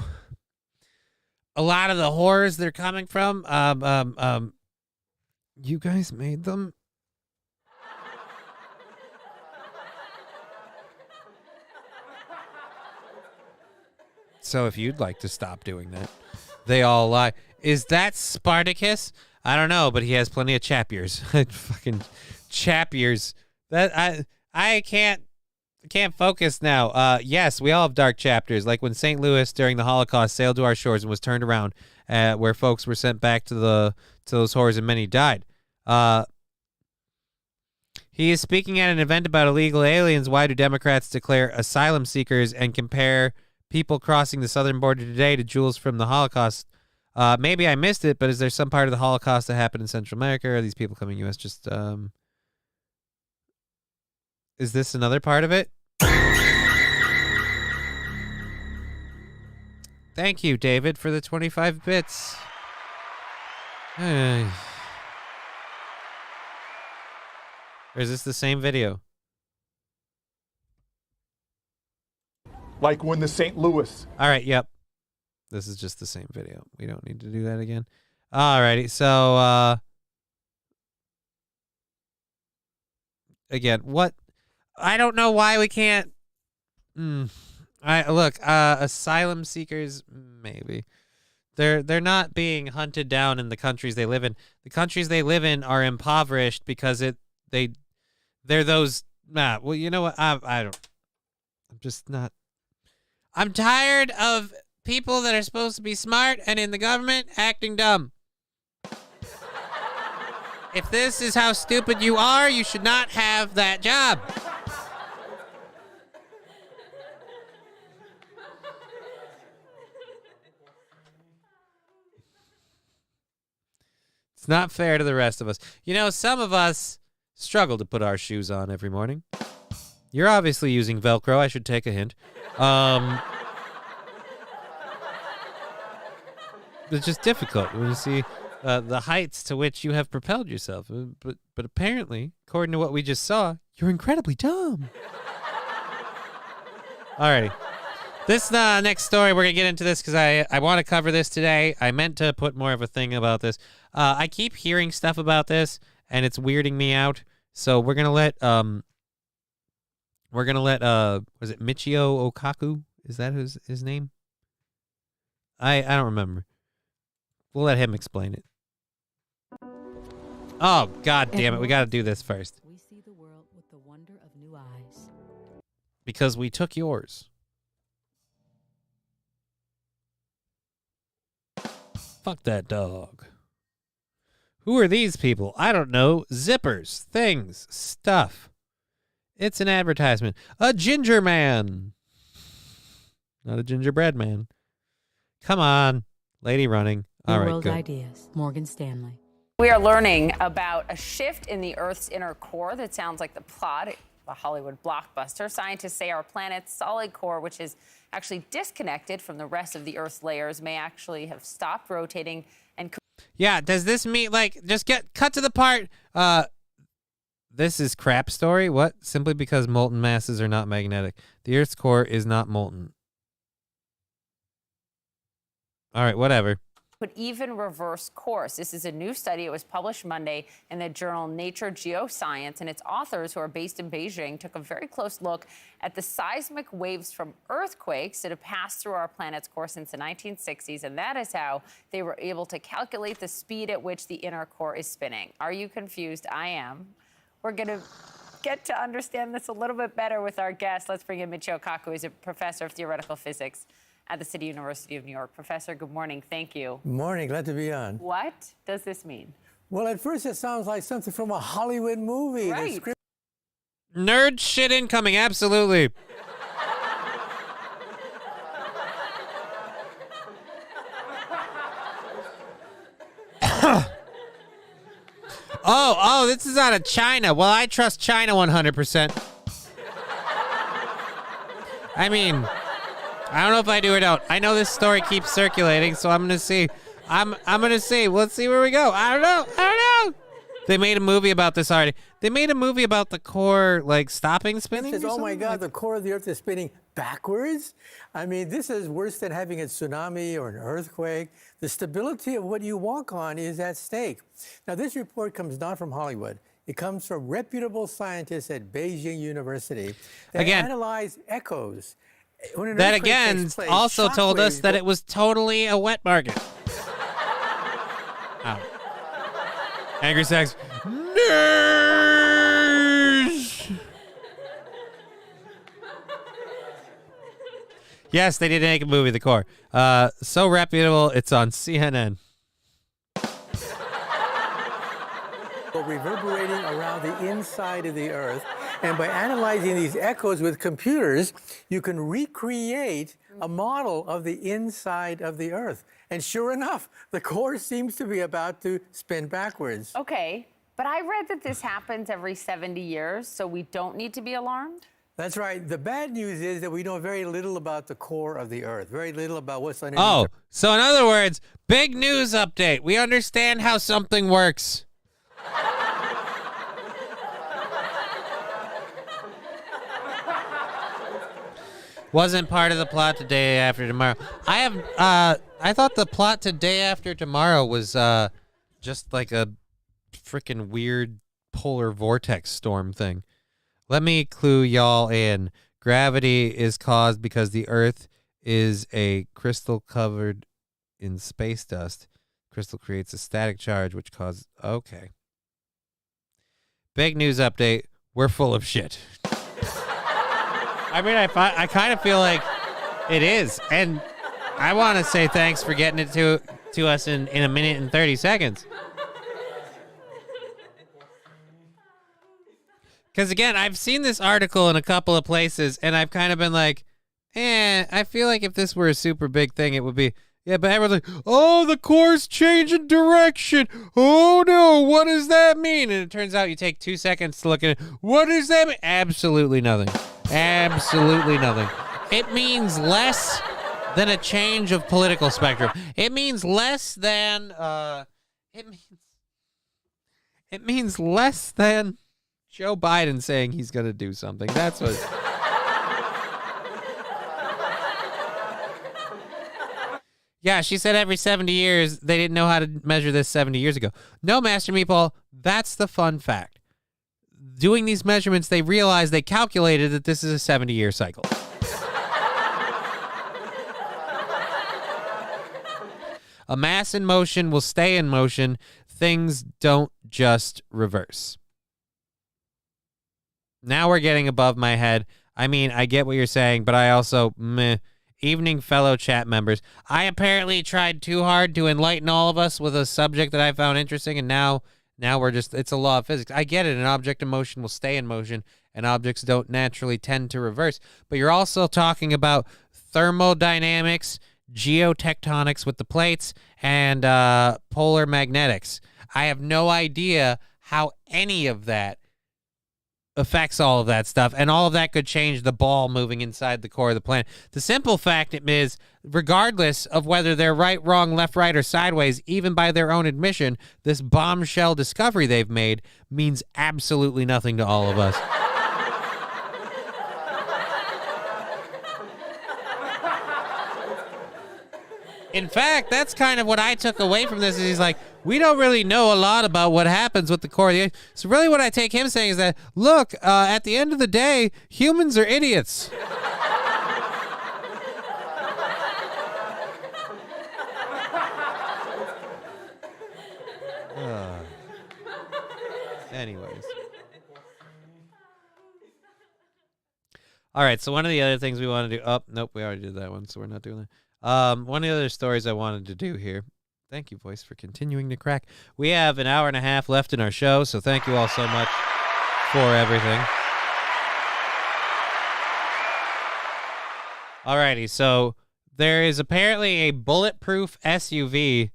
a lot of the horrors they're coming from. You guys made them? So if you'd like to stop doing that, they all lie. Is that Spartacus? I don't know, but he has plenty of chap ears. Fucking chap ears. That I can't focus now. Yes, we all have dark chapters, like when St. Louis during the Holocaust sailed to our shores and was turned around, where folks were sent back to those horrors and many died. He is speaking at an event about illegal aliens. Why do Democrats declare asylum seekers and compare people crossing the southern border today to jewels from the Holocaust? Maybe I missed it, but is there some part of the Holocaust that happened in Central America? Are these people coming U.S. just... Is this another part of it? Thank you, David, for the 25 bits. Or is this the same video? Like when the St. Louis. All right, yep. This is just the same video. We don't need to do that again. Alrighty, so, again, what? I don't know why we can't. Asylum seekers, maybe. They're not being hunted down in the countries they live in. The countries they live in are impoverished because they're those. Well, you know what? I don't. I'm just not. I'm tired of people that are supposed to be smart and in the government acting dumb. If this is how stupid you are, you should not have that job. It's not fair to the rest of us. You know, some of us struggle to put our shoes on every morning. You're obviously using Velcro. I should take a hint. It's just difficult when you see the heights to which you have propelled yourself. But apparently, according to what we just saw, you're incredibly dumb. Alrighty. This next story, we're going to get into this because I want to cover this today. I meant to put more of a thing about this. I keep hearing stuff about this, and it's weirding me out. So we're going to let, was it Michio Okaku? Is that his name? I don't remember. We'll let him explain it. Oh, God damn it. We got to do this first. We see the world with the wonder of new eyes. Because we took yours. Fuck that dog. Who are these people? I don't know. Zippers, things, stuff. It's an advertisement. A ginger man. Not a gingerbread man. Come on. Lady running. All right, World good. Ideas. Morgan Stanley. We are learning about a shift in the Earth's inner core that sounds like the plot of a Hollywood blockbuster. Scientists say our planet's solid core, which is actually disconnected from the rest of the Earth's layers, may actually have stopped rotating and... Yeah, does this mean, like, just cut to the part, this is crap story? What? Simply because molten masses are not magnetic. The Earth's core is not molten. All right, whatever. Could even reverse course. This is a new study. It was published Monday in the journal Nature Geoscience, and its authors, who are based in Beijing, took a very close look at the seismic waves from earthquakes that have passed through our planet's core since the 1960s, and that is how they were able to calculate the speed at which the inner core is spinning. Are you confused? I am. We're going to get to understand this a little bit better with our guest. Let's bring in Michio Kaku, who's a professor of theoretical physics at the City University of New York. Professor, good morning. Thank you. Morning. Glad to be on. What does this mean? Well, at first it sounds like something from a Hollywood movie. Right. Nerd shit incoming, absolutely. Oh, this is out of China. Well, I trust China 100%. I mean... I don't know if I do or don't. I know this story keeps circulating, so I'm gonna see. I'm gonna see. Let's see where we go. I don't know. They made a movie about this already. They made a movie about the core, like, stopping spinning. It says, or oh my something? God, Like- the core of the Earth is spinning backwards? I mean, this is worse than having a tsunami or an earthquake. The stability of what you walk on is at stake. Now, this report comes not from Hollywood. It comes from reputable scientists at Beijing University that Again, analyze echoes. When an that earthquake again takes place, also told us shockwaves that go- it was totally a wet market. Ow. Angry sex. Nerds! Yes, they did make a movie, The Core. So reputable, it's on CNN. reverberating around the inside of the Earth. And by analyzing these echoes with computers, you can recreate a model of the inside of the Earth. And sure enough, the core seems to be about to spin backwards. Okay, but I read that this happens every 70 years, so we don't need to be alarmed? That's right. The bad news is that we know very little about the core of the Earth, very little about what's underneath. Oh, so in other words, big news update. We understand how something works. Wasn't part of the plot to Day After Tomorrow. I thought the plot to Day After Tomorrow was just like a freaking weird polar vortex storm thing. Let me clue y'all in. Gravity is caused because the Earth is a crystal covered in space dust. Crystal creates a static charge, which causes... Okay. Big news update. We're full of shit. I mean, I kind of feel like it is. And I want to say thanks for getting it to us in a minute and 30 seconds. Because, again, I've seen this article in a couple of places, and I've kind of been like, I feel like if this were a super big thing, it would be, yeah, but everyone's like, oh, the core's changing direction. Oh, no, what does that mean? And it turns out you take 2 seconds to look at it. What does that mean? Absolutely nothing. Absolutely nothing. It means less than a change of political spectrum. It means less than, it means less than Joe Biden saying he's going to do something. That's what. Yeah, she said every 70 years. They didn't know how to measure this 70 years ago. No, Master Meatball, that's the fun fact. Doing these measurements, they realized, they calculated that this is a 70-year cycle. A mass in motion will stay in motion. Things don't just reverse. Now we're getting above my head. I mean, I get what you're saying, but I also, Evening, fellow chat members. I apparently tried too hard to enlighten all of us with a subject that I found interesting, and now we're just, it's a law of physics. I get it. An object in motion will stay in motion, and objects don't naturally tend to reverse. But you're also talking about thermodynamics, geotectonics with the plates, and polar magnetics. I have no idea how any of that affects all of that stuff, and all of that could change the ball moving inside the core of the planet. The simple fact is, regardless of whether they're right, wrong, left, right, or sideways, even by their own admission, this bombshell discovery they've made means absolutely nothing to all of us. In fact, that's kind of what I took away from this. Is he's like, we don't really know a lot about what happens with the core of the Earth. So really what I take him saying is that, look, at the end of the day, humans are idiots. Anyways. All right, so one of the other things we want to do... Oh, nope, we already did that one, so we're not doing that. One of the other stories I wanted to do here. Thank you, voice, for continuing to crack. We have an hour and a half left in our show, so thank you all so much for everything. Alrighty, so there is apparently a bulletproof SUV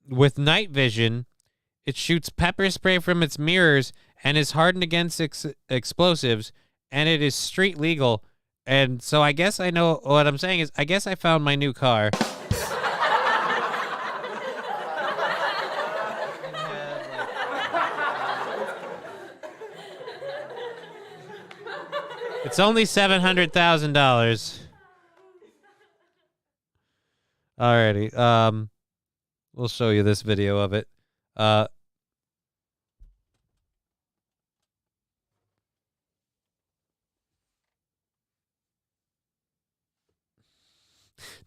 with night vision. It shoots pepper spray from its mirrors and is hardened against explosives, and it is street legal. And so I guess I know what I'm saying is, I guess I found my new car. It's only $700,000. Alrighty. We'll show you this video of it.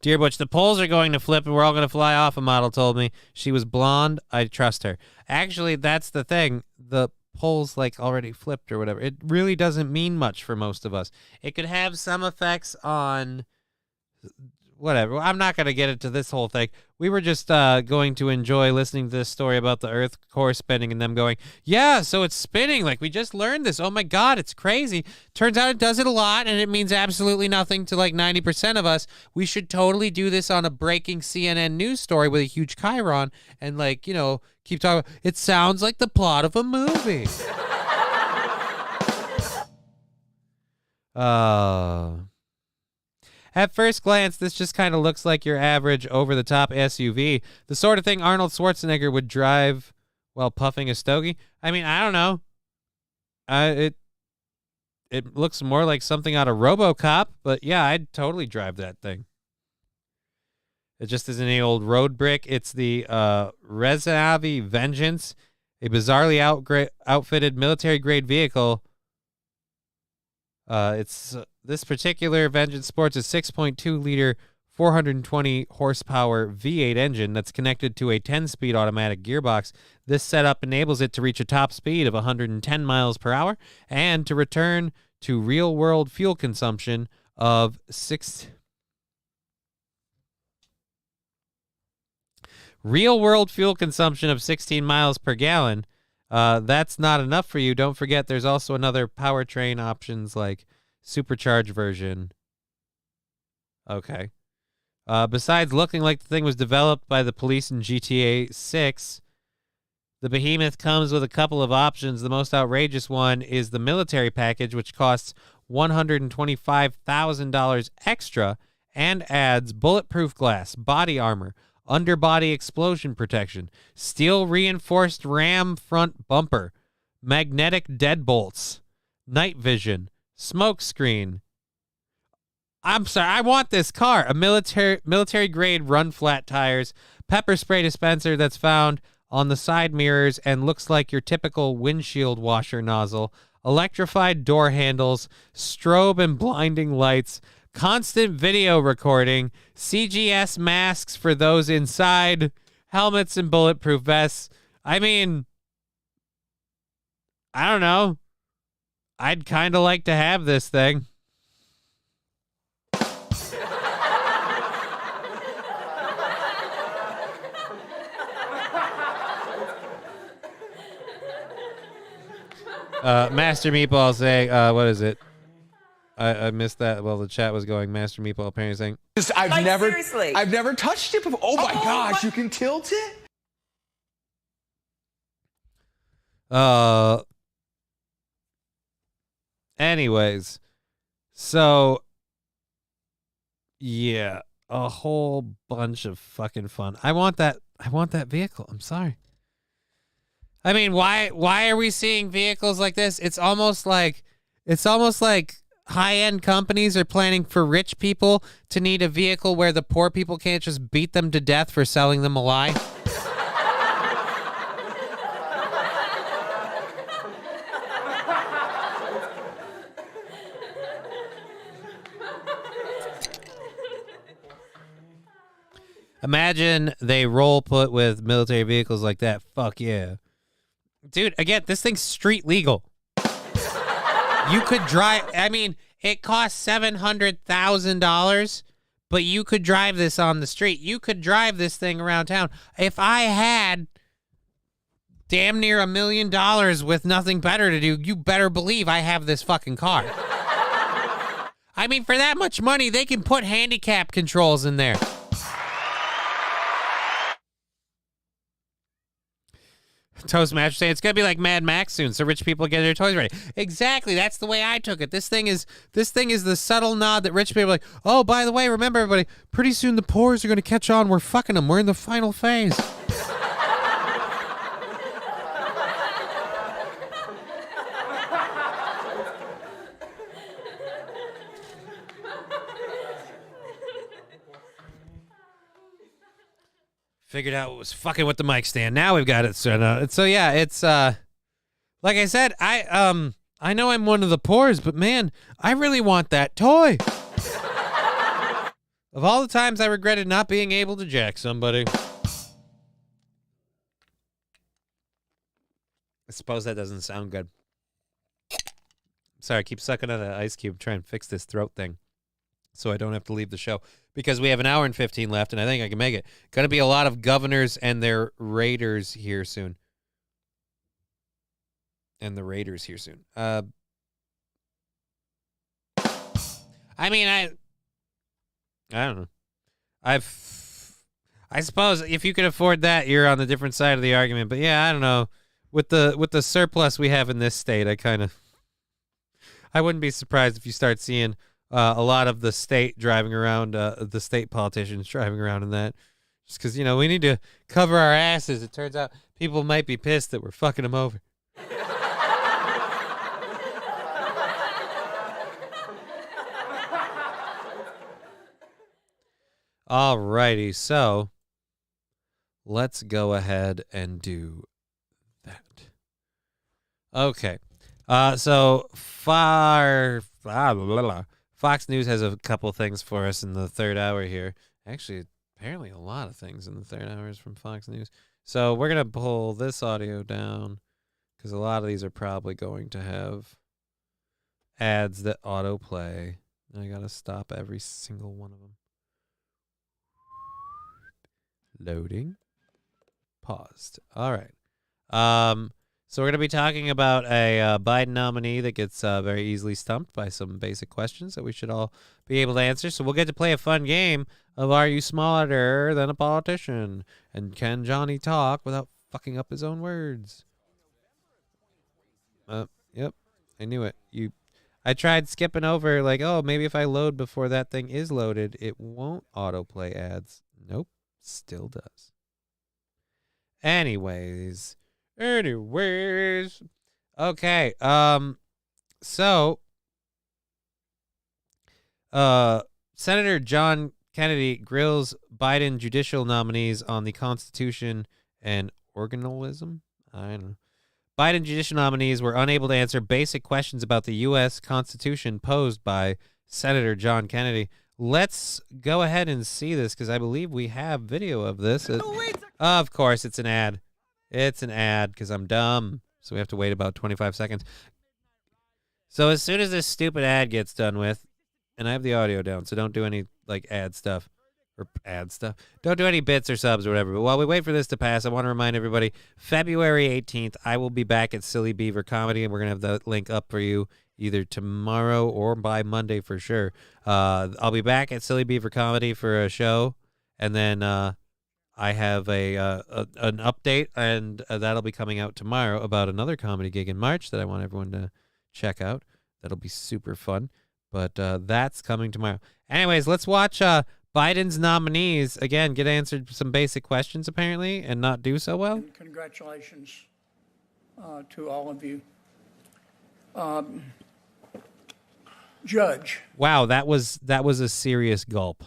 Dear Butch, the poles are going to flip and we're all going to fly off, a model told me. She was blonde. I trust her. Actually, that's the thing. The poles, like, already flipped or whatever. It really doesn't mean much for most of us. It could have some effects on... whatever. I'm not going to get into this whole thing. We were just going to enjoy listening to this story about the Earth core spinning and them going, yeah, so it's spinning. Like, we just learned this. Oh, my God, it's crazy. Turns out it does it a lot, and it means absolutely nothing to, like, 90% of us. We should totally do this on a breaking CNN news story with a huge chyron and, like, you know, keep talking. It sounds like the plot of a movie. At first glance, this just kind of looks like your average over-the-top SUV. The sort of thing Arnold Schwarzenegger would drive while puffing a stogie. I mean, I don't know. It looks more like something out of RoboCop, but yeah, I'd totally drive that thing. It just isn't any old road brick. It's the Rezavi Vengeance, a bizarrely outfitted military-grade vehicle. This particular Vengeance sports a 6.2-liter, 420 horsepower V8 engine that's connected to a 10-speed automatic gearbox. This setup enables it to reach a top speed of 110 miles per hour and to return to real-world fuel consumption of 16 miles per gallon. That's not enough for you. Don't forget, there's also another powertrain options like supercharged version. Okay. Besides looking like the thing was developed by the police in GTA 6, the behemoth comes with a couple of options. The most outrageous one is the military package, which costs $125,000 extra and adds bulletproof glass, body armor, underbody explosion protection, steel reinforced ram front bumper, magnetic deadbolts, night vision, smoke screen. I'm sorry, I want this car. A military grade run flat tires, pepper spray dispenser that's found on the side mirrors and looks like your typical windshield washer nozzle, electrified door handles, strobe and blinding lights, constant video recording, CGS masks for those inside, helmets and bulletproof vests. I mean, I don't know. I'd kind of like to have this thing. Master Meatball saying, what is it? I missed that. Well, the chat was going. Master Meatball apparently saying, I've never touched it before. Oh my gosh, you can tilt it? Anyways, so yeah, a whole bunch of fucking fun. I want that vehicle. I'm sorry. I mean, why are we seeing vehicles like this? It's almost like high-end companies are planning for rich people to need a vehicle where the poor people can't just beat them to death for selling them a lie. Imagine they roll put with military vehicles like that. Fuck yeah. Dude, again, this thing's street legal. You could drive, I mean, it costs $700,000, but you could drive this on the street. You could drive this thing around town. If I had damn near $1 million with nothing better to do, you better believe I have this fucking car. I mean, for that much money, they can put handicap controls in there. Toastmaster saying it's gonna be like Mad Max soon, so rich people get their toys ready. Exactly, that's the way I took it. This thing is the subtle nod that rich people are like, oh, by the way, remember everybody, pretty soon the poors are gonna catch on. We're fucking them. We're in the final phase. Figured out what was fucking with the mic stand. Now we've got it set up. So yeah, it's like I said, I know I'm one of the poors, but man, I really want that toy. Of all the times I regretted not being able to jack somebody. I suppose that doesn't sound good. Sorry, I keep sucking on an ice cube trying to fix this throat thing so I don't have to leave the show because we have an hour and 15 left, and I think I can make it. Going to be a lot of governors and their raiders here soon. I mean, I don't know. I suppose if you can afford that, you're on the different side of the argument. But yeah, I don't know. With the surplus we have in this state, I wouldn't be surprised if you start seeing a lot of the state driving around, the state politicians driving around in that. Just because, we need to cover our asses. It turns out people might be pissed that we're fucking them over. Alrighty, so let's go ahead and do that. Okay. So Fox News has a couple things for us in the third hour here. Actually, apparently a lot of things in the third hour is from Fox News. So we're going to pull this audio down because a lot of these are probably going to have ads that autoplay. I got to stop every single one of them. Loading. Paused. All right. So we're going to be talking about a Biden nominee that gets very easily stumped by some basic questions that we should all be able to answer. So we'll get to play a fun game of Are You Smarter Than a Politician? And can Johnny talk without fucking up his own words? Yep. I knew it. I tried skipping over maybe if I load before that thing is loaded, it won't autoplay ads. Nope. Still does. Anyways. Okay. So Senator John Kennedy grills Biden judicial nominees on the Constitution and organalism. I don't know. Biden judicial nominees were unable to answer basic questions about the U.S. Constitution posed by Senator John Kennedy. Let's go ahead and see this because I believe we have video of this. Of course, it's an ad. It's an ad because I'm dumb. So we have to wait about 25 seconds. So as soon as this stupid ad gets done with, and I have the audio down, so don't do any ad stuff. Don't do any bits or subs or whatever. But while we wait for this to pass, I want to remind everybody, February 18th, I will be back at Silly Beaver Comedy, and we're going to have the link up for you either tomorrow or by Monday for sure. I'll be back at Silly Beaver Comedy for a show, and then I have an update, and that'll be coming out tomorrow about another comedy gig in March that I want everyone to check out. That'll be super fun, but that's coming tomorrow. Anyways, let's watch Biden's nominees, again, get answered some basic questions, apparently, and not do so well. Congratulations to all of you. Judge. Wow, that was a serious gulp.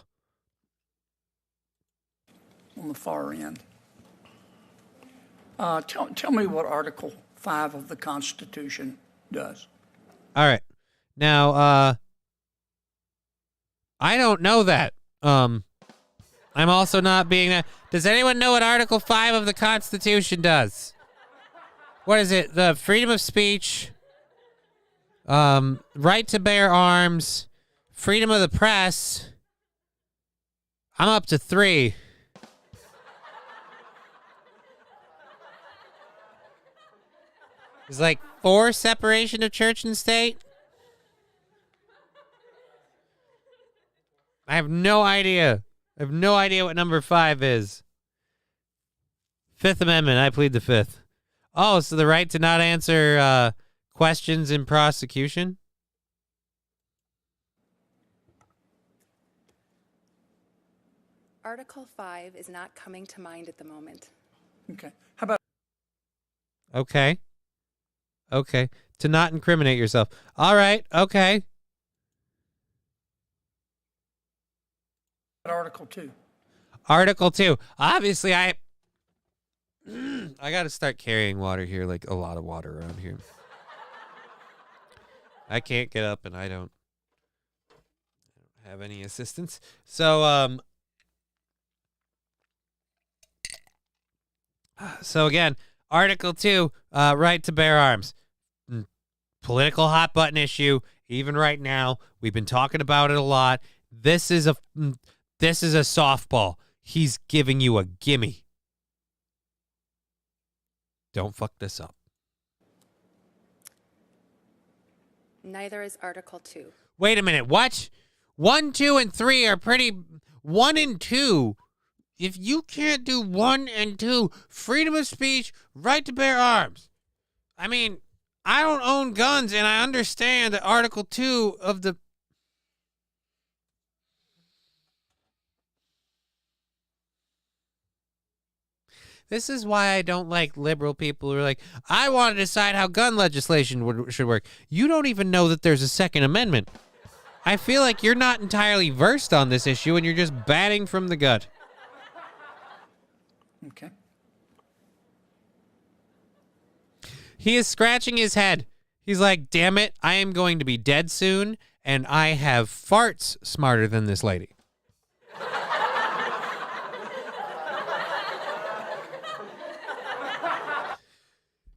On the far end. Tell me what Article 5 of the Constitution does. All right. Now, I don't know that. I'm also not being that. Does anyone know what Article 5 of the Constitution does? What is it? The freedom of speech, right to bear arms, freedom of the press. I'm up to 3. There's 4 separation of church and state. I have no idea. I have no idea what number 5 is. Fifth Amendment. I plead the Fifth. Oh, so the right to not answer questions in prosecution? Article 5 is not coming to mind at the moment. Okay. How about... Okay. Okay. To not incriminate yourself. All right. Okay. Article 2. Article 2. Obviously, I got to start carrying water here, like a lot of water around here. I can't get up, and I don't have any assistance. So, so again, Article 2, right to bear arms. Political hot button issue. Even right now, we've been talking about it a lot. This is a softball. He's giving you a gimme. Don't fuck this up. Neither is Article 2. Wait a minute. What? 1, 2, and 3 are pretty. 1 and 2. If you can't do 1 and 2, freedom of speech, right to bear arms. I mean, I don't own guns, and I understand that Article 2 of the... This is why I don't like liberal people who are like, I want to decide how gun legislation should work. You don't even know that there's a Second Amendment. I feel like you're not entirely versed on this issue, and you're just batting from the gut. Okay. He is scratching his head. He's like, damn it, I am going to be dead soon, and I have farts smarter than this lady.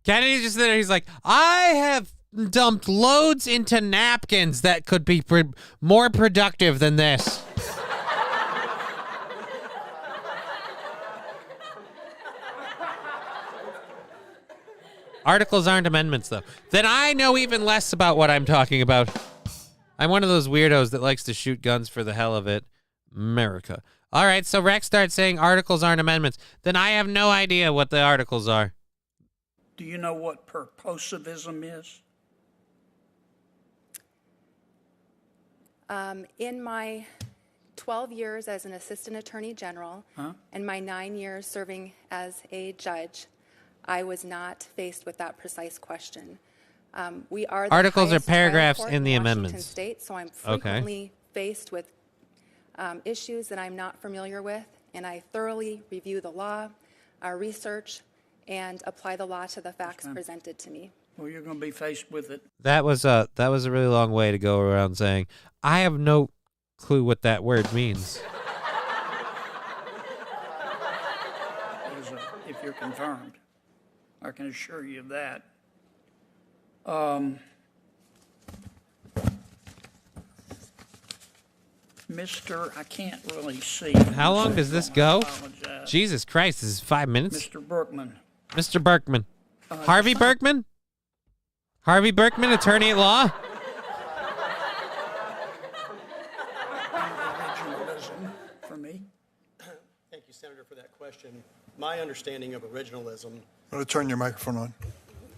Kennedy's just there. He's like, I have dumped loads into napkins that could be more productive than this. Articles aren't amendments, though. Then I know even less about what I'm talking about. I'm one of those weirdos that likes to shoot guns for the hell of it. America. All right, so Rex starts saying articles aren't amendments. Then I have no idea what the articles are. Do you know what purposivism is? In my 12 years as an assistant attorney general and my 9 years serving as a judge, I was not faced with that precise question. We are the articles are highest paragraphs trial court in the Washington amendments. State, so I'm frequently faced with issues that I'm not familiar with, and I thoroughly review the law, research, and apply the law to the facts presented to me. Well, you're going to be faced with it. That was a really long way to go around saying, I have no clue what that word means. If you're confirmed. I can assure you of that. Mr. I can't really see. How long does this go? Jesus Christ, this is 5 minutes? Mr. Berkman. Mr. Berkman. Harvey Berkman? Harvey Berkman, attorney at law? Originalism for me. Thank you, Senator, for that question. My understanding of originalism... I'm going to turn your microphone on.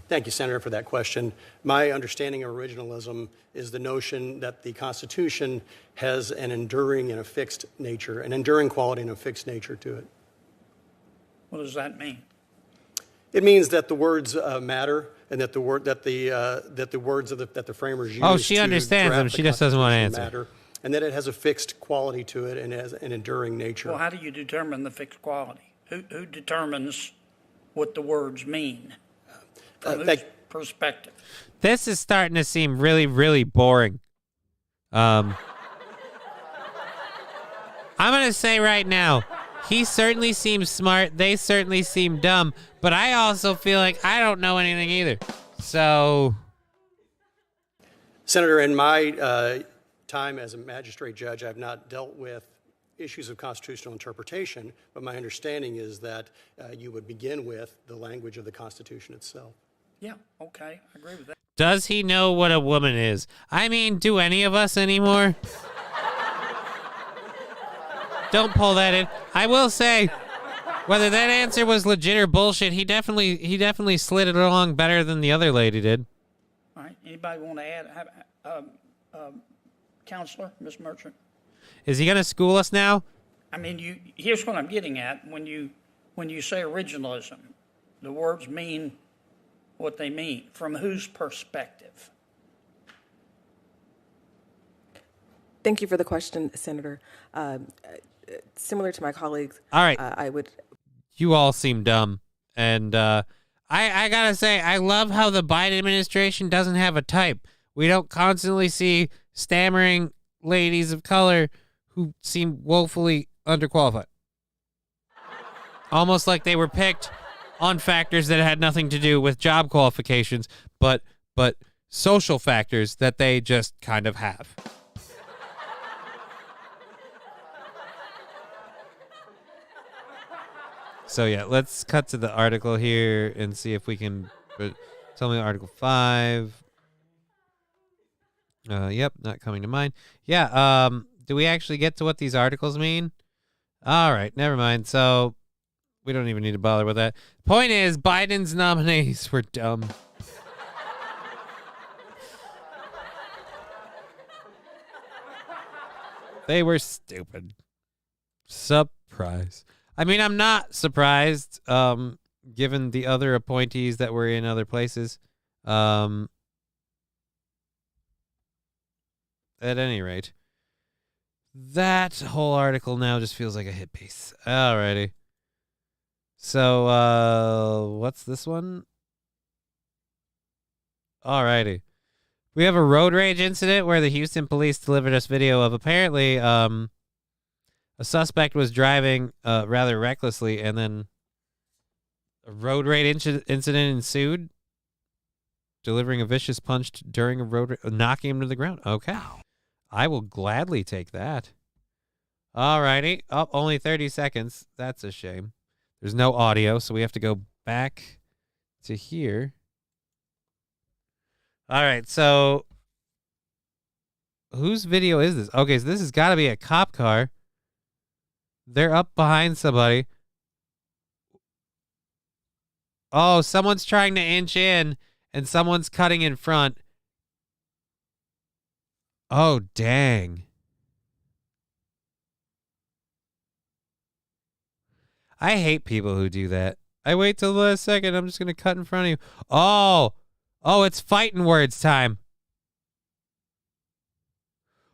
Thank you, Senator, for that question. My understanding of originalism is the notion that the Constitution has an enduring and a fixed nature, an enduring quality and a fixed nature to it. What does that mean? It means that the words matter, and that the words that the framers used. Oh, she understands them. She just doesn't want to answer. Matter, and that it has a fixed quality to it and has an enduring nature. Well, how do you determine the fixed quality? Who determines what the words mean? From whose perspective? This is starting to seem really, really boring. I'm going to say right now, he certainly seems smart. They certainly seem dumb. But I also feel like I don't know anything either. So... Senator, in my time as a magistrate judge, I've not dealt with issues of constitutional interpretation, but my understanding is that you would begin with the language of the Constitution itself. Yeah, okay, I agree with that. Does he know what a woman is? I mean, do any of us anymore? Don't pull that in. I will say, whether that answer was legit or bullshit, he definitely slid it along better than the other lady did. All right, anybody want to add? Counselor, Ms. Merchant? Is he going to school us now? I mean, here's what I'm getting at. When you say originalism, the words mean what they mean. From whose perspective? Thank you for the question, Senator. similar to my colleagues. All right. I would. You all seem dumb. And I got to say, I love how the Biden administration doesn't have a type. We don't constantly see stammering ladies of color who seem woefully underqualified. Almost like they were picked on factors that had nothing to do with job qualifications, but social factors that they just kind of have. So yeah, let's cut to the article here and see if we can tell me Article 5. Yep, not coming to mind. Yeah, do we actually get to what these articles mean? All right, never mind. So we don't even need to bother with that. Point is, Biden's nominees were dumb. They were stupid. Surprise. I mean, I'm not surprised, given the other appointees that were in other places. At any rate, that whole article now just feels like a hit piece. Alrighty. So, what's this one? Alrighty. We have a road rage incident where the Houston police delivered us video of apparently, a suspect was driving rather recklessly, and then a road rage incident ensued, delivering a vicious punch during a road knocking him to the ground. Okay. I will gladly take that. Alrighty. Oh, only 30 seconds. That's a shame. There's no audio, so we have to go back to here. All right, so whose video is this? Okay, so this has got to be a cop car. They're up behind somebody. Oh, someone's trying to inch in, and someone's cutting in front. Oh, dang. I hate people who do that. I wait till the last second. I'm just going to cut in front of you. Oh, it's fighting words time.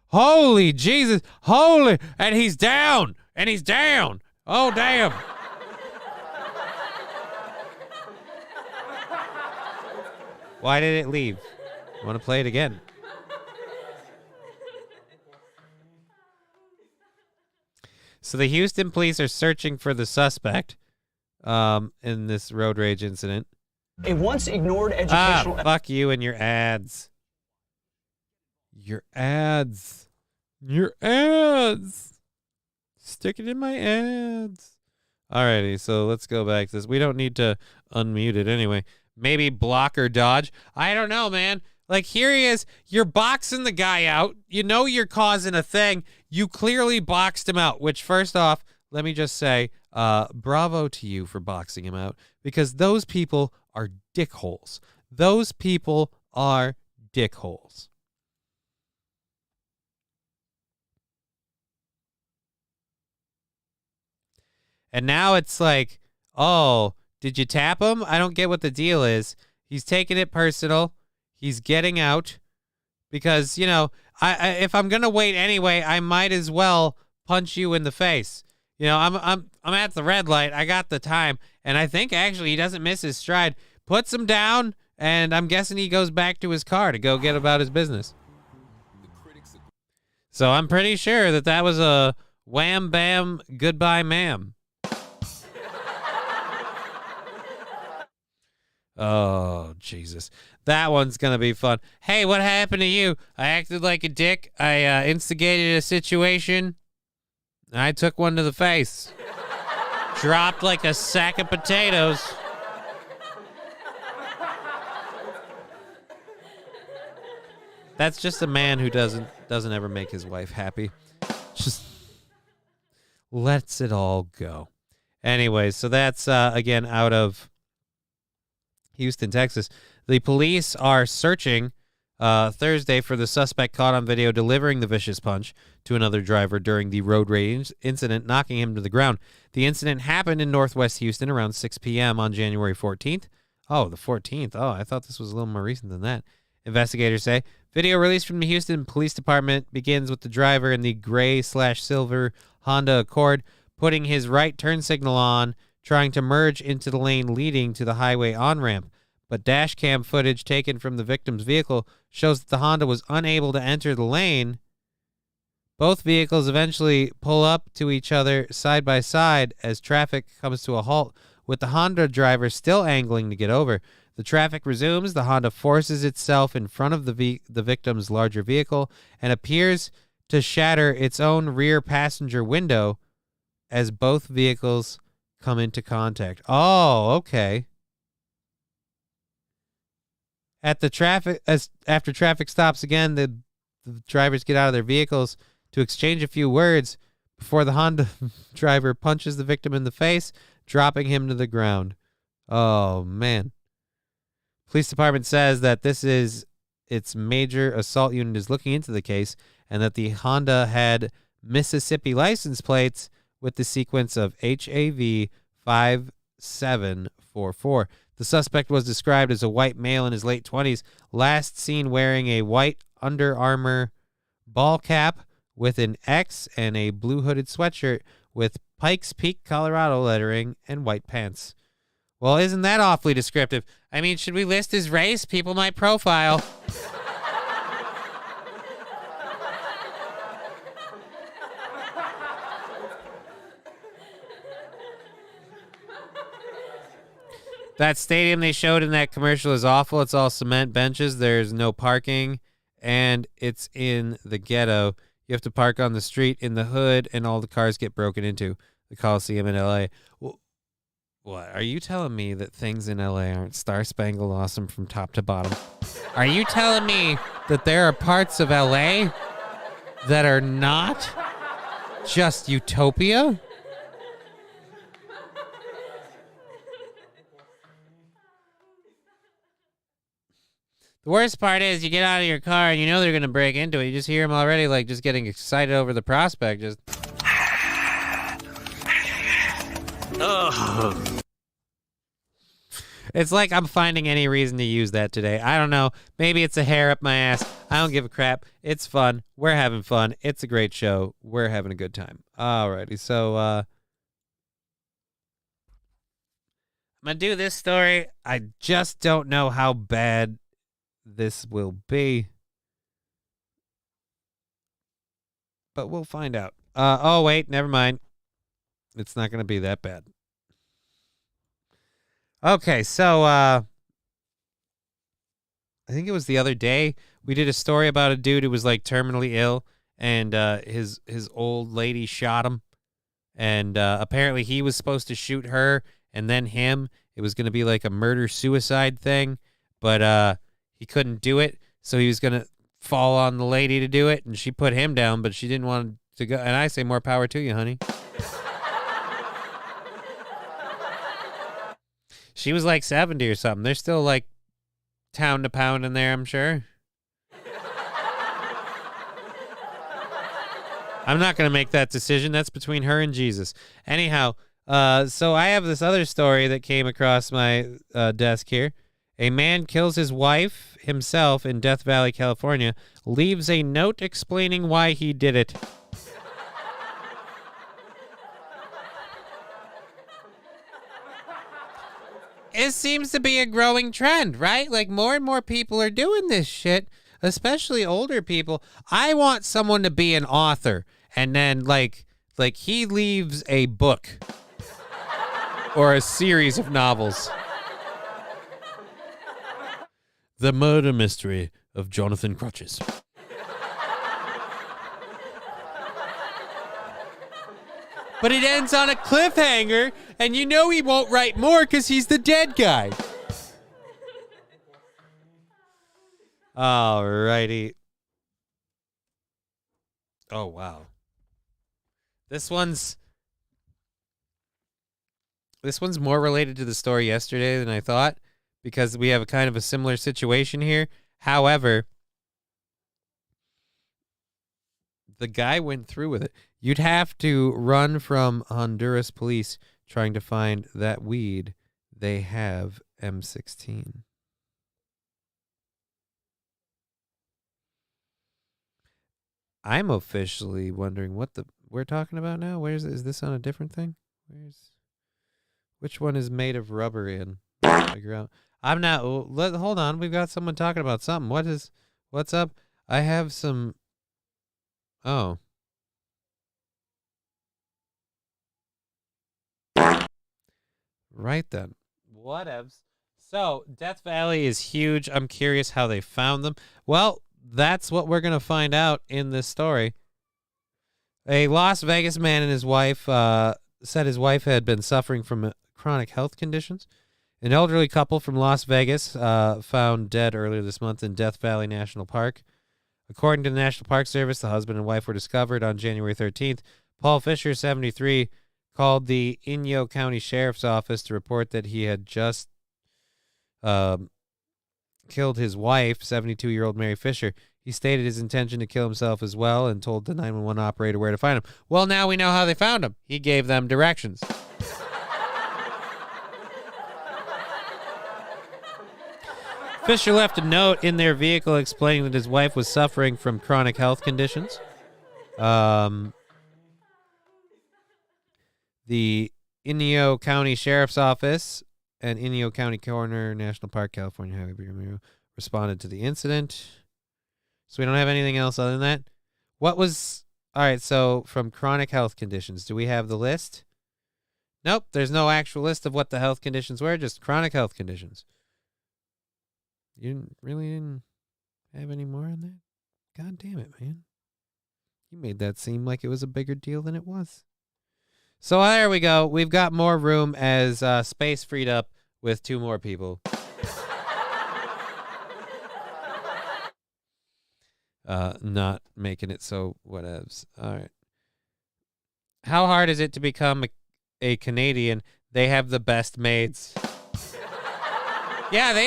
Holy Jesus. Holy. And he's down. And he's down. Oh, damn. Why did it leave? I want to play it again. So the Houston police are searching for the suspect in this road rage incident. A once ignored educational... fuck you and your ads. Your ads. Your ads. Stick it in my ads. Alrighty, so let's go back to this. We don't need to unmute it anyway. Maybe block or dodge. I don't know, man. Like, here he is. You're boxing the guy out. You know you're causing a thing. You clearly boxed him out, which, first off, let me just say, bravo to you for boxing him out, because those people are dickholes. Those people are dickholes. And now it's like, oh, did you tap him? I don't get what the deal is. He's taking it personal. He's getting out because, you know, I if I'm going to wait anyway, I might as well punch you in the face. You know, I'm at the red light. I got the time. And I think actually he doesn't miss his stride. Puts him down, and I'm guessing he goes back to his car to go get about his business. So I'm pretty sure that was a wham, bam, goodbye, ma'am. Oh, Jesus. That one's going to be fun. Hey, what happened to you? I acted like a dick. I instigated a situation. I took one to the face. Dropped like a sack of potatoes. That's just a man who doesn't ever make his wife happy. Just lets it all go. Anyways, so that's, again, out of Houston, Texas. The police are searching Thursday for the suspect caught on video delivering the vicious punch to another driver during the road rage incident, knocking him to the ground. The incident happened in northwest Houston around 6 p.m. on January 14th. Oh, the 14th. Oh, I thought this was a little more recent than that. Investigators say Video released from the Houston Police Department begins with the driver in the gray/silver Honda Accord putting his right turn signal on, trying to merge into the lane leading to the highway on-ramp. But dash cam footage taken from the victim's vehicle shows that the Honda was unable to enter the lane. Both vehicles eventually pull up to each other side by side as traffic comes to a halt, with the Honda driver still angling to get over. The traffic resumes. The Honda forces itself in front of the victim's larger vehicle and appears to shatter its own rear passenger window as both vehicles come into contact. Oh, okay. After traffic stops again, the drivers get out of their vehicles to exchange a few words before the Honda driver punches the victim in the face, dropping him to the ground. Oh, man. Police department says that its major assault unit is looking into the case and that the Honda had Mississippi license plates with the sequence of HAV 5744. The suspect was described as a white male in his late 20s, last seen wearing a white Under Armour ball cap with an X and a blue hooded sweatshirt with Pikes Peak, Colorado lettering and white pants. Well, isn't that awfully descriptive? I mean, should we list his race? People might profile. That stadium they showed in that commercial is awful. It's all cement benches. There's no parking, and it's in the ghetto. You have to park on the street in the hood, and all the cars get broken into. The Coliseum in L.A. Well, what? Are you telling me that things in L.A. aren't star-spangled awesome from top to bottom? Are you telling me that there are parts of L.A. that are not just utopia? The worst part is you get out of your car and you know they're going to break into it. You just hear them already, like, just getting excited over the prospect. Just... Ugh. It's like I'm finding any reason to use that today. I don't know. Maybe it's a hair up my ass. I don't give a crap. It's fun. We're having fun. It's a great show. We're having a good time. Alrighty, so I'm going to do this story. I just don't know how bad this will be, but we'll find out. Oh, wait, never mind. It's not going to be that bad. Okay, so I think it was the other day we did a story about a dude who was like terminally ill, and his old lady shot him, and apparently he was supposed to shoot her and then him. It was going to be like a murder-suicide thing, but he couldn't do it, so he was going to fall on the lady to do it, and she put him down, but she didn't want to go. And I say more power to you, honey. She was like 70 or something. There's still like town to pound in there, I'm sure. I'm not going to make that decision. That's between her and Jesus. Anyhow, so I have this other story that came across my desk here. A man kills his wife himself in Death Valley, California, leaves a note explaining why he did it. It seems to be a growing trend, right? Like more and more people are doing this shit, especially older people. I want someone to be an author, and then like he leaves a book or a series of novels. The Murder Mystery of Jonathan Crutches. But it ends on a cliffhanger, and you know he won't write more because he's the dead guy. Alrighty. Oh, wow. This one's more related to the story yesterday than I thought, because we have a kind of a similar situation here. However, the guy went through with it. You'd have to run from Honduras police trying to find that weed. They have M16. I'm officially wondering what we're talking about now. Is this on a different thing? Which one is made of rubber in? Figure out. I'm not. Hold on. We've got someone talking about something. What's up? I have some. Oh. Right then. Whatevs. So, Death Valley is huge. I'm curious how they found them. Well, that's what we're going to find out in this story. A Las Vegas man and his wife said his wife had been suffering from chronic health conditions. An elderly couple from Las Vegas found dead earlier this month in Death Valley National Park. According to the National Park Service, the husband and wife were discovered on January 13th. Paul Fisher, 73, called the Inyo County Sheriff's Office to report that he had just killed his wife, 72-year-old Mary Fisher. He stated his intention to kill himself as well and told the 911 operator where to find him. Well, now we know how they found him. He gave them directions. Fisher left a note in their vehicle explaining that his wife was suffering from chronic health conditions. The Inyo County Sheriff's Office and Inyo County Coroner, National Park, California Highway Bureau responded to the incident. So we don't have anything else other than that. All right, so from chronic health conditions, do we have the list? Nope, there's no actual list of what the health conditions were, just chronic health conditions. You didn't have any more on that? God damn it, man. You made that seem like it was a bigger deal than it was. So there we go. We've got more room as space freed up with 2 more people. Not making it so whatevs. All right. How hard is it to become a Canadian? They have the best maids. Yeah,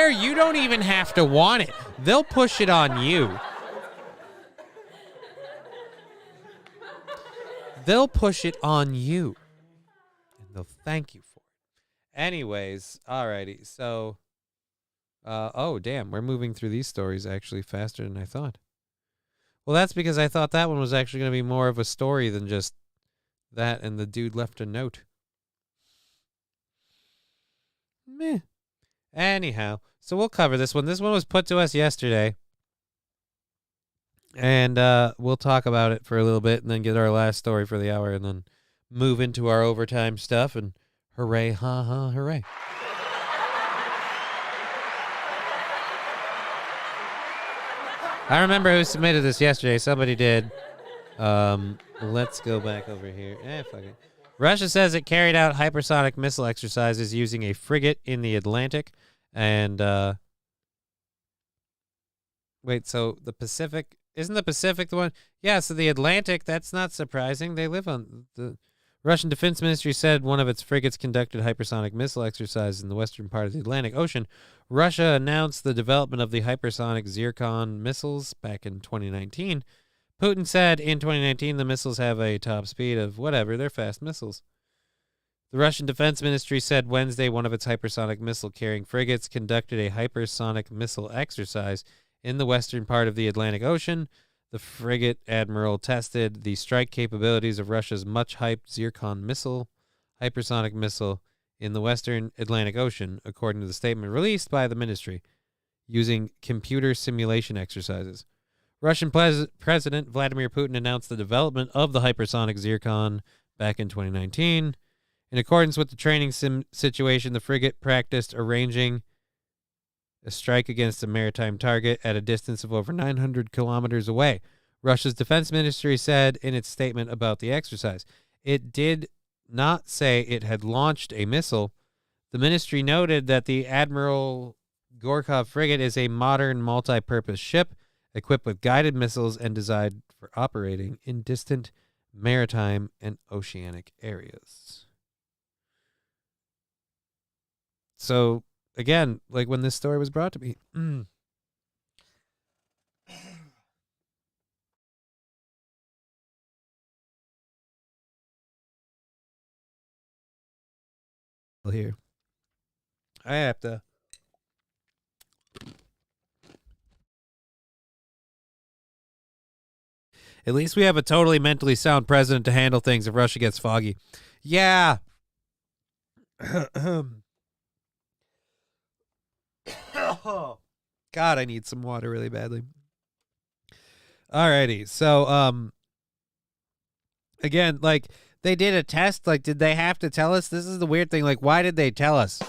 you don't even have to want it. They'll push it on you. They'll push it on you. And they'll thank you for it. Anyways, alrighty. So, oh, damn. We're moving through these stories actually faster than I thought. Well, that's because I thought that one was actually going to be more of a story than just that and the dude left a note. Meh. Anyhow, so we'll cover this one. This one was put to us yesterday. And we'll talk about it for a little bit and then get our last story for the hour and then move into our overtime stuff and hooray, ha ha, hooray. I remember who submitted this yesterday. Somebody did. Let's go back over here. Fuck it. Russia says it carried out hypersonic missile exercises using a frigate in the Atlantic. And, wait, so the Pacific, isn't the Pacific the one? Yeah, so the Atlantic, that's not surprising. They live on the Russian Defense Ministry said one of its frigates conducted hypersonic missile exercises in the western part of the Atlantic Ocean. Russia announced the development of the hypersonic Zircon missiles back in 2019. Putin said in 2019 the missiles have a top speed of whatever, they're fast missiles. The Russian Defense Ministry said Wednesday one of its hypersonic missile-carrying frigates conducted a hypersonic missile exercise in the western part of the Atlantic Ocean. The frigate admiral tested the strike capabilities of Russia's much-hyped Zircon hypersonic missile in the western Atlantic Ocean, according to the statement released by the ministry, using computer simulation exercises. Russian President Vladimir Putin announced the development of the hypersonic Zircon back in 2019. In accordance with the training situation, the frigate practiced arranging a strike against a maritime target at a distance of over 900 kilometers away. Russia's defense ministry said in its statement about the exercise. It did not say it had launched a missile. The ministry noted that the Admiral Gorkov frigate is a modern multi-purpose ship equipped with guided missiles and designed for operating in distant maritime and oceanic areas. So, again, like when this story was brought to me, here, I have to At least we have a totally mentally sound president to handle things if Russia gets foggy. Yeah. God, I need some water really badly. Alrighty. So, again, like, they did a test. Like, did they have to tell us? This is the weird thing. Like, why did they tell us?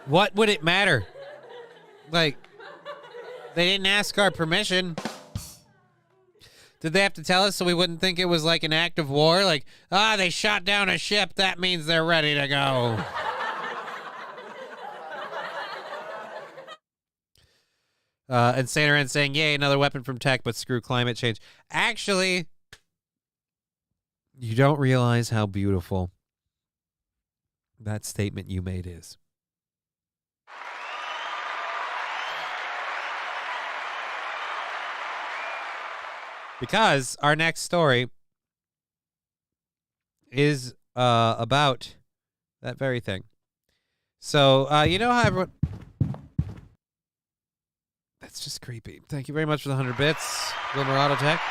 What would it matter? Like, they didn't ask our permission. Did they have to tell us so we wouldn't think it was like an act of war? Like, they shot down a ship. That means they're ready to go. And Santa saying, yay, another weapon from tech, but screw climate change. Actually, you don't realize how beautiful that statement you made is. Because our next story is about that very thing. So, you know how everyone... That's just creepy. Thank you very much for the 100 bits, Wilmer Auto Tech.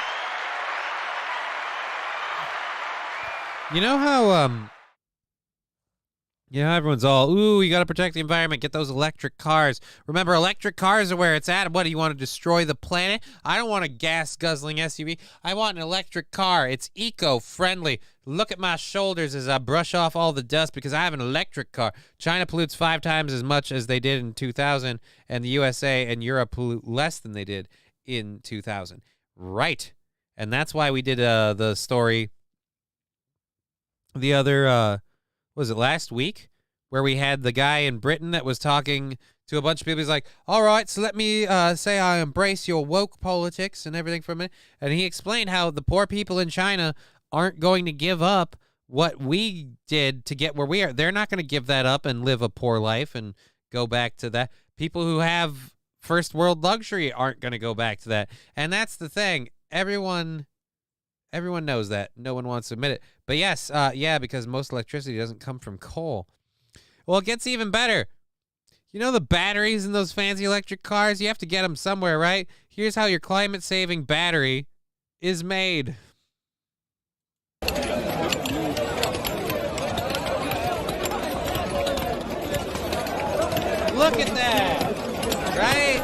You know how everyone's all, ooh, you got to protect the environment, get those electric cars. Remember, electric cars are where it's at. What, do you want to destroy the planet? I don't want a gas-guzzling SUV. I want an electric car. It's eco-friendly. Look at my shoulders as I brush off all the dust because I have an electric car. China pollutes 5 times as much as they did in 2000, and the USA and Europe pollute less than they did in 2000. Right. And that's why we did the story the other... was it last week, where we had the guy in Britain that was talking to a bunch of people. He's like, all right, so let me say I embrace your woke politics and everything for a minute. And he explained how the poor people in China aren't going to give up what we did to get where we are. They're not going to give that up and live a poor life and go back to that. People who have first world luxury aren't going to go back to that. And that's the thing. Everyone knows that. No one wants to admit it. But yes, yeah, because most electricity doesn't come from coal. Well, it gets even better. You know the batteries in those fancy electric cars? You have to get them somewhere, right? Here's how your climate-saving battery is made. Look at that. Right?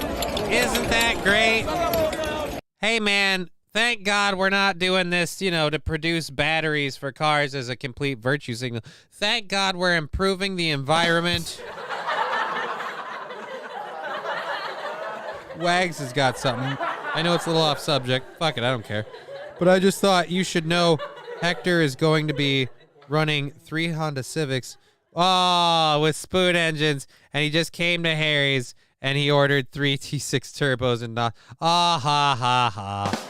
Isn't that great? Hey, man. Thank God we're not doing this, to produce batteries for cars as a complete virtue signal. Thank God we're improving the environment. Wags has got something. I know it's a little off subject. Fuck it, I don't care. But I just thought you should know Hector is going to be running 3 Honda Civics with spoon engines, and he just came to Harry's and he ordered 3 T6 turbos and not. Ha ha ha.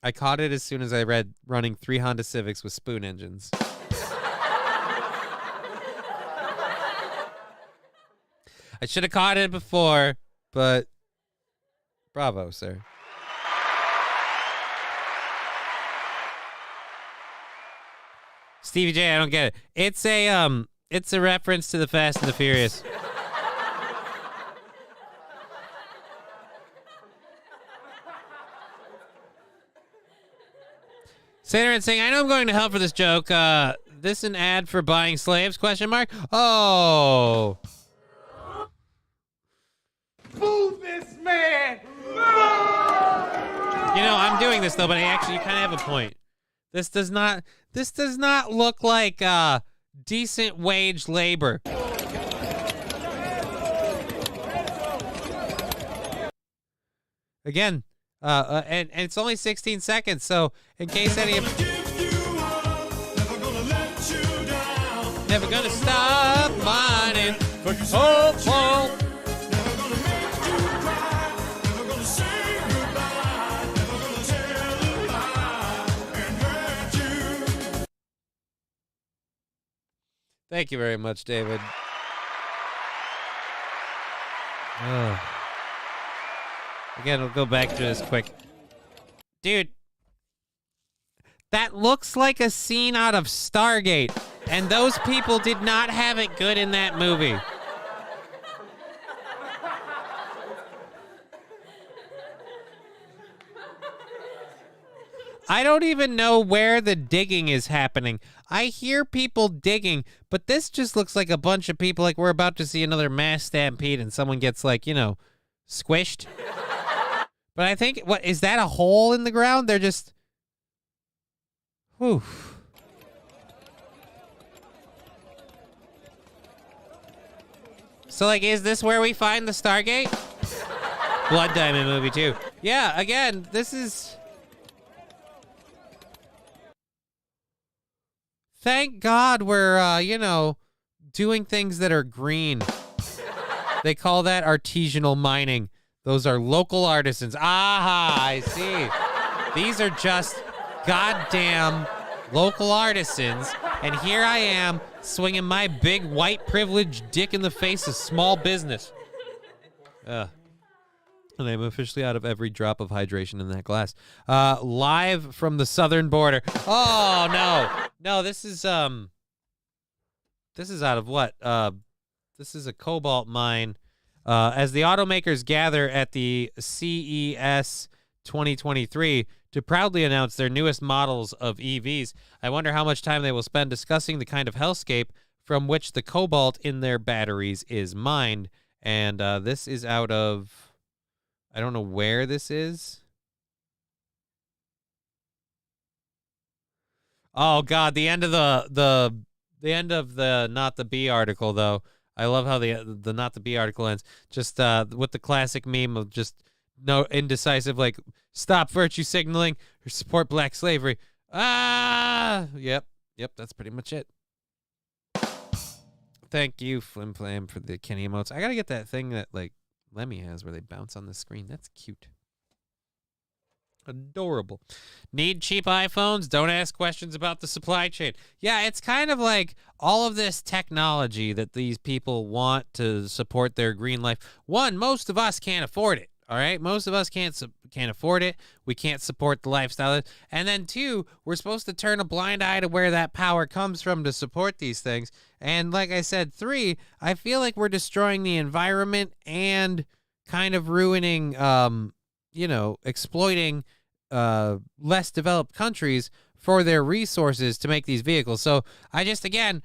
I caught it as soon as I read running 3 Honda Civics with spoon engines. I should have caught it before, but bravo, sir. Stevie J, I don't get it. It's a reference to the Fast and the Furious. Santa saying, I know I'm going to hell for this joke. This an ad for buying slaves? Question mark. Oh. Boo this man! I'm doing this though, but you kind of have a point. This does not look like decent wage labor. Again, and it's only 16 seconds, so in case any of... Never gonna stop mining for coal. Thank you very much, David. Again, we'll go back to this quick. Dude, That looks like a scene out of Stargate, and those people did not have it good in that movie. I don't even know where the digging is happening. I hear people digging, but this just looks like a bunch of people, like we're about to see another mass stampede and someone gets, like, you know, squished. But I think, what, is that a hole in the ground? They're just... Whew. So, like, is this where we find the Stargate? Blood Diamond movie, too. Yeah, again, this is... Thank God we're, you know, doing things that are green. They call that artisanal mining. Those are local artisans. Aha, I see. These are just goddamn local artisans. And here I am swinging my big white privileged dick in the face of small business. And I'm officially out of every drop of hydration in that glass. Live from the southern border. Oh, no. No, this is out of what? This is a cobalt mine. As the automakers gather at the CES 2023 to proudly announce their newest models of EVs, I wonder how much time they will spend discussing the kind of hellscape from which the cobalt in their batteries is mined. And this is out of... I don't know where this is. Oh God, the end of the end of the Not the Bee article though. I love how the Not the Bee article ends. Just with the classic meme of just no indecisive, like, stop virtue signaling or support black slavery. Yep, that's pretty much it. Thank you, Flim Flam, for the Kenny emotes. I gotta get that thing that, like, Lemmy has where they bounce on the screen. That's cute. Adorable. Need cheap iPhones? Don't ask questions about the supply chain. Yeah, it's kind of like all of this technology that these people want to support their green life. One, most of us can't afford it. All right, most of us can't afford it. We can't support the lifestyle. And then two, we're supposed to turn a blind eye to where that power comes from to support these things. And like I said, three, I feel like we're destroying the environment and kind of ruining, exploiting less developed countries for their resources to make these vehicles. So I just, again,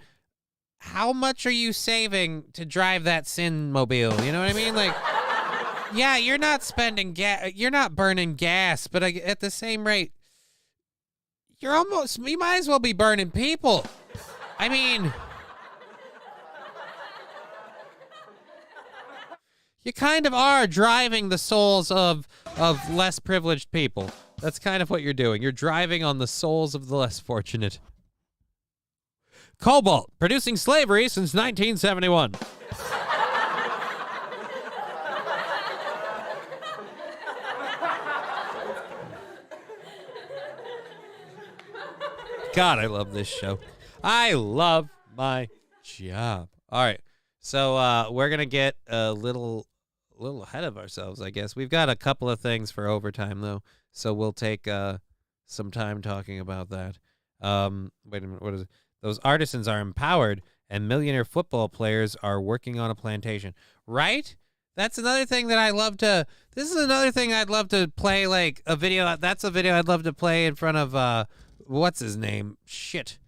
how much are you saving to drive that Sin mobile? You know what I mean? Like, yeah, you're not spending gas, you're not burning gas, but at the same rate, you might as well be burning people. I mean, you kind of are driving the souls of less privileged people. That's kind of what you're doing. You're driving on the souls of the less fortunate. Cobalt, producing slavery since 1971. God, I love this show. I love my job. All right. So we're going to get a little ahead of ourselves, I guess. We've got a couple of things for overtime, though. So we'll take some time talking about that. Wait a minute. What is it? Those artisans are empowered, and millionaire football players are working on a plantation. Right? That's another thing that I love to... This is another thing I'd love to play, like, a video... That's a video I'd love to play in front of... what's his name? Shit.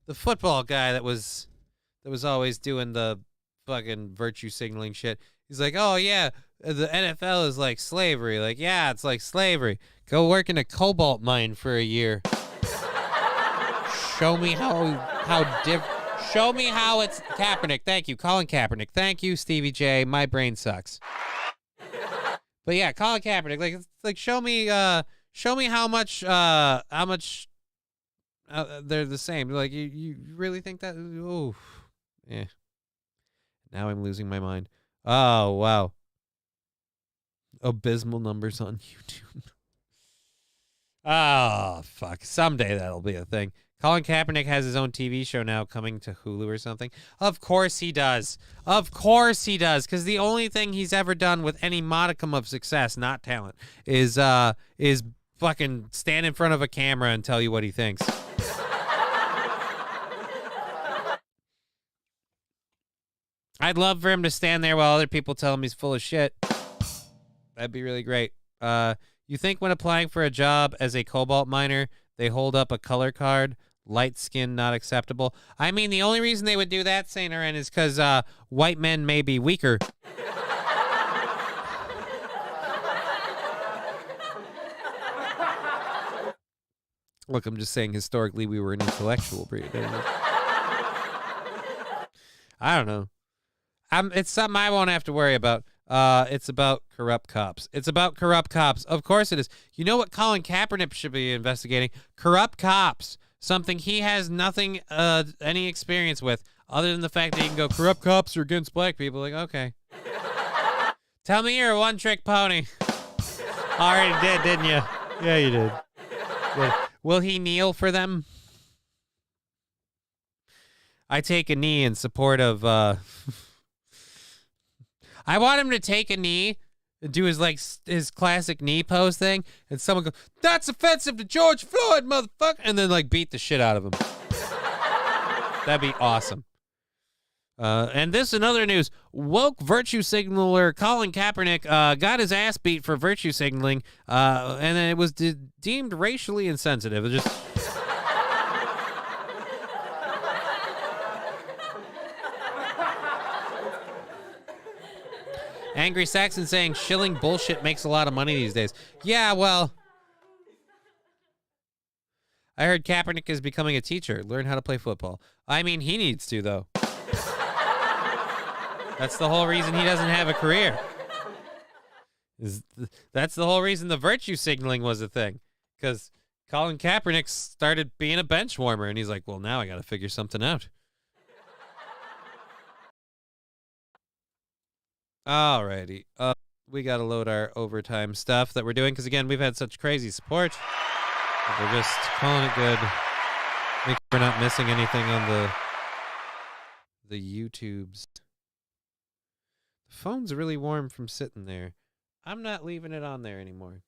The football guy that was always doing the fucking virtue signaling shit. He's like, oh, yeah, the NFL is like slavery. Like, yeah, it's like slavery. Go work in a cobalt mine for a year. Show me Show me how it's Kaepernick. Thank you. Colin Kaepernick. Thank you, Stevie J. My brain sucks. But yeah, Colin Kaepernick. Like show me how much they're the same. Like, you really think that? Oh, yeah. Now I'm losing my mind. Oh, wow. Abysmal numbers on YouTube. Oh, fuck. Someday that'll be a thing. Colin Kaepernick has his own TV show now coming to Hulu or something. Of course he does. Of course he does. Because the only thing he's ever done with any modicum of success, not talent, is fucking stand in front of a camera and tell you what he thinks. I'd love for him to stand there while other people tell him he's full of shit. That'd be really great. You think when applying for a job as a cobalt miner, they hold up a color card? Light skin not acceptable. I mean, the only reason they would do that, Saint Aaron, is because white men may be weaker. Look, I'm just saying historically we were an intellectual breed. I don't know. It's something I won't have to worry about. It's about corrupt cops. It's about corrupt cops. Of course it is. You know what Colin Kaepernick should be investigating? Corrupt cops. Something he has nothing, any experience with, other than the fact that he can go, corrupt cops are against black people. Like, okay. Tell me you're a one-trick pony. Already did, didn't you? Yeah, you did. Good. Will he kneel for them? I take a knee in support of, I want him to take a knee and do his classic knee pose thing, and someone go, that's offensive to George Floyd, motherfucker, and then beat the shit out of him. That'd be awesome. And this in other news, woke virtue signaler Colin Kaepernick got his ass beat for virtue signaling, and then it was deemed racially insensitive. It just Angry Saxon saying shilling bullshit makes a lot of money these days. Yeah, well, I heard Kaepernick is becoming a teacher. Learn how to play football. I mean, he needs to, though. That's the whole reason he doesn't have a career. That's the whole reason the virtue signaling was a thing. Because Colin Kaepernick started being a bench warmer, and he's like, well, now I got to figure something out. Alrighty. We got to load our overtime stuff that we're doing, because, again, we've had such crazy support. We're just calling it good. Make sure we're not missing anything on the YouTubes. The phone's really warm from sitting there. I'm not leaving it on there anymore.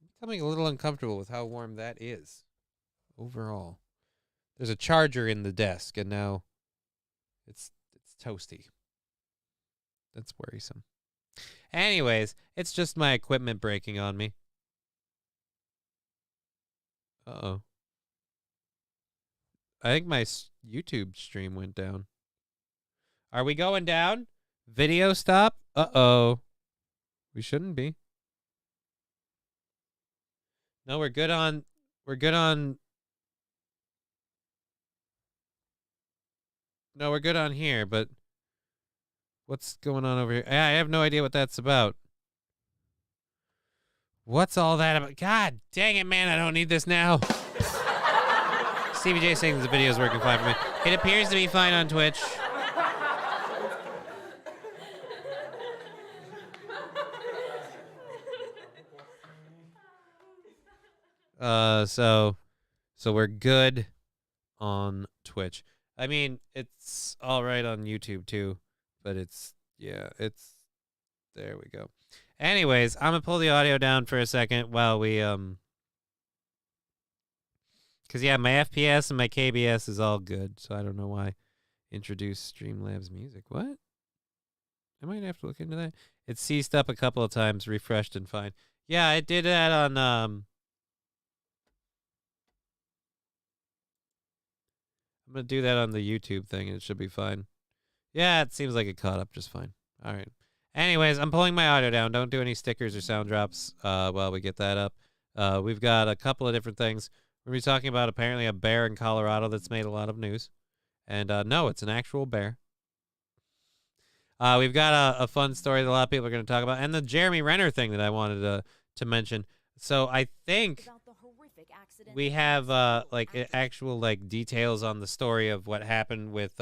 I'm becoming a little uncomfortable with how warm that is overall. There's a charger in the desk, and now it's toasty. That's worrisome. Anyways, it's just my equipment breaking on me. Uh-oh. I think my YouTube stream went down. Are we going down? Video stop? Uh-oh. We shouldn't be. No, we're good on No, we're good on here, but what's going on over here? I have no idea what that's about. What's all that about? God dang it, man. I don't need this now. Stevie J saying the video is working fine for me. It appears to be fine on Twitch. So we're good on Twitch. I mean, it's all right on YouTube too, but there we go. Anyways, I'm gonna pull the audio down for a second while we because yeah, my FPS and my KBS is all good, so I don't know why introduce Streamlabs music. What? I might have to look into that. It ceased up a couple of times, refreshed and fine. Yeah, it did that on I'm gonna do that on the YouTube thing and it should be fine. Yeah, it seems like it caught up just fine. All right. Anyways, I'm pulling my audio down. Don't do any stickers or sound drops while we get that up. We've got a couple of different things. We're going to be talking about apparently a bear in Colorado that's made a lot of news. And no, it's an actual bear. We've got a fun story that a lot of people are going to talk about. And the Jeremy Renner thing that I wanted to mention. So I think we have actual details on the story of what happened with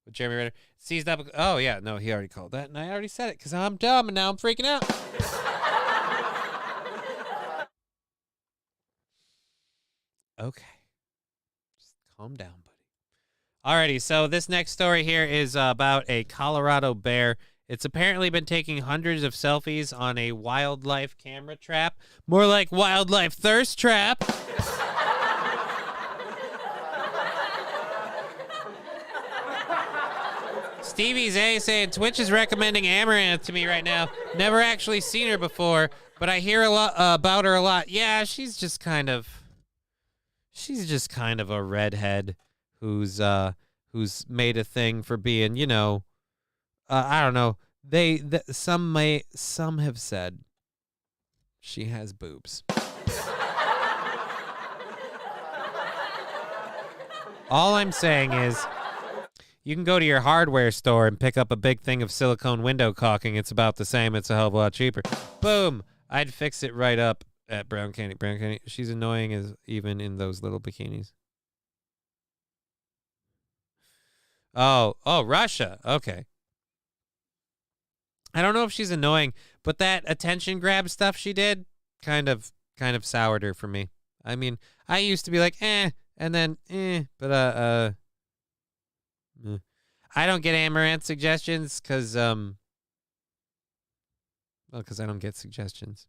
Jeremy Renner. Seized up. Oh yeah, no, he already called that, and I already said it because I'm dumb and now I'm freaking out. Okay, just calm down, buddy. Alrighty, so this next story here is about a Colorado bear. It's apparently been taking hundreds of selfies on a wildlife camera trap. More like wildlife thirst trap. Stevie's A saying Twitch is recommending Amaranth to me right now. Never actually seen her before, but I hear a lot about her a lot. Yeah, she's just kind of a redhead who's made a thing for being, you know, I don't know. Some have said she has boobs. All I'm saying is you can go to your hardware store and pick up a big thing of silicone window caulking. It's about the same. It's a hell of a lot cheaper. Boom. I'd fix it right up at Brown Candy. Brown Candy. She's annoying as even in those little bikinis. Oh, Russia. Okay. I don't know if she's annoying, but that attention grab stuff she did kind of soured her for me. I mean, I used to be like, and then, but I don't get Amaranth suggestions because I don't get suggestions.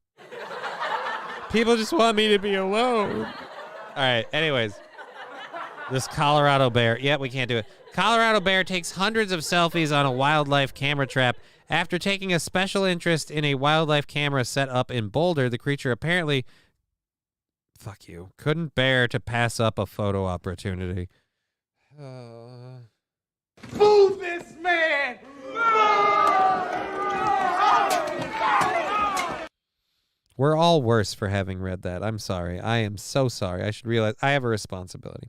People just want me to be alone. All right, anyways. This Colorado bear. Yeah, we can't do it. Colorado bear takes hundreds of selfies on a wildlife camera trap. After taking a special interest in a wildlife camera set up in Boulder, the creature apparently, couldn't bear to pass up a photo opportunity. Move this man! We're all worse for having read that. I'm sorry. I am so sorry. I should realize I have a responsibility.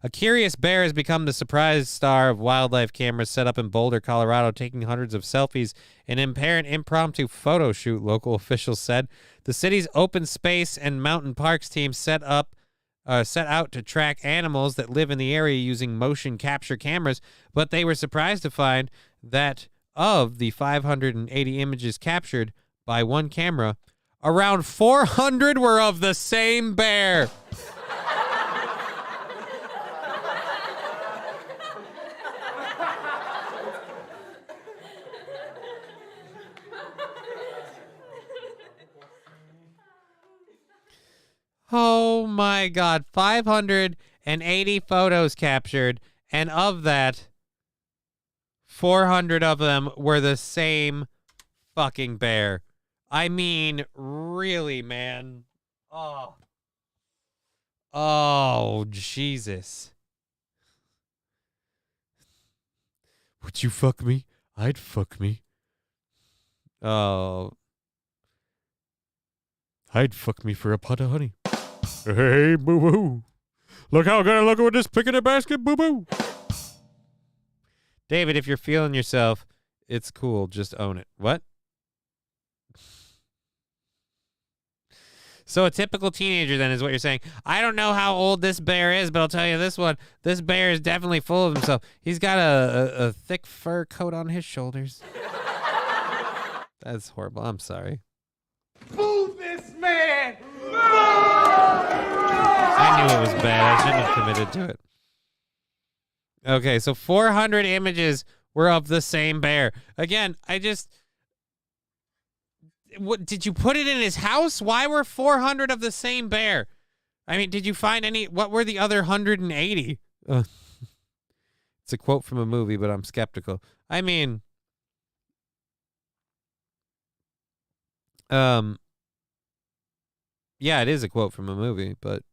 A curious bear has become the surprise star of wildlife cameras set up in Boulder, Colorado, taking hundreds of selfies in an apparent impromptu photo shoot, local officials said. The city's open space and mountain parks team set out to track animals that live in the area using motion capture cameras, but they were surprised to find that of the 580 images captured by one camera, around 400 were of the same bear. Oh my God, 580 photos captured, and of that, 400 of them were the same fucking bear. I mean, really, man. Oh, Jesus. Would you fuck me? I'd fuck me. Oh. I'd fuck me for a pot of honey. Hey, boo-boo. Look how good I look with this pick in the basket, boo-boo. David, if you're feeling yourself, it's cool. Just own it. What? So a typical teenager, then, is what you're saying. I don't know how old this bear is, but I'll tell you this one. This bear is definitely full of himself. He's got a thick fur coat on his shoulders. That's horrible. I'm sorry. Move this man! I knew it was bad. I shouldn't have committed to it. Okay, so 400 images were of the same bear. Again, what, did you put it in his house? Why were 400 of the same bear? I mean, did you find any? What were the other 180? It's a quote from a movie, but I'm skeptical. I mean, yeah, it is a quote from a movie, but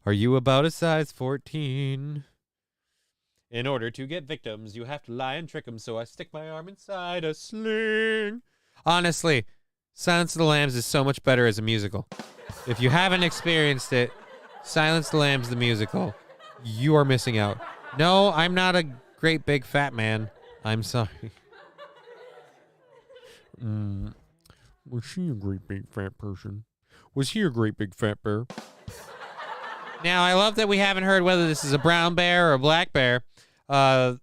are you about a size 14? In order to get victims, you have to lie and trick them, so I stick my arm inside a sling. Honestly, Silence of the Lambs is so much better as a musical. If you haven't experienced it, Silence of the Lambs the musical, you are missing out. No, I'm not a great big fat man. I'm sorry. Was she a great big fat person? Was he a great big fat bear? Now, I love that we haven't heard whether this is a brown bear or a black bear. The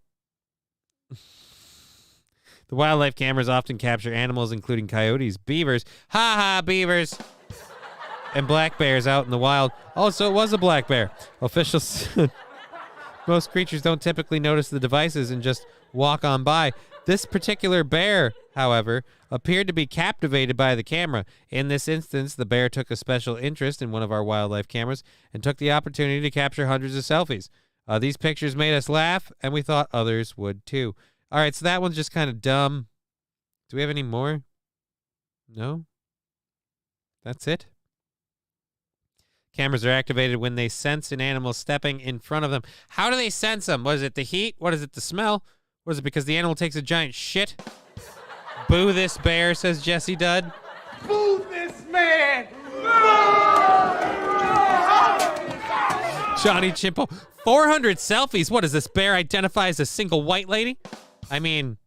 wildlife cameras often capture animals, including coyotes, beavers, beavers, and black bears out in the wild. Oh, so it was a black bear. Officials said most creatures don't typically notice the devices and just walk on by. This particular bear, however, appeared to be captivated by the camera. In this instance, the bear took a special interest in one of our wildlife cameras and took the opportunity to capture hundreds of selfies. These pictures made us laugh, and we thought others would too. All right, so that one's just kind of dumb. Do we have any more? No? That's it? Cameras are activated when they sense an animal stepping in front of them. How do they sense them? Was it the heat? What is it, the smell? Was it because the animal takes a giant shit? Boo this bear, says Jesse Dudd. Boo this man! Johnny Chimpo. 400 selfies. What, does this bear identify as a single white lady? I mean,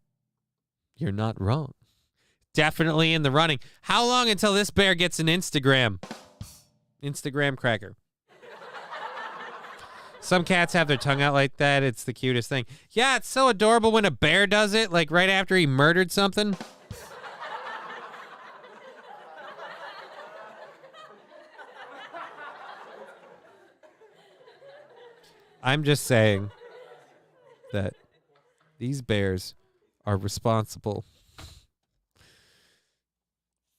you're not wrong. Definitely in the running. How long until this bear gets an Instagram? Instagram cracker. Some cats have their tongue out like that. It's the cutest thing. Yeah, it's so adorable when a bear does it, like right after he murdered something. I'm just saying that these bears are responsible.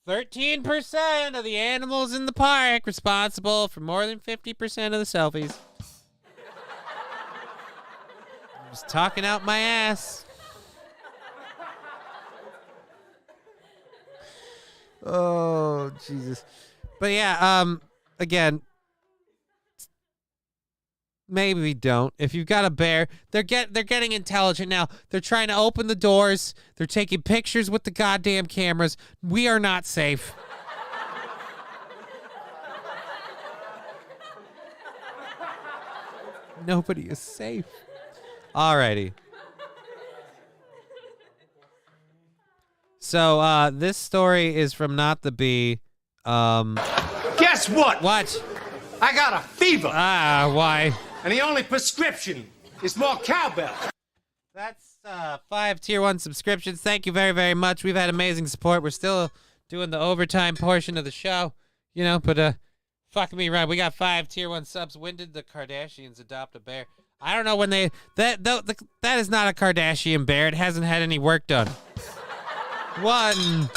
13% of the animals in the park responsible for more than 50% of the selfies. I'm just talking out my ass. Oh, Jesus. But yeah, again, maybe don't. If you've got a bear, they're getting intelligent now. They're trying to open the doors. They're taking pictures with the goddamn cameras. We are not safe. Nobody is safe. Alrighty. So this story is from Not the Bee. Guess what? What? I got a fever. Ah, why? And the only prescription is more cowbell. That's 5 tier 1 subscriptions. Thank you very, very much. We've had amazing support. We're still doing the overtime portion of the show, you know, but fuck me right. We got 5 tier 1 subs. When did the Kardashians adopt a bear? I don't know when they that is not a Kardashian bear. It hasn't had any work done. 1,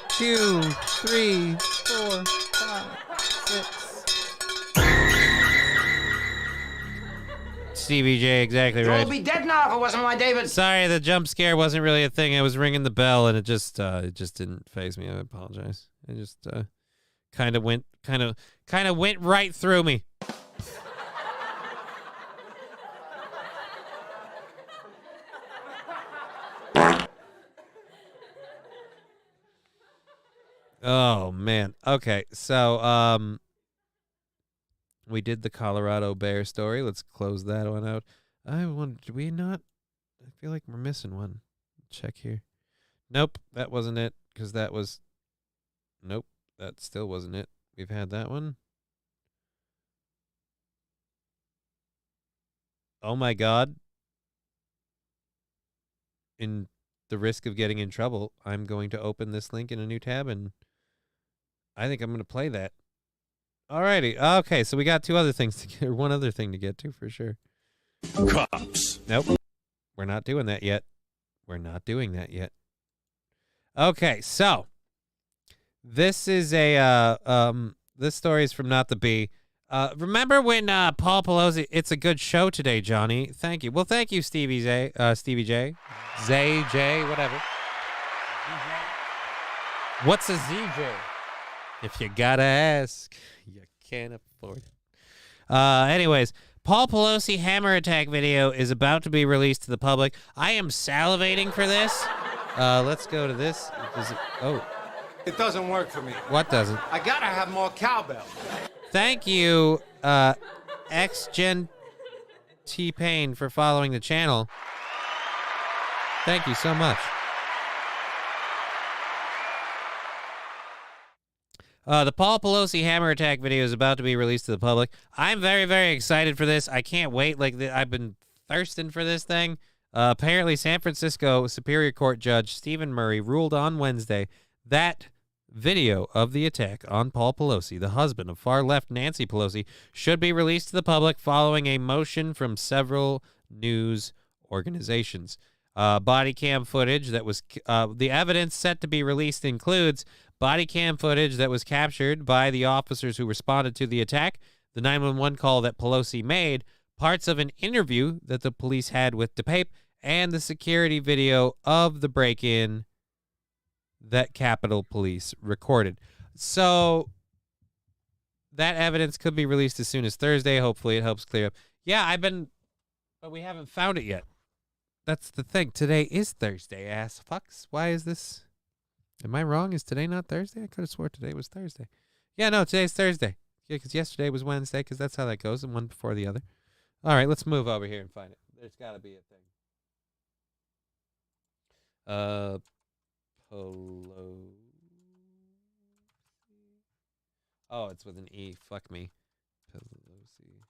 2, 3, 4, 5, 6. CBJ, exactly right. You'll be dead now if it wasn't my David. Sorry, the jump scare wasn't really a thing. I was ringing the bell and it just didn't faze me. I apologize. It just kind of went right through me. Oh man. Okay, so we did the Colorado bear story. Let's close that one out. I wonder, did we not? I feel like we're missing one. Check here. Nope, that wasn't it. Because that was. Nope, that still wasn't it. We've had that one. Oh my God. In the risk of getting in trouble, I'm going to open this link in a new tab, and I think I'm going to play that. Alrighty. Okay, so we got two other things to get, or one other thing to get to for sure. Cops. Nope. We're not doing that yet. We're not doing that yet. Okay, so this is a this story is from Not the Bee. Remember when Paul Pelosi? It's a good show today, Johnny. Thank you. Well, thank you, Stevie J, Zay J, whatever. What's a ZJ? If you gotta ask, you can't afford it. Anyways, Paul Pelosi hammer attack video is about to be released to the public. I am salivating for this. Let's go to this. It doesn't work for me. What doesn't? I gotta have more cowbell. Thank you, X-Gen T-Pain, for following the channel. Thank you so much. The Paul Pelosi hammer attack video is about to be released to the public. I'm very, very excited for this. I can't wait. I've been thirsting for this thing. Apparently, San Francisco Superior Court Judge Stephen Murray ruled on Wednesday that video of the attack on Paul Pelosi, the husband of far-left Nancy Pelosi, should be released to the public following a motion from several news organizations. Body cam footage that was the evidence set to be released includes body cam footage that was captured by the officers who responded to the attack, the 911 call that Pelosi made, parts of an interview that the police had with DePape, and the security video of the break-in that Capitol Police recorded. So that evidence could be released as soon as Thursday. Hopefully it helps clear up. Yeah, but we haven't found it yet. That's the thing. Today is Thursday, ass fucks. Why is this? Am I wrong? Is today not Thursday? I could have swore today was Thursday. Yeah, no, today's Thursday. Yeah, because yesterday was Wednesday, because that's how that goes, and one before the other. All right, let's move over here and find it. There's got to be a thing. Polo. Oh, it's with an E. Fuck me. Pelosi.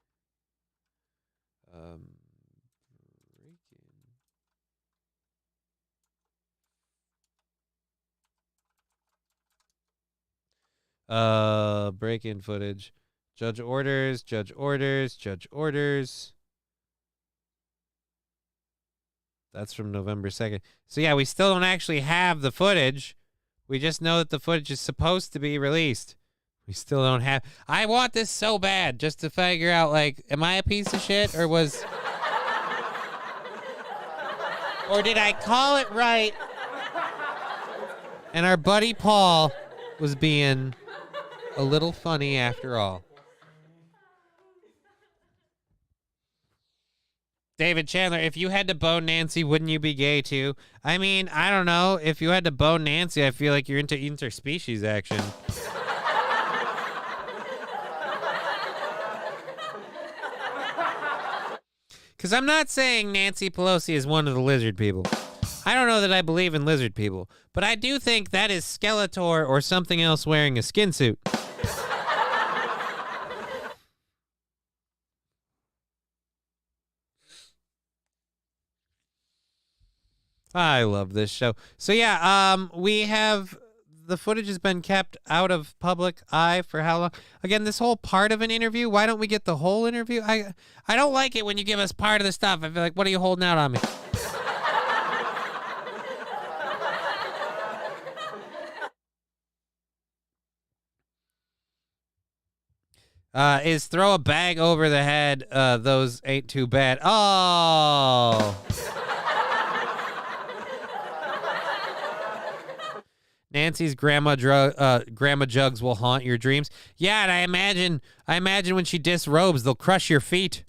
Break-in footage. Judge orders. That's from November 2nd. So yeah, we still don't actually have the footage. We just know that the footage is supposed to be released. We still don't have. I want this so bad just to figure out, like, am I a piece of shit or was... or did I call it right and our buddy Paul was being a little funny after all? David Chandler, if you had to bone Nancy, wouldn't you be gay too? I mean, I don't know. If you had to bone Nancy, I feel like you're into interspecies action. Because I'm not saying Nancy Pelosi is one of the lizard people. I don't know that I believe in lizard people, but I do think that is Skeletor or something else wearing a skin suit. I love this show. So yeah, we have the footage has been kept out of public eye for how long? Again, this whole part of an interview. Why don't we get the whole interview? I don't like it when you give us part of the stuff. I feel like, what are you holding out on me? Is throw a bag over the head. Those ain't too bad. Oh. Nancy's grandma jugs will haunt your dreams. Yeah, and I imagine when she disrobes, they'll crush your feet.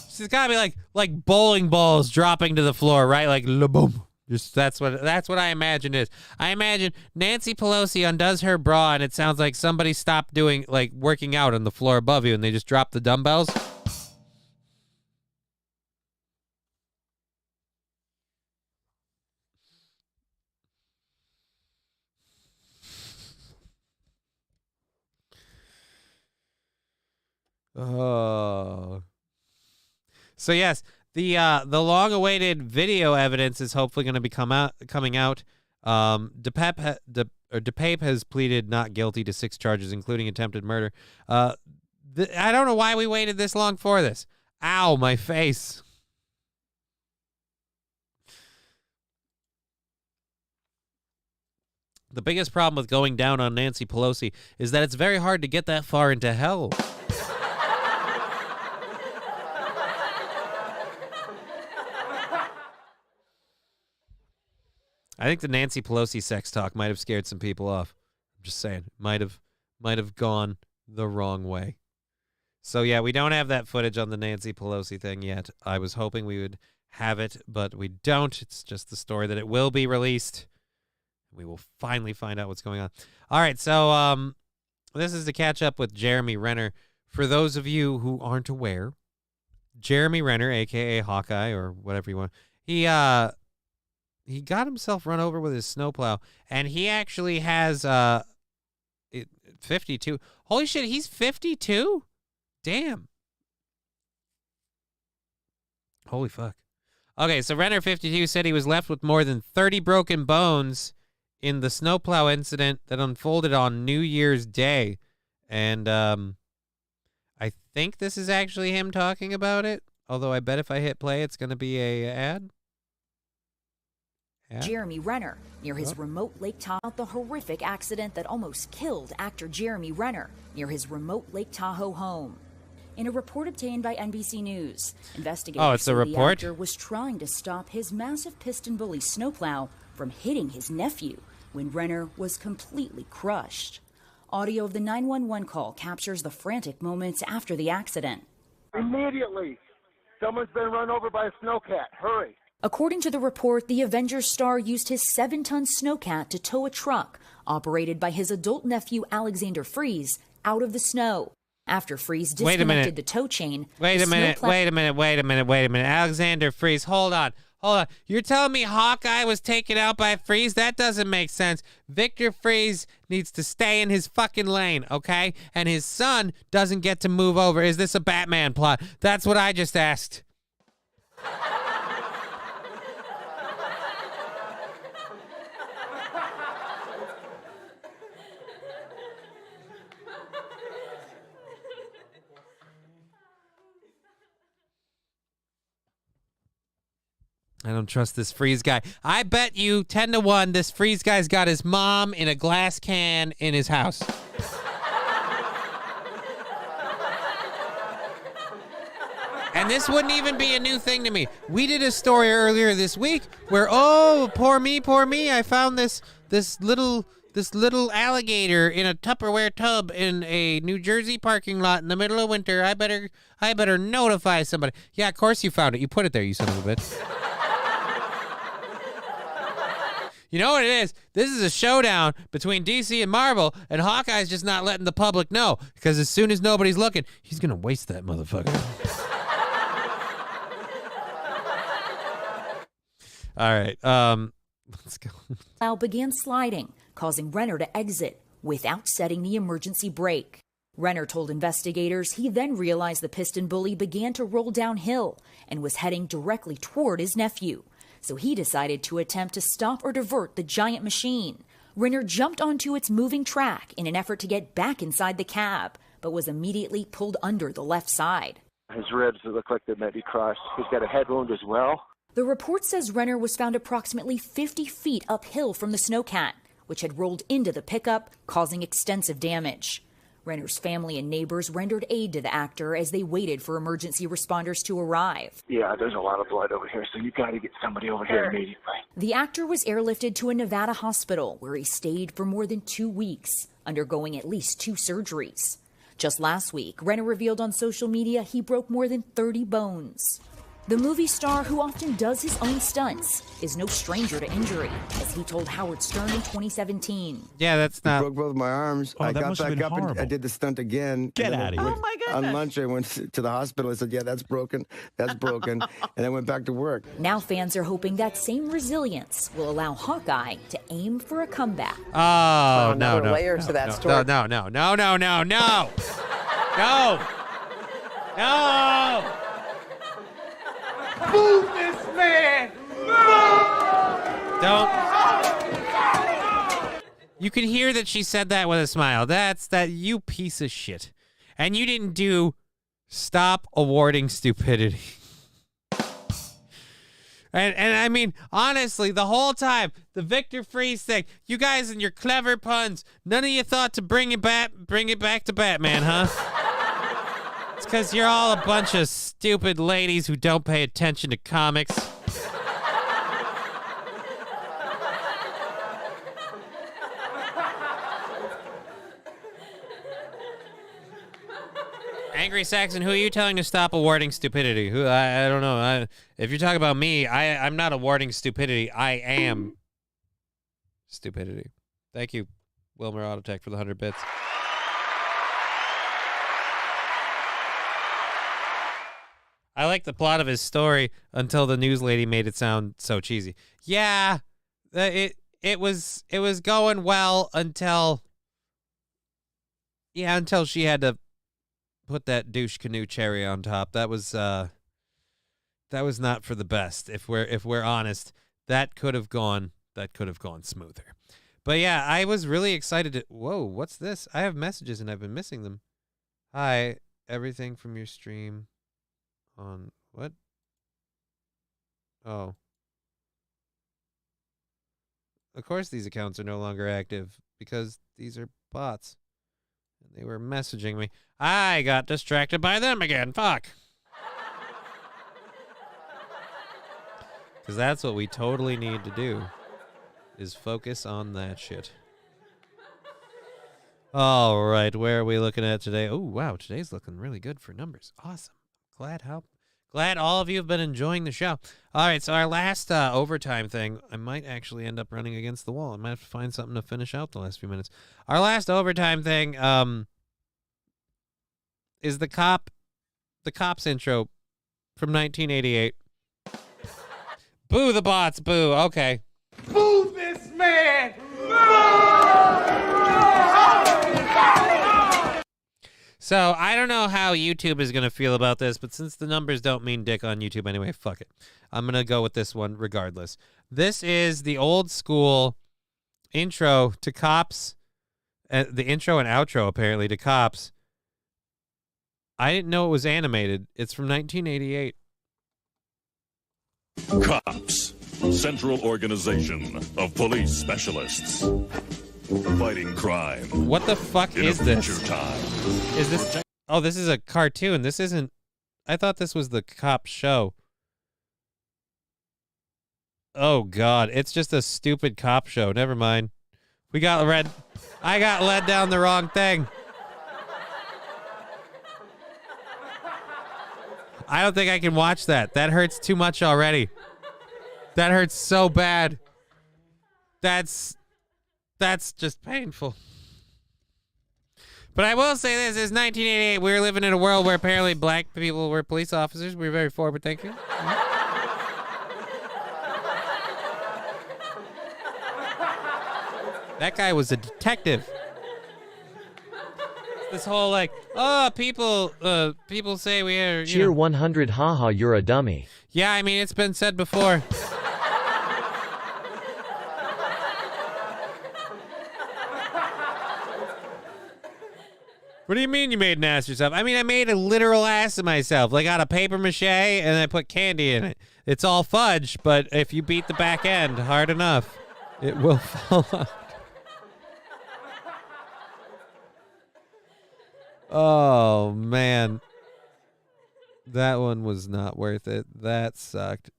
She's gotta be like bowling balls dropping to the floor, right? Like boom. Just that's what I imagine is. I imagine Nancy Pelosi undoes her bra and it sounds like somebody stopped doing working out on the floor above you and they just dropped the dumbbells. Oh. So yes, the long-awaited video evidence is hopefully going to be coming out. DePape has pleaded not guilty to 6 charges, including attempted murder. I don't know why we waited this long for this. Ow, my face. The biggest problem with going down on Nancy Pelosi is that it's very hard to get that far into hell. I think the Nancy Pelosi sex talk might have scared some people off. I'm just saying, might have gone the wrong way. So yeah, we don't have that footage on the Nancy Pelosi thing yet. I was hoping we would have it, but we don't. It's just the story that it will be released. We will finally find out what's going on. All right, so this is to catch up with Jeremy Renner. For those of you who aren't aware, Jeremy Renner, a.k.a. Hawkeye, or whatever you want, he got himself run over with his snowplow, and he actually has 52. Holy shit, he's 52? Damn. Holy fuck. Okay, so Renner, 52, said he was left with more than 30 broken bones in the snowplow incident that unfolded on New Year's Day. And I think this is actually him talking about it. Although I bet if I hit play, it's going to be a ad. Jeremy Renner near his remote Lake Tahoe. The horrific accident that almost killed actor Jeremy Renner near his remote Lake Tahoe home. In a report obtained by NBC News, investigators say the actor was trying to stop his massive piston bully snowplow from hitting his nephew when Renner was completely crushed. Audio of the 911 call captures the frantic moments after the accident. Immediately, someone's been run over by a snowcat. Hurry. According to the report, the Avengers star used his 7-ton snowcat to tow a truck operated by his adult nephew Alexander Freeze out of the snow. After Freeze disconnected the tow chain. Wait a minute. Alexander Freeze, hold on. You're telling me Hawkeye was taken out by Freeze? That doesn't make sense. Victor Freeze needs to stay in his fucking lane, okay? And his son doesn't get to move over. Is this a Batman plot? That's what I just asked. I don't trust this Freeze guy. I bet you 10-1 this Freeze guy's got his mom in a glass can in his house. And this wouldn't even be a new thing to me. We did a story earlier this week where, oh, poor me, I found this little alligator in a Tupperware tub in a New Jersey parking lot in the middle of winter. I better notify somebody. Yeah, of course you found it. You put it there, you son of a bitch. You know what it is? This is a showdown between DC and Marvel, and Hawkeye's just not letting the public know, because as soon as nobody's looking, he's going to waste that motherfucker. All right, let's go. Plow began sliding, causing Renner to exit without setting the emergency brake. Renner told investigators he then realized the piston bully began to roll downhill and was heading directly toward his nephew. So he decided to attempt to stop or divert the giant machine. Renner jumped onto its moving track in an effort to get back inside the cab, but was immediately pulled under the left side. His ribs look like they might be crushed. He's got a head wound as well. The report says Renner was found approximately 50 feet uphill from the snowcat, which had rolled into the pickup, causing extensive damage. Renner's family and neighbors rendered aid to the actor as they waited for emergency responders to arrive. Yeah, there's a lot of blood over here, so you got to get somebody over here immediately. The actor was airlifted to a Nevada hospital where he stayed for more than 2 weeks, undergoing at least 2 surgeries. Just last week, Renner revealed on social media he broke more than 30 bones. The movie star, who often does his own stunts, is no stranger to injury, as he told Howard Stern in 2017. Yeah, that's not... I broke both my arms. I got back up and I did the stunt again. Get out of here. Oh, my goodness. On lunch, I went to the hospital. I said, yeah, that's broken. That's broken. And I went back to work. Now fans are hoping that same resilience will allow Hawkeye to aim for a comeback. Oh, no. Layers to that story. No. Move this man! Don't. You could hear that she said that with a smile. That's that, you piece of shit. And you didn't do stop awarding stupidity. And I mean, honestly, the whole time, the Victor Freeze thing, you guys and your clever puns, none of you thought to bring it back to Batman, huh? It's because you're all a bunch of stupid ladies who don't pay attention to comics. Angry Saxon, who are you telling to stop awarding stupidity? Who I don't know. If you're talking about me, I'm not awarding stupidity. I am stupidity. Thank you, Wilmer Autotech, for the 100 bits. I like the plot of his story until the news lady made it sound so cheesy. Yeah, it was going well until she had to put that douche canoe cherry on top. That was not for the best. If we're honest, that could have gone smoother. But yeah, I was really excited to. Whoa, what's this? I have messages and I've been missing them. Hi, everything from your stream on What? Oh. Of course these accounts are no longer active because these are bots. And they were messaging me. I got distracted by them again. Fuck. Because that's what we totally need to do, is focus on that shit. All right, where are we looking at today? Oh, wow, today's looking really good for numbers. Awesome. Glad all of you have been enjoying the show. All right, so our last overtime thing, I might actually end up running against the wall. I might have to find something to finish out the last few minutes. Our last overtime thing is the Cops intro from 1988. Boo the bots, boo. Okay. Boo this man! So, I don't know how YouTube is going to feel about this, but since the numbers don't mean dick on YouTube anyway, fuck it. I'm going to go with this one regardless. This is the old school intro to Cops, the intro and outro, apparently, to Cops. I didn't know it was animated. It's from 1988. Cops, Central Organization of Police Specialists. Fighting crime. What the fuck is this? Time. Is this? Oh, this is a cartoon. This isn't. I thought this was the cop show. Oh God, it's just a stupid cop show. Never mind. I got led down the wrong thing. I don't think I can watch that. That hurts too much already. That hurts so bad. That's just painful. But I will say this, is 1988. We were living in a world where apparently black people were police officers. We were very forward thinking. That guy was a detective. This whole people say we are. Cheer 100, haha, you're a dummy. Yeah, I mean, it's been said before. What do you mean you made an ass of yourself? I mean, I made a literal ass of myself. Like out of paper mache, and I put candy in it. It's all fudge, but if you beat the back end hard enough, it will fall out. Oh, man. That one was not worth it. That sucked.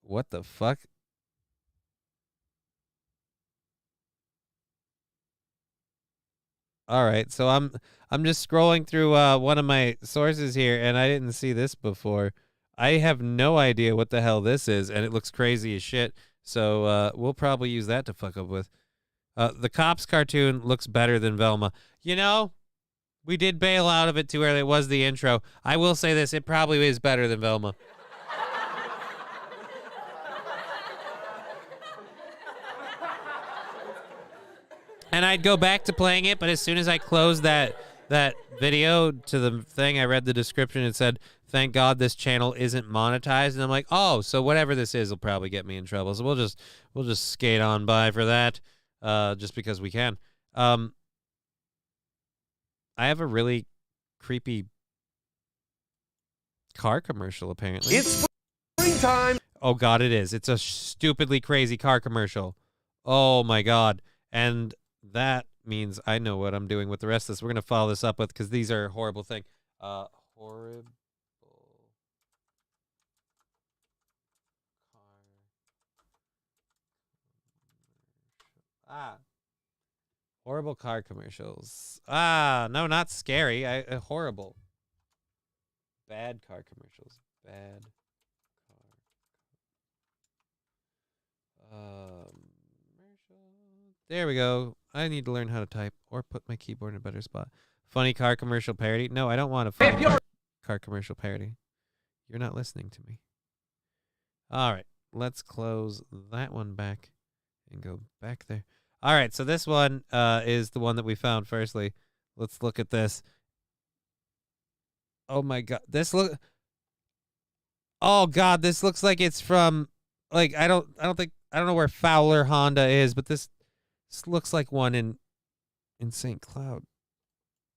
What the fuck? All right, so I'm just scrolling through one of my sources here, and I didn't see this before. I have no idea what the hell this is, and it looks crazy as shit. So we'll probably use that to fuck up with. The Cops cartoon looks better than Velma. You know, we did bail out of it too early. It was the intro. I will say this: it probably is better than Velma. And I'd go back to playing it, but as soon as I closed that video to the thing, I read the description. It said, "Thank God this channel isn't monetized." And I'm like, "Oh, so whatever this is will probably get me in trouble." So we'll just skate on by for that, just because we can. I have a really creepy car commercial. Apparently, It's springtime. Oh God, it is. It's a stupidly crazy car commercial. Oh my God, and that means I know what I'm doing with the rest of this. We're going to follow this up with, because these are a horrible thing. Horrible car. Horrible car commercials. No, not scary. Horrible. Bad car commercials. Bad car. There we go. I need to learn how to type or put my keyboard in a better spot. Funny car commercial parody. No, I don't want a funny car commercial parody. You're not listening to me. All right. Let's close that one back and go back there. All right. So this one is the one that we found firstly. Let's look at this. Oh my God. Oh God, this looks like it's from, like, I don't know where Fowler Honda is, but this looks like one in St. Cloud.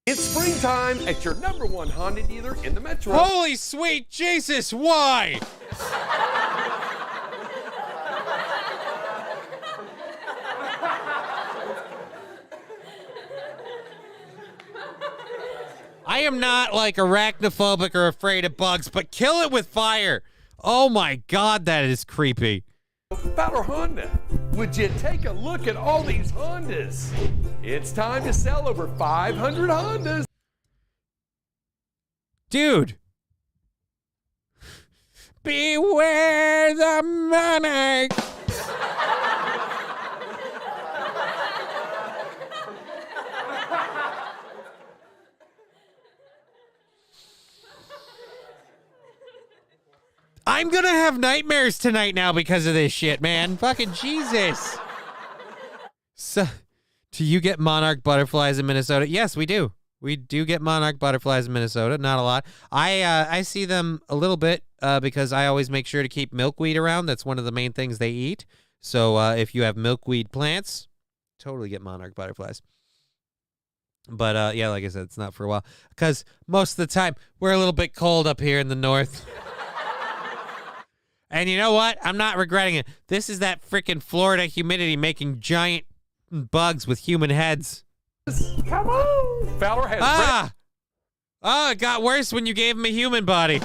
It's springtime at your #1 Honda dealer in the Metro. Holy sweet Jesus, why? I am not like arachnophobic or afraid of bugs, but kill it with fire. Oh my God, that is creepy. Fowler Honda, would you take a look at all these Hondas? It's time to sell over 500 Hondas. Dude. Beware the money. I'm gonna have nightmares tonight now because of this shit, man. Fucking Jesus. So, do you get monarch butterflies in Minnesota? Yes, we do. We do get monarch butterflies in Minnesota. Not a lot. I see them a little bit because I always make sure to keep milkweed around. That's one of the main things they eat. So if you have milkweed plants, totally get monarch butterflies. But yeah, like I said, it's not for a while because most of the time we're a little bit cold up here in the north. And you know what? I'm not regretting it. This is that freaking Florida humidity making giant bugs with human heads. Come on. Fowler has Oh, it got worse when you gave him a human body.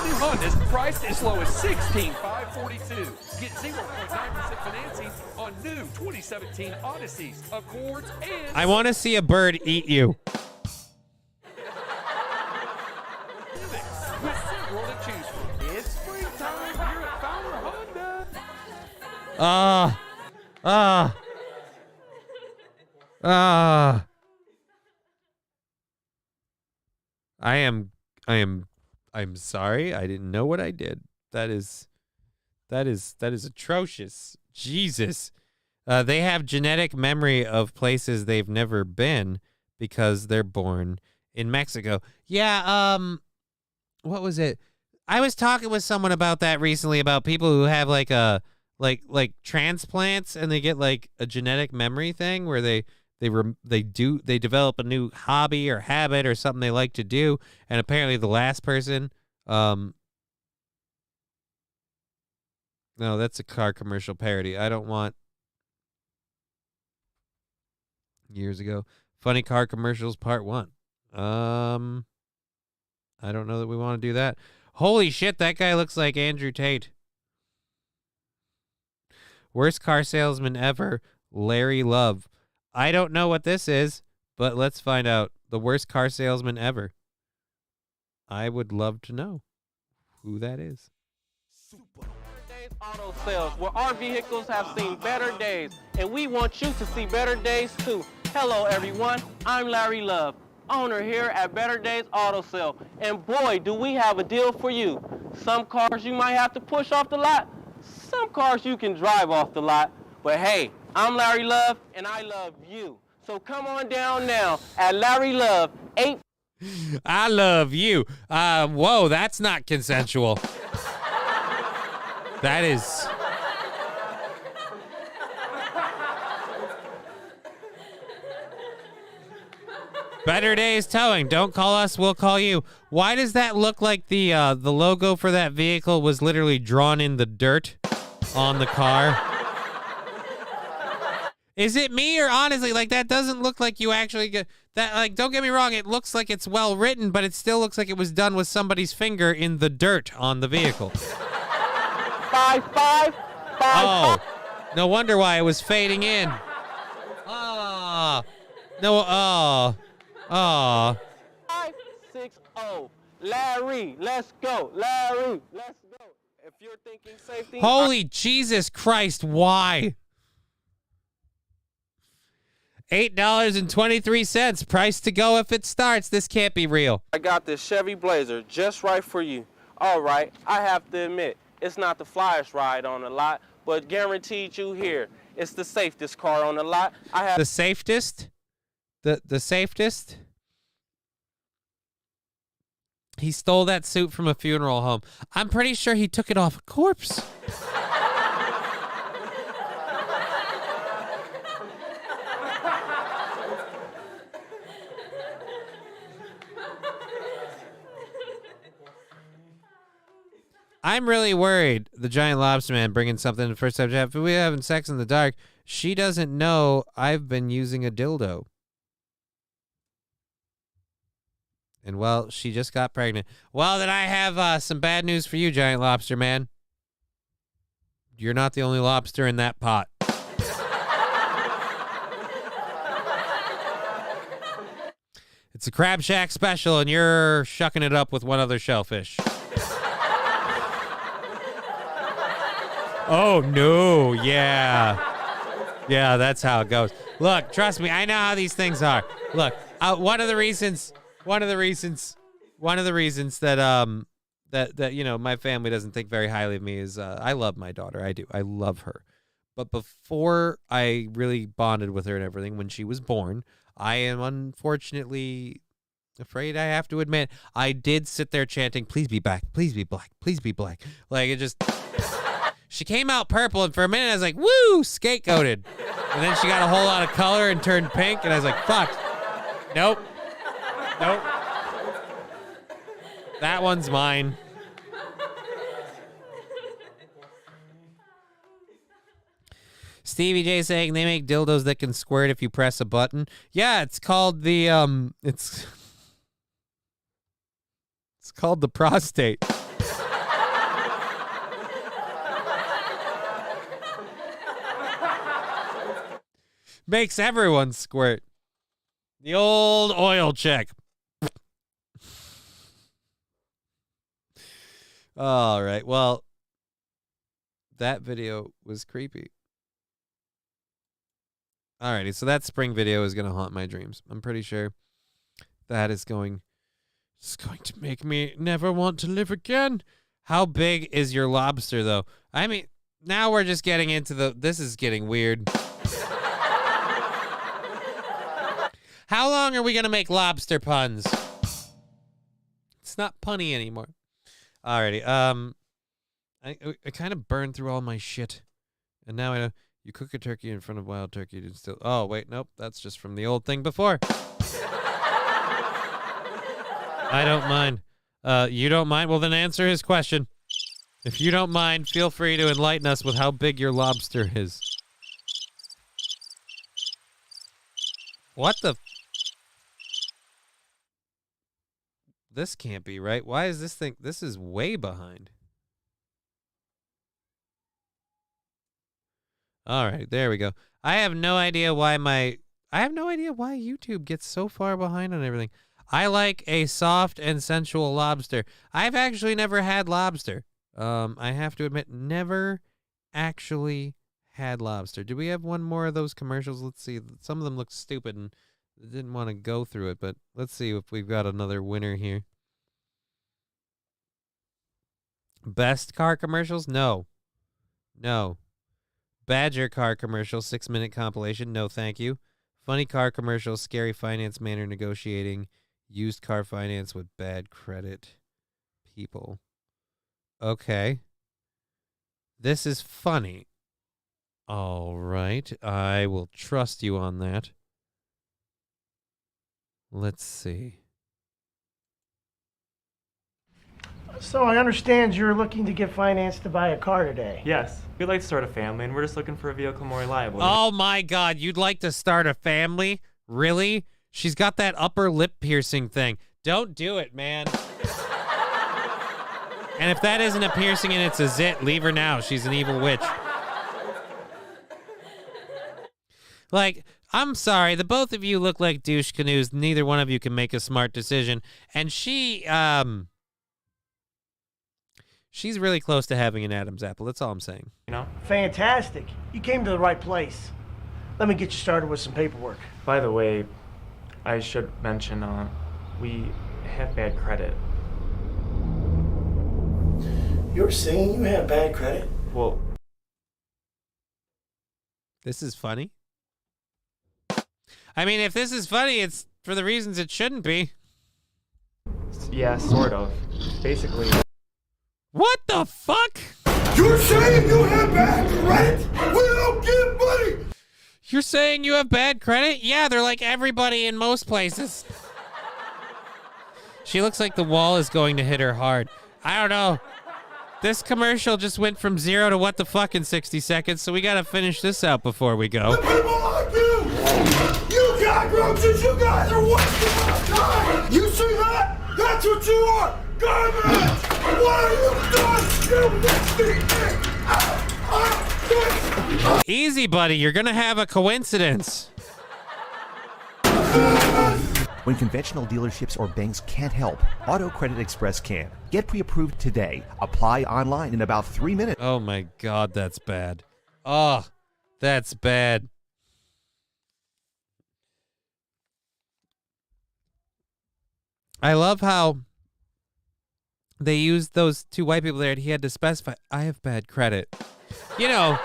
new Honda's priced as low as $16,542. Get 0.9% financing on new 2017 Odysseys, Accords, and... I want to see a bird eat you. With several to choose from. It's springtime here at Fowler Honda. I'm sorry. I didn't know what I did. That is atrocious. Jesus. They have genetic memory of places they've never been because they're born in Mexico. Yeah, what was it? I was talking with someone about that recently, about people who have like a like transplants and they get like a genetic memory thing where they develop a new hobby or habit or something they like to do, and apparently the last person no, that's a car commercial parody. I don't want years ago. Funny car commercials part 1. I don't know that we want to do that. Holy shit, that guy looks like Andrew Tate. Worst car salesman ever, Larry Love. I don't know what this is, but let's find out. The worst car salesman ever. I would love to know who that is. Auto Sales, where our vehicles have seen better days, and we want you to see better days too. Hello everyone, I'm Larry Love, owner here at Better Days Auto Sale, and boy do we have a deal for you. Some cars you might have to push off the lot, some cars you can drive off the lot, but hey, I'm Larry Love and I love you. So come on down now at Larry Love 8. I love you. Whoa, that's not consensual. That is. Better Days Towing. Don't call us, we'll call you. Why does that look like the logo for that vehicle was literally drawn in the dirt on the car? Is it me, or honestly, like, that doesn't look like you actually get that? Like, don't get me wrong, it looks like it's well written, but it still looks like it was done with somebody's finger in the dirt on the vehicle. 5. Oh, no wonder why it was fading in. No, 560. Larry, let's go. Larry, let's go. If you're thinking safety. Holy Jesus Christ, why? $8.23. Price to go if it starts. This can't be real. I got this Chevy Blazer just right for you. All right, I have to admit, it's not the flyest ride on the lot, but guaranteed you here, it's the safest car on the lot. The safest? The safest? He stole that suit from a funeral home. I'm pretty sure he took it off a corpse. I'm really worried. The giant lobster man bringing something in the first time. If we having sex in the dark, she doesn't know I've been using a dildo. And, well, she just got pregnant. Well, then I have some bad news for you, giant lobster man. You're not the only lobster in that pot. It's a Crab Shack special, and you're shucking it up with one other shellfish. Oh, no. Yeah. Yeah, that's how it goes. Look, trust me, I know how these things are. Look, one of the reasons that that you know, my family doesn't think very highly of me is I love my daughter. I do. I love her. But before I really bonded with her and everything, when she was born, I am unfortunately afraid I have to admit I did sit there chanting, "Please be black, please be black, please be black." Like, it just, she came out purple, and for a minute I was like, "Woo, scapegoated." And then she got a whole lot of color and turned pink, and I was like, "Fuck, nope, nope, that one's mine." Stevie J saying they make dildos that can squirt if you press a button. Yeah, it's called the it's called the prostate. Makes everyone squirt. The old oil check. All right. Well, that video was creepy. Alrighty, so that spring video is going to haunt my dreams. I'm pretty sure that is going to make me never want to live again. How big is your lobster, though? I mean, now we're just getting into this is getting weird. How long are we going to make lobster puns? It's not punny anymore. Alrighty, I kind of burned through all my shit. And now I know. You cook a turkey in front of wild turkey and still... Oh, wait, nope. That's just from the old thing before. I don't mind. You don't mind? Well, then answer his question. If you don't mind, feel free to enlighten us with how big your lobster is. What the... This can't be right. Why is this thing... This is way behind. All right, there we go. I have no idea why YouTube gets so far behind on everything. I like a soft and sensual lobster. I've actually never had lobster. I have to admit, never actually had lobster. Do we have one more of those commercials? Let's see. Some of them look stupid and didn't want to go through it, but let's see if we've got another winner here. Best car commercials? No. No. Badger car commercial, 6-minute compilation. No, thank you. Funny car commercial, scary finance manner negotiating, used car finance with bad credit people. Okay. This is funny. All right. I will trust you on that. Let's see. So I understand you're looking to get finance to buy a car today. Yes. We'd like to start a family, and we're just looking for a vehicle more reliable. Oh, my God. You'd like to start a family? Really? She's got that upper lip piercing thing. Don't do it, man. And if that isn't a piercing and it's a zit, leave her now. She's an evil witch. Like, I'm sorry. The both of you look like douche canoes. Neither one of you can make a smart decision. And she's really close to having an Adam's apple. That's all I'm saying. You know? Fantastic. You came to the right place. Let me get you started with some paperwork. By the way, I should mention, we have bad credit. You're saying you have bad credit? Well... This is funny? I mean, if this is funny, it's for the reasons it shouldn't be. Yeah, sort of. Basically... What the fuck? You're saying you have bad credit? We don't give money! You're saying you have bad credit? Yeah, they're like everybody in most places. She looks like the wall is going to hit her hard. I don't know. This commercial just went from 0 to what the fuck in 60 seconds, so we gotta finish this out before we go. The people like you cockroaches, you guys are wasting my time! You see that? That's what you are! Garbage! What are you doing? You nasty thing! Easy, buddy. You're gonna have a coincidence. When conventional dealerships or banks can't help, Auto Credit Express can. Get pre-approved today. Apply online in about 3 minutes. Oh my God, that's bad. Oh, that's bad. I love how they used those two white people there and he had to specify, I have bad credit. You know,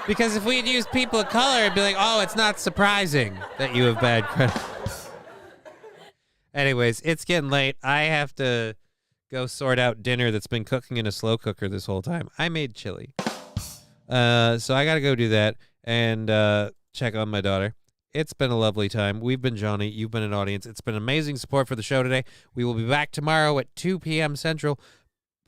because if we had used people of color, it'd be like, oh, it's not surprising that you have bad credit. Anyways, it's getting late. I have to go sort out dinner that's been cooking in a slow cooker this whole time. I made chili. So I got to go do that and check on my daughter. It's been a lovely time. We've been Johnny. You've been an audience. It's been amazing support for the show today. We will be back tomorrow at 2 p.m. Central.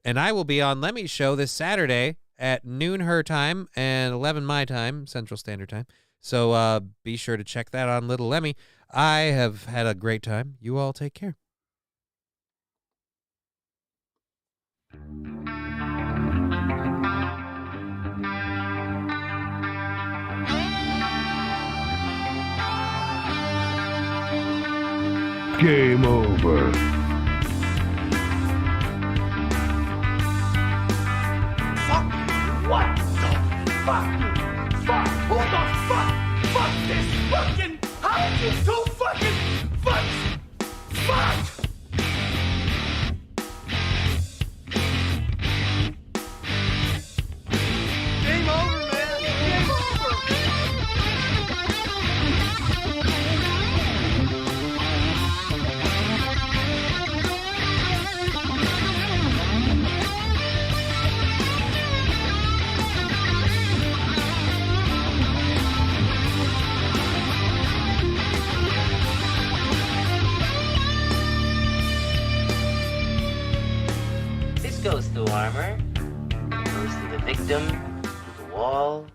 And I will be on Lemmy's show this Saturday at noon her time and 11 my time, Central Standard Time. So be sure to check that on Little Lemmy. I have had a great time. You all take care. Game over. Fuck! What the fuck? Fuck! Who the fuck this fucking? How did you so fucking fuck? Fuck! Game over, man. Game over. This goes to armor, goes to the victim, to the wall,